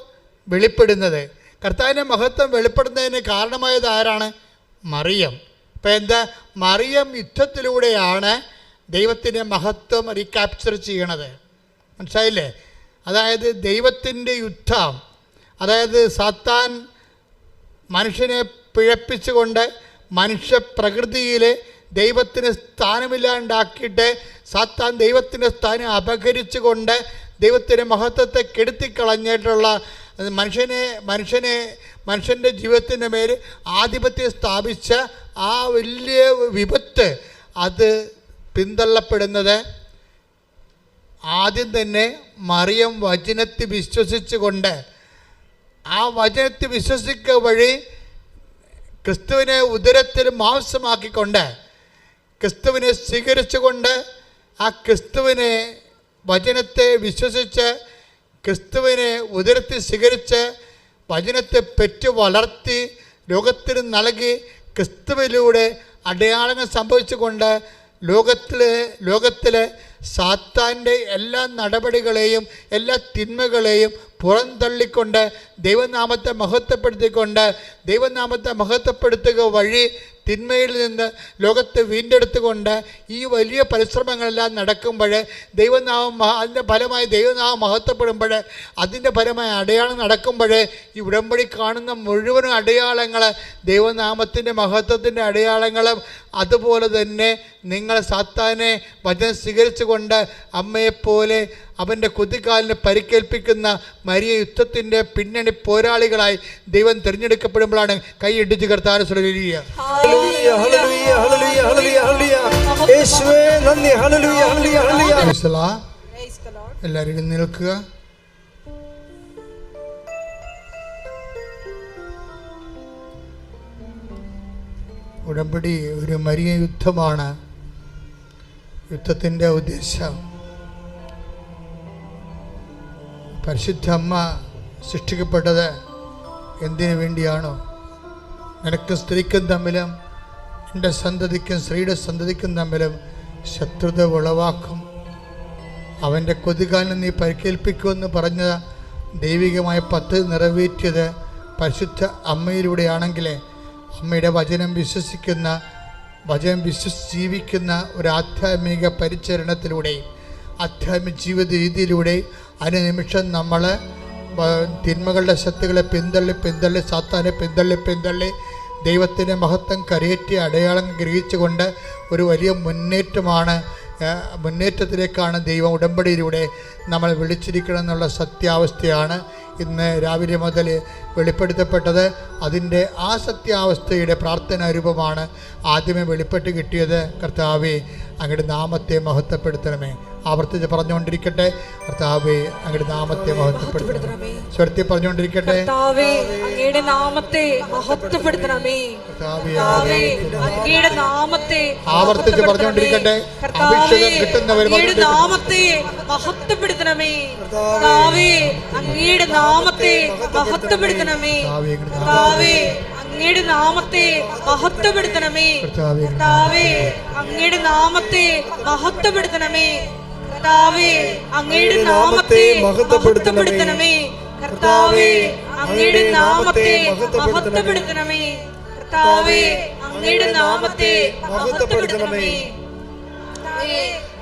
വെളിപ്പെടുന്നത്. കർത്താവിന്റെ മഹത്വം വെളിപ്പെടുന്നതിന് കാരണമായത് ആരാണ്? മറിയം. അപ്പം എന്താ? മറിയം യുദ്ധത്തിലൂടെയാണ് ദൈവത്തിൻ്റെ മഹത്വം റീക്യാപ്ചർ ചെയ്യണത്. മനസ്സിലായില്ലേ? അതായത് ദൈവത്തിൻ്റെ യുദ്ധം, അതായത് സാത്താൻ മനുഷ്യനെ പിഴപ്പിച്ചുകൊണ്ട് മനുഷ്യപ്രകൃതിയിൽ ദൈവത്തിന് സ്ഥാനമില്ലാണ്ടാക്കിയിട്ട് സാത്താൻ ദൈവത്തിൻ്റെ സ്ഥാനം അപഹരിച്ചുകൊണ്ട് ദൈവത്തിൻ്റെ മഹത്വത്തെ കെടുത്തിക്കളഞ്ഞിട്ടുള്ള മനുഷ്യൻ്റെ ജീവിതത്തിൻ്റെ മേൽ ആധിപത്യം സ്ഥാപിച്ച ആ വലിയ വിപത്ത്, അത് പിന്തള്ളപ്പെടുന്നത് ആദ്യം തന്നെ മറിയം വചനത്തിൽ വിശ്വസിച്ചുകൊണ്ട്, ആ വചനത്തിൽ വിശ്വസിക്കുക വഴി ക്രിസ്തുവിനെ ഉദരത്തിൽ മാംസമാക്കിക്കൊണ്ട് ക്രിസ്തുവിനെ സ്വീകരിച്ചുകൊണ്ട് ആ ക്രിസ്തുവിനെ വചനത്തെ വിശ്വസിച്ച് ക്രിസ്തുവിനെ ഉദരത്തിൽ സ്വീകരിച്ച് വചനത്തെ പെറ്റു വളർത്തി ലോകത്തിന് നൽകി ക്രിസ്തുവിലൂടെ അടയാളങ്ങൾ സംഭവിച്ചുകൊണ്ട് ലോകത്തിലെ സാത്താൻ്റെ എല്ലാ നടപടികളെയും എല്ലാ തിന്മകളെയും പുറന്തള്ളിക്കൊണ്ട് ദൈവനാമത്തെ മഹത്വപ്പെടുത്തുക വഴി തിന്മയിൽ നിന്ന് ലോകത്തെ വീണ്ടെടുത്തുകൊണ്ട് ഈ വലിയ പരിശ്രമങ്ങളെല്ലാം നടക്കുമ്പോൾ അതിൻ്റെ ഫലമായി ദൈവനാമം മഹത്വപ്പെടുമ്പോൾ, അതിൻ്റെ ഫലമായി അടയാളം നടക്കുമ്പോൾ ഈ ഉടമ്പടി കാണുന്ന മുഴുവനും അടയാളങ്ങൾ ദൈവനാമത്തിൻ്റെ മഹത്വത്തിൻ്റെ അടയാളങ്ങളും, അതുപോലെ തന്നെ നിങ്ങൾ സാത്താനെ വചനം സ്വീകരിച്ചുകൊണ്ട് അമ്മയെപ്പോലെ അവൻ്റെ കുതികാലിന് പരിക്കേൽപ്പിക്കുന്ന മരിയ യുദ്ധത്തിൻ്റെ പിന്നണി പോരാളികളായി ദൈവം തിരഞ്ഞെടുക്കപ്പെടുമ്പോഴാണ് കൈയിടിച്ച് കർത്താവിനെ സ്തുതിക്കുക. യേശുവേ നന്ദി. ഹല്ലേലൂയ ഹല്ലേലൂയ hallelujah. Praise the Lord. Praise the Lord. എല്ലാവരും എഴുന്നേൽക്കുക. നിൽക്കുക. ഉടമ്പടി ഒരു വലിയ യുദ്ധമാണ്. യുദ്ധത്തിൻ്റെ ഉദ്ദേശം പരിശുദ്ധ അമ്മ സൃഷ്ടിക്കപ്പെട്ടത് എന്തിനു വേണ്ടിയാണോ? നിനക്കും സ്ത്രീക്കും തമ്മിലും എൻ്റെ സന്തതിക്കും സ്ത്രീയുടെ സന്തതിക്കും തമ്മിലും ശത്രുത ഉളവാക്കും, അവൻ്റെ കൊതുകാലിന് നീ പരിക്കേൽപ്പിക്കുമെന്ന് പറഞ്ഞ ദൈവികമായ പദ്ധതി നിറവേറ്റിയത് പരിശുദ്ധ അമ്മയിലൂടെയാണെങ്കിൽ അമ്മയുടെ വചനം വിശ്വസിക്കുന്ന ജീവിക്കുന്ന ഒരു ആധ്യാത്മിക പരിചരണത്തിലൂടെ ആധ്യാത്മിക ജീവിത രീതിയിലൂടെ അനുനിമിഷം നമ്മൾ തിന്മകളുടെ ശക്തികളെ പിന്തള്ളി സാത്താനെ പിന്തള്ളി ദൈവത്തിൻ്റെ മഹത്വം കരയേറ്റി അടയാളം ഗ്രഹിച്ചുകൊണ്ട് ഒരു വലിയ മുന്നേറ്റത്തിലേക്കാണ് ദൈവം ഉടമ്പടിയിലൂടെ നമ്മൾ വിളിച്ചിരിക്കണം എന്നുള്ള സത്യാവസ്ഥയാണ് ഇന്ന് രാവിലെ മുതൽ വെളിപ്പെടുത്തപ്പെട്ടത്. അതിൻ്റെ ആ സത്യാവസ്ഥയുടെ പ്രാർത്ഥനാ രൂപമാണ് ആദ്യമേ വെളിപ്പെട്ട് കിട്ടിയത്. കർത്താവേ, അങ്ങയുടെ നാമത്തെ മഹത്വപ്പെടുത്തണമേ. ആവർത്തിച്ച് പറഞ്ഞുകൊണ്ടിരിക്കട്ടെ, കർത്താവേ അങ്ങയുടെ നാമത്തെ മഹത്വപ്പെടുത്തണമേ. സ്വരത്തിൽ പറഞ്ഞുകൊണ്ടിരിക്കട്ടെ, കർത്താവേ അങ്ങയുടെ നാമത്തെ മഹത്വപ്പെടുത്തണമേ. കർത്താവേ അങ്ങയുടെ നാമത്തെ ആവർത്തിച്ച് പറഞ്ഞുകൊണ്ടിരിക്കട്ടെ. അഭിഷേകം കിട്ടുന്നവർ അങ്ങയുടെ നാമത്തെ മഹത്വപ്പെടുത്തണമേ. കർത്താവേ അങ്ങയുടെ നാമത്തെ മഹത്വപ്പെടുത്തണമേ. കർത്താവേ അങ്ങയുടെ നാമത്തെ മഹത്വപ്പെടുത്തണമേ. കർത്താവേ അങ്ങയുടെ നാമത്തെ മഹത്വപ്പെടുത്തണമേ. കർത്താവേ അങ്ങയുടെ നാമത്തെ മഹത്വപ്പെടുത്തണമേ. കർത്താവേ അങ്ങയുടെ നാമത്തെ മഹത്വപ്പെടുത്തണമേ. കർത്താവേ അങ്ങയുടെ നാമത്തെ മഹത്വപ്പെടുത്തണമേ.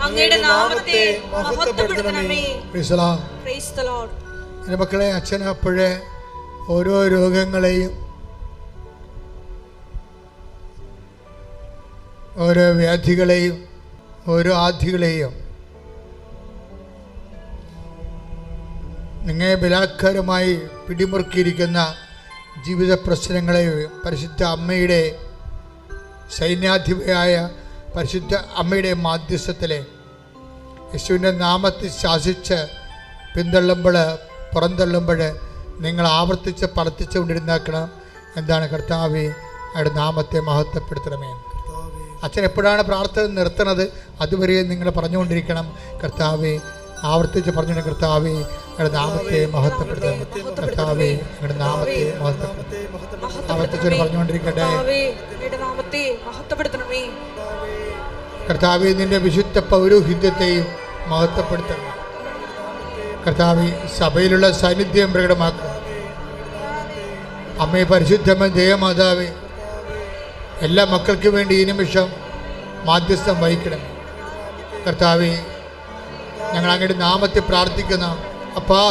അങ്ങയുടെ നാമത്തെ മഹത്വപ്പെടുത്തണമേ. Praise the Lord. എൻ്റെ മക്കളെ, അച്ഛൻ അപ്പോഴേ ഓരോ രോഗങ്ങളെയും ഓരോ വ്യാധികളെയും ഓരോ ആധികളെയും നിങ്ങളെ ബലാത്കാരമായി പിടിമുറുക്കിയിരിക്കുന്ന ജീവിത പ്രശ്നങ്ങളെ പരിശുദ്ധ അമ്മയുടെ സൈന്യാധിപയായ പരിശുദ്ധ അമ്മയുടെ മാധ്യസ്ഥത്തിലെ യേശുവിൻ്റെ നാമത്തിൽ ശാസിച്ച് പിന്തള്ളുമ്പോൾ പുറന്തള്ളുമ്പോൾ നിങ്ങൾ ആവർത്തിച്ച് കൊണ്ടിരുന്നാക്കണം. എന്താണ്? കർത്താവേ അയാളുടെ നാമത്തെ മഹത്വപ്പെടുത്തണമേ. അച്ഛൻ എപ്പോഴാണ് പ്രാർത്ഥന നിർത്തുന്നത് അതുവരെ നിങ്ങൾ പറഞ്ഞുകൊണ്ടിരിക്കണം. കർത്താവേ ആവർത്തിച്ച് പറഞ്ഞു, കർത്താവേ അയാളുടെ നാമത്തെ മഹത്വപ്പെടുത്തണം. കർത്താവേ അയാളുടെ നാമത്തെ മഹത്വപ്പെടുത്തണം. ആവർത്തിച്ച് പറഞ്ഞുകൊണ്ടിരിക്കട്ടെ. കർത്താവേ നിന്റെ വിശുദ്ധ പൗരോഹിത്യത്തെയും മഹത്വപ്പെടുത്തണം. കർത്താവേ സഭയിലുള്ള സാന്നിധ്യം പ്രകടമാക്കും. അമ്മയെ പരിശുദ്ധമ ദേവമാതാവേ, എല്ലാ മക്കൾക്കും വേണ്ടി ഈ നിമിഷം മാധ്യസ്ഥം വഹിക്കണം. കർത്താവേ ഞങ്ങൾ അങ്ങയുടെ നാമത്തെ പ്രാർത്ഥിക്കുന്ന അപ്പാ,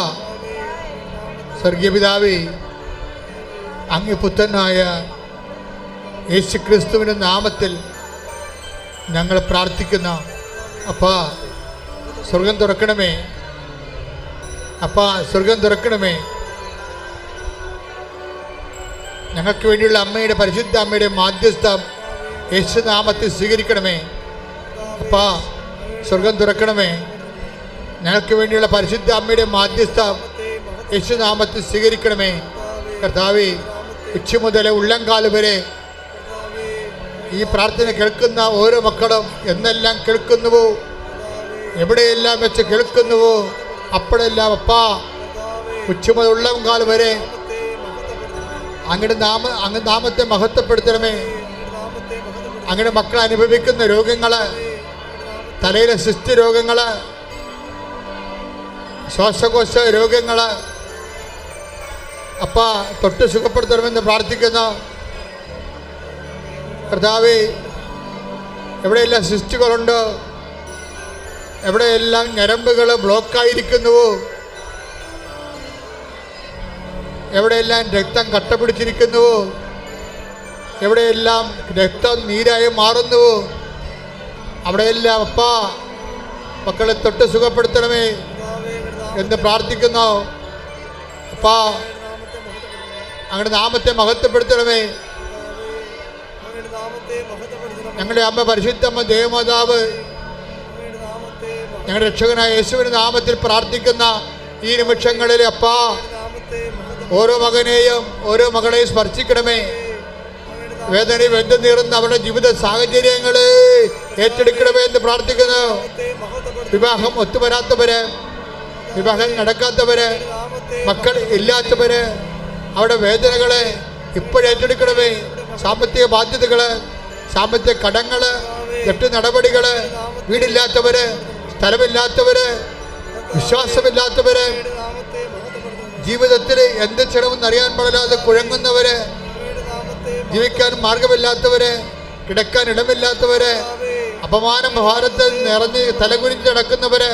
സ്വർഗീയ പിതാവേ, അങ്ങ് പുത്രനായ യേശു ക്രിസ്തുവിൻ്റെ നാമത്തിൽ ഞങ്ങൾ പ്രാർത്ഥിക്കുന്ന അപ്പാ, സ്വർഗം തുറക്കണമേ. അപ്പാ സ്വർഗം തുറക്കണമേ. ഞങ്ങൾക്ക് വേണ്ടിയുള്ള അമ്മയുടെ പരിശുദ്ധ അമ്മയുടെ മാധ്യസ്ഥം യേശുനാമത്തിൽ സ്വീകരിക്കണമേ. അപ്പാ സ്വർഗം തുറക്കണമേ. ഞങ്ങൾക്ക് വേണ്ടിയുള്ള പരിശുദ്ധ അമ്മയുടെ മാധ്യസ്ഥം യേശുനാമത്തിൽ സ്വീകരിക്കണമേ. കർത്താവേ ഉച്ച മുതൽ ഉള്ളംകാല് വരെ ഈ പ്രാർത്ഥന കേൾക്കുന്ന ഓരോ മക്കളും എന്നെല്ലാം കേൾക്കുന്നുവോ, എവിടെയെല്ലാം വെച്ച് കേൾക്കുന്നുവോ അപ്പോഴെല്ലാം അപ്പാ ഉച്ച മുതൽ ഉള്ളംകാല് വരെ അങ്ങയുടെ നാമത്തെ മഹത്വപ്പെടുത്തണമേ. അങ്ങയുടെ മക്കൾ അനുഭവിക്കുന്ന രോഗങ്ങൾ, തലയിലെ സിസ്റ്റ് രോഗങ്ങൾ, ശ്വാസകോശ രോഗങ്ങൾ അപ്പാ തൊട്ട് സുഖപ്പെടുത്തണമെന്ന് പ്രാർത്ഥിക്കുന്ന കർത്താവേ, എവിടെയെല്ലാം സിസ്റ്റുകളുണ്ട്, എവിടെയെല്ലാം ഞരമ്പുകൾ ബ്ലോക്കായിരിക്കുന്നുവോ, എവിടെയെല്ലാം രക്തം കട്ട പിടിച്ചിരിക്കുന്നുവോ, എവിടെയെല്ലാം രക്തം നീരായി മാറുന്നുവോ അവിടെയെല്ലാം അപ്പാ മക്കളെ തൊട്ട് സുഖപ്പെടുത്തണമേ എന്ന് പ്രാർത്ഥിക്കുന്നു. അപ്പാ അങ്ങയുടെ നാമത്തെ മഹത്വപ്പെടുത്തണമേ. ഞങ്ങളുടെ അമ്മ പരിശുദ്ധമ്മ ദേവമാതാവ്, ഞങ്ങളുടെ രക്ഷകനായ യേശുവിന്റെ നാമത്തിൽ പ്രാർത്ഥിക്കുന്ന ഈ നിമിഷങ്ങളിൽ അപ്പാ, ഓരോ മകനെയും ഓരോ മകളെയും സ്പർശിക്കണമേ. വേദനയും വെന്തു നീറുന്ന അവരുടെ ജീവിത സാഹചര്യങ്ങളെ ഏറ്റെടുക്കണമേ എന്ന് പ്രാർത്ഥിക്കുന്നു. വിവാഹം ഒത്തുവരാത്തവര്, വിവാഹം നടക്കാത്തവര്, മക്കൾ ഇല്ലാത്തവര്, അവരുടെ വേദനകളെ ഇപ്പോഴേറ്റെടുക്കണമേ. സാമ്പത്തിക ബാധ്യതകള്, സാമ്പത്തിക കടങ്ങള്, ജപ്തി നടപടികള്, വീടില്ലാത്തവര്, സ്ഥലമില്ലാത്തവര്, വിശ്വാസമില്ലാത്തവര്, ജീവിതത്തിൽ എന്ത് ചെയ്യണമെന്ന് അറിയാൻ പാടില്ലാതെ കുഴങ്ങുന്നവര്, ജീവിക്കാൻ മാർഗമില്ലാത്തവര്, കിടക്കാൻ ഇടമില്ലാത്തവര്, അപമാനം ഭാരത്തിൽ നിറഞ്ഞ് തലകുനിച്ച് നടക്കുന്നവര്,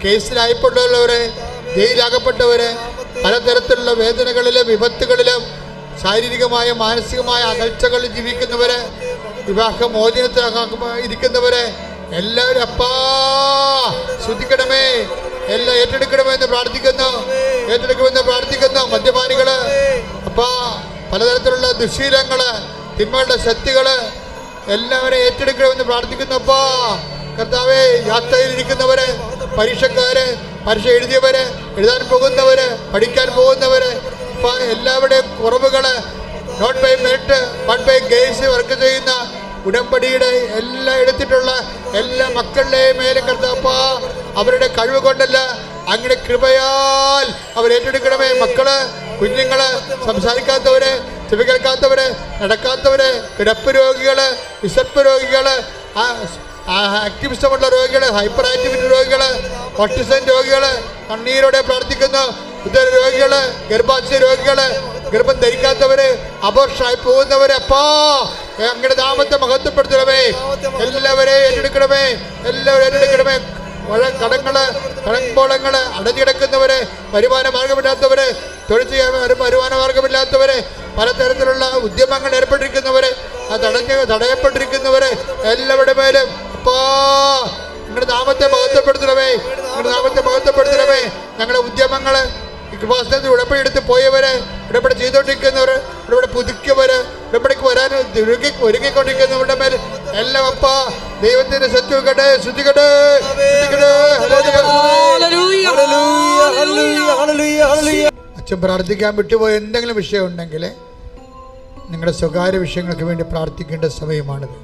കേസിലായപ്പെട്ടുള്ളവര്, ജയിലാകപ്പെട്ടവര്, പലതരത്തിലുള്ള വേദനകളിലും വിപത്തുകളിലും ശാരീരികമായ മാനസികമായ അകൽച്ചകളിൽ ജീവിക്കുന്നവര്, വിവാഹമോചനത്തിൽ ഇരിക്കുന്നവര് എല്ലാവരും അപ്പാ ശ്രദ്ധിക്കണമേ, എല്ലാം ഏറ്റെടുക്കണമേ എന്ന് പ്രാർത്ഥിക്കുന്നു. ഏറ്റെടുക്കുമെന്ന് പ്രാർത്ഥിക്കുന്നു. മദ്യപാനികള് അപ്പാ, പലതരത്തിലുള്ള ദുശീലങ്ങള്, തിന്മകളുടെ ശക്തികള് എല്ലാവരെയും ഏറ്റെടുക്കണമെന്ന് പ്രാർത്ഥിക്കുന്നു. അപ്പാ കർത്താവേ, യാത്രയിലിരിക്കുന്നവര്, പരീക്ഷക്കാര്, പരീക്ഷ എഴുതിയവര്, എഴുതാൻ പോകുന്നവര്, പഠിക്കാൻ പോകുന്നവര്, അപ്പാ എല്ലാവരുടെയും കുറവുകള് not by merit but by grace work ചെയ്യുന്ന ഉടമ്പടിയുടെ എല്ലാം എടുത്തിട്ടുള്ള എല്ലാ മക്കളുടെയും മേലെ കർത്താപ്പാ, അവരുടെ കഴിവ് കൊണ്ടല്ല അങ്ങനെ കൃപയാൽ അവർ ഏറ്റെടുക്കണമേ. മക്കള്, കുഞ്ഞുങ്ങള്, സംസാരിക്കാത്തവര്, ചെവി കേൾക്കാത്തവര്, നടക്കാത്തവര്, കിടപ്പ് രോഗികള്, വിശപ്പ് രോഗികള്, ആക്ടിവിസമുള്ള രോഗികള്, ഹൈപ്പർ ആക്ടിവിറ്റി രോഗികള്, ഓട്ടിസം രോഗികള് കണ്ണീരോടെ പ്രാർത്ഥിക്കുന്നു. ഉദര രോഗികള്, ഗർഭാശയ രോഗികള്, ഗർഭം ധരിക്കാത്തവര്, അബോർഷനായി പോകുന്നവര് അപ്പാ അങ്ങയുടെ നാമത്തെ മഹത്വപ്പെടുത്തണമേ. എല്ലാവരെയും ഏറ്റെടുക്കണമേ, എല്ലാവരും ഏറ്റെടുക്കണമേ. കടങ്ങള്, കടമ്പോളങ്ങള് അടഞ്ഞിടക്കുന്നവര്, വരുമാന മാർഗമില്ലാത്തവര്, തൊഴിൽ ചെയ്യാൻ വരുമാന മാർഗമില്ലാത്തവര്, പലതരത്തിലുള്ള ഉദ്യമങ്ങൾ ഏർപ്പെട്ടിരിക്കുന്നവര്, തടയപ്പെട്ടിരിക്കുന്നവര് എല്ലാവരുടെ മേലും അപ്പാ നിങ്ങളുടെ നാമത്തെ മഹത്വപ്പെടുത്തണമേ. നിങ്ങളുടെ നാമത്തെ മഹത്വപ്പെടുത്തണമേ. ഞങ്ങളുടെ ഉദ്യമങ്ങള്, കൃപാസനത്തിൽ ഉടമ്പടി എടുത്ത് പോയവര്, ഉടമ്പടി ചെയ്തോണ്ടിരിക്കുന്നവര്, ഉടമ്പടി പുതുക്കിയവര്, ഉടമ്പടിക്ക് വരാൻ ഒരുങ്ങിക്കൊണ്ടിരിക്കുന്നവരുടെ മേൽ എല്ലാം അപ്പാ ദൈവത്തിന്റെ സത്യക്കട്ടെ, ശ്രദ്ധിക്കട്ടെ, അച്ഛൻ പ്രാർത്ഥിക്കാൻ വിട്ടുപോയ എന്തെങ്കിലും വിഷയം ഉണ്ടെങ്കിൽ നിങ്ങളുടെ സ്വകാര്യ വിഷയങ്ങൾക്ക് വേണ്ടി പ്രാർത്ഥിക്കേണ്ട സമയമാണിത്.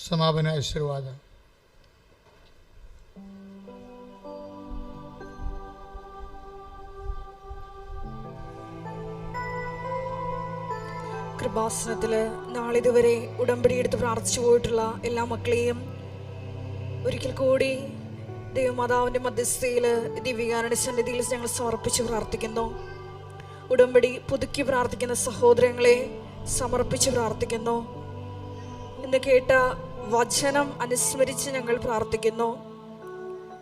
സമാപന ആശീർവാദം. കൃപാസനത്തില് നാളിതുവരെ ഉടമ്പടി എടുത്ത് പ്രാർത്ഥിച്ചു പോയിട്ടുള്ള എല്ലാ മക്കളെയും ഒരിക്കൽ കൂടി ദൈവമാതാവിൻ്റെ മധ്യസ്ഥയില് ദിവ്യകാരുണ്യ സന്നിധിയിൽ ഞങ്ങൾ സമർപ്പിച്ച് പ്രാർത്ഥിക്കുന്നു. ഉടമ്പടി പുതുക്കി പ്രാർത്ഥിക്കുന്ന സഹോദരങ്ങളെ സമർപ്പിച്ച് പ്രാർത്ഥിക്കുന്നു. ഇന്ന് കേട്ട വചനം അനുസ്മരിച്ച് ഞങ്ങൾ പ്രാർത്ഥിക്കുന്നു.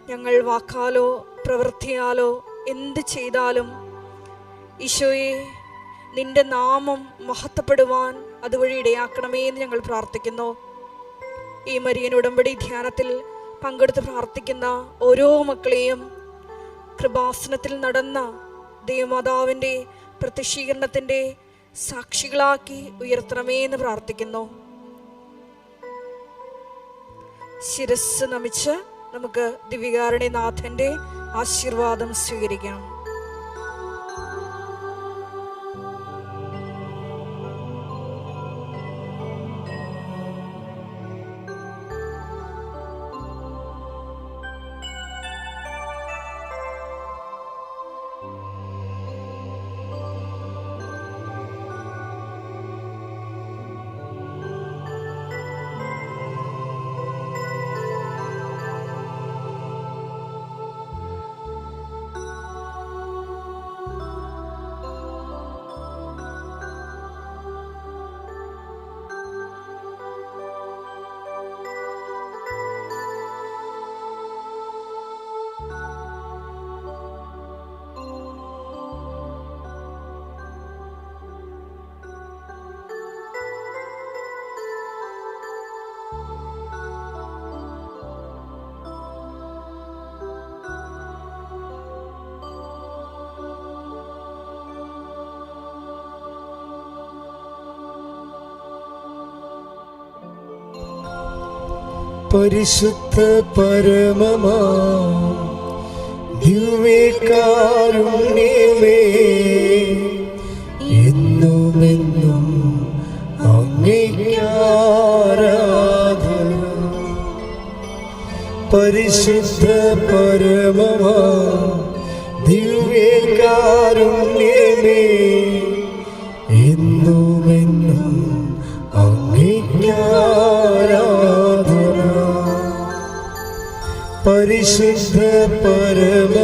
ഞങ്ങൾ വാക്കാലോ പ്രവൃത്തിയാലോ എന്ത് ചെയ്താലും ഈശോയെ നിന്റെ നാമം മഹത്വപ്പെടുവാൻ അതുവഴി ഇടയാക്കണമേ എന്ന് ഞങ്ങൾ പ്രാർത്ഥിക്കുന്നു. ഈ മരിയൻ ഉടമ്പടി ധ്യാനത്തിൽ പങ്കെടുത്ത് പ്രാർത്ഥിക്കുന്ന ഓരോ മക്കളെയും കൃപാസനത്തിൽ നടന്ന ദൈവമാതാവിൻ്റെ പ്രത്യക്ഷീകരണത്തിൻ്റെ സാക്ഷികളാക്കി ഉയർത്തണമേ എന്ന് പ്രാർത്ഥിക്കുന്നു. ശിരസ് നമിച്ച് നമുക്ക് ദിവ്യകാരുണ്യനാഥൻ്റെ ആശീർവാദം സ്വീകരിക്കാം. പരിശുദ്ധ പരമമാ ദിവ്യകാരുണ്യമേ, എന്നുമെന്നും അങ്ങേക്ക് ആരാധന. പരിശുദ്ധ പരമമാ ദിവ്യകാരുണ്യമേ, എന്നുമെന്നും അങ്ങേക്ക് ആരാധന. പരിശുദ്ധ പരമ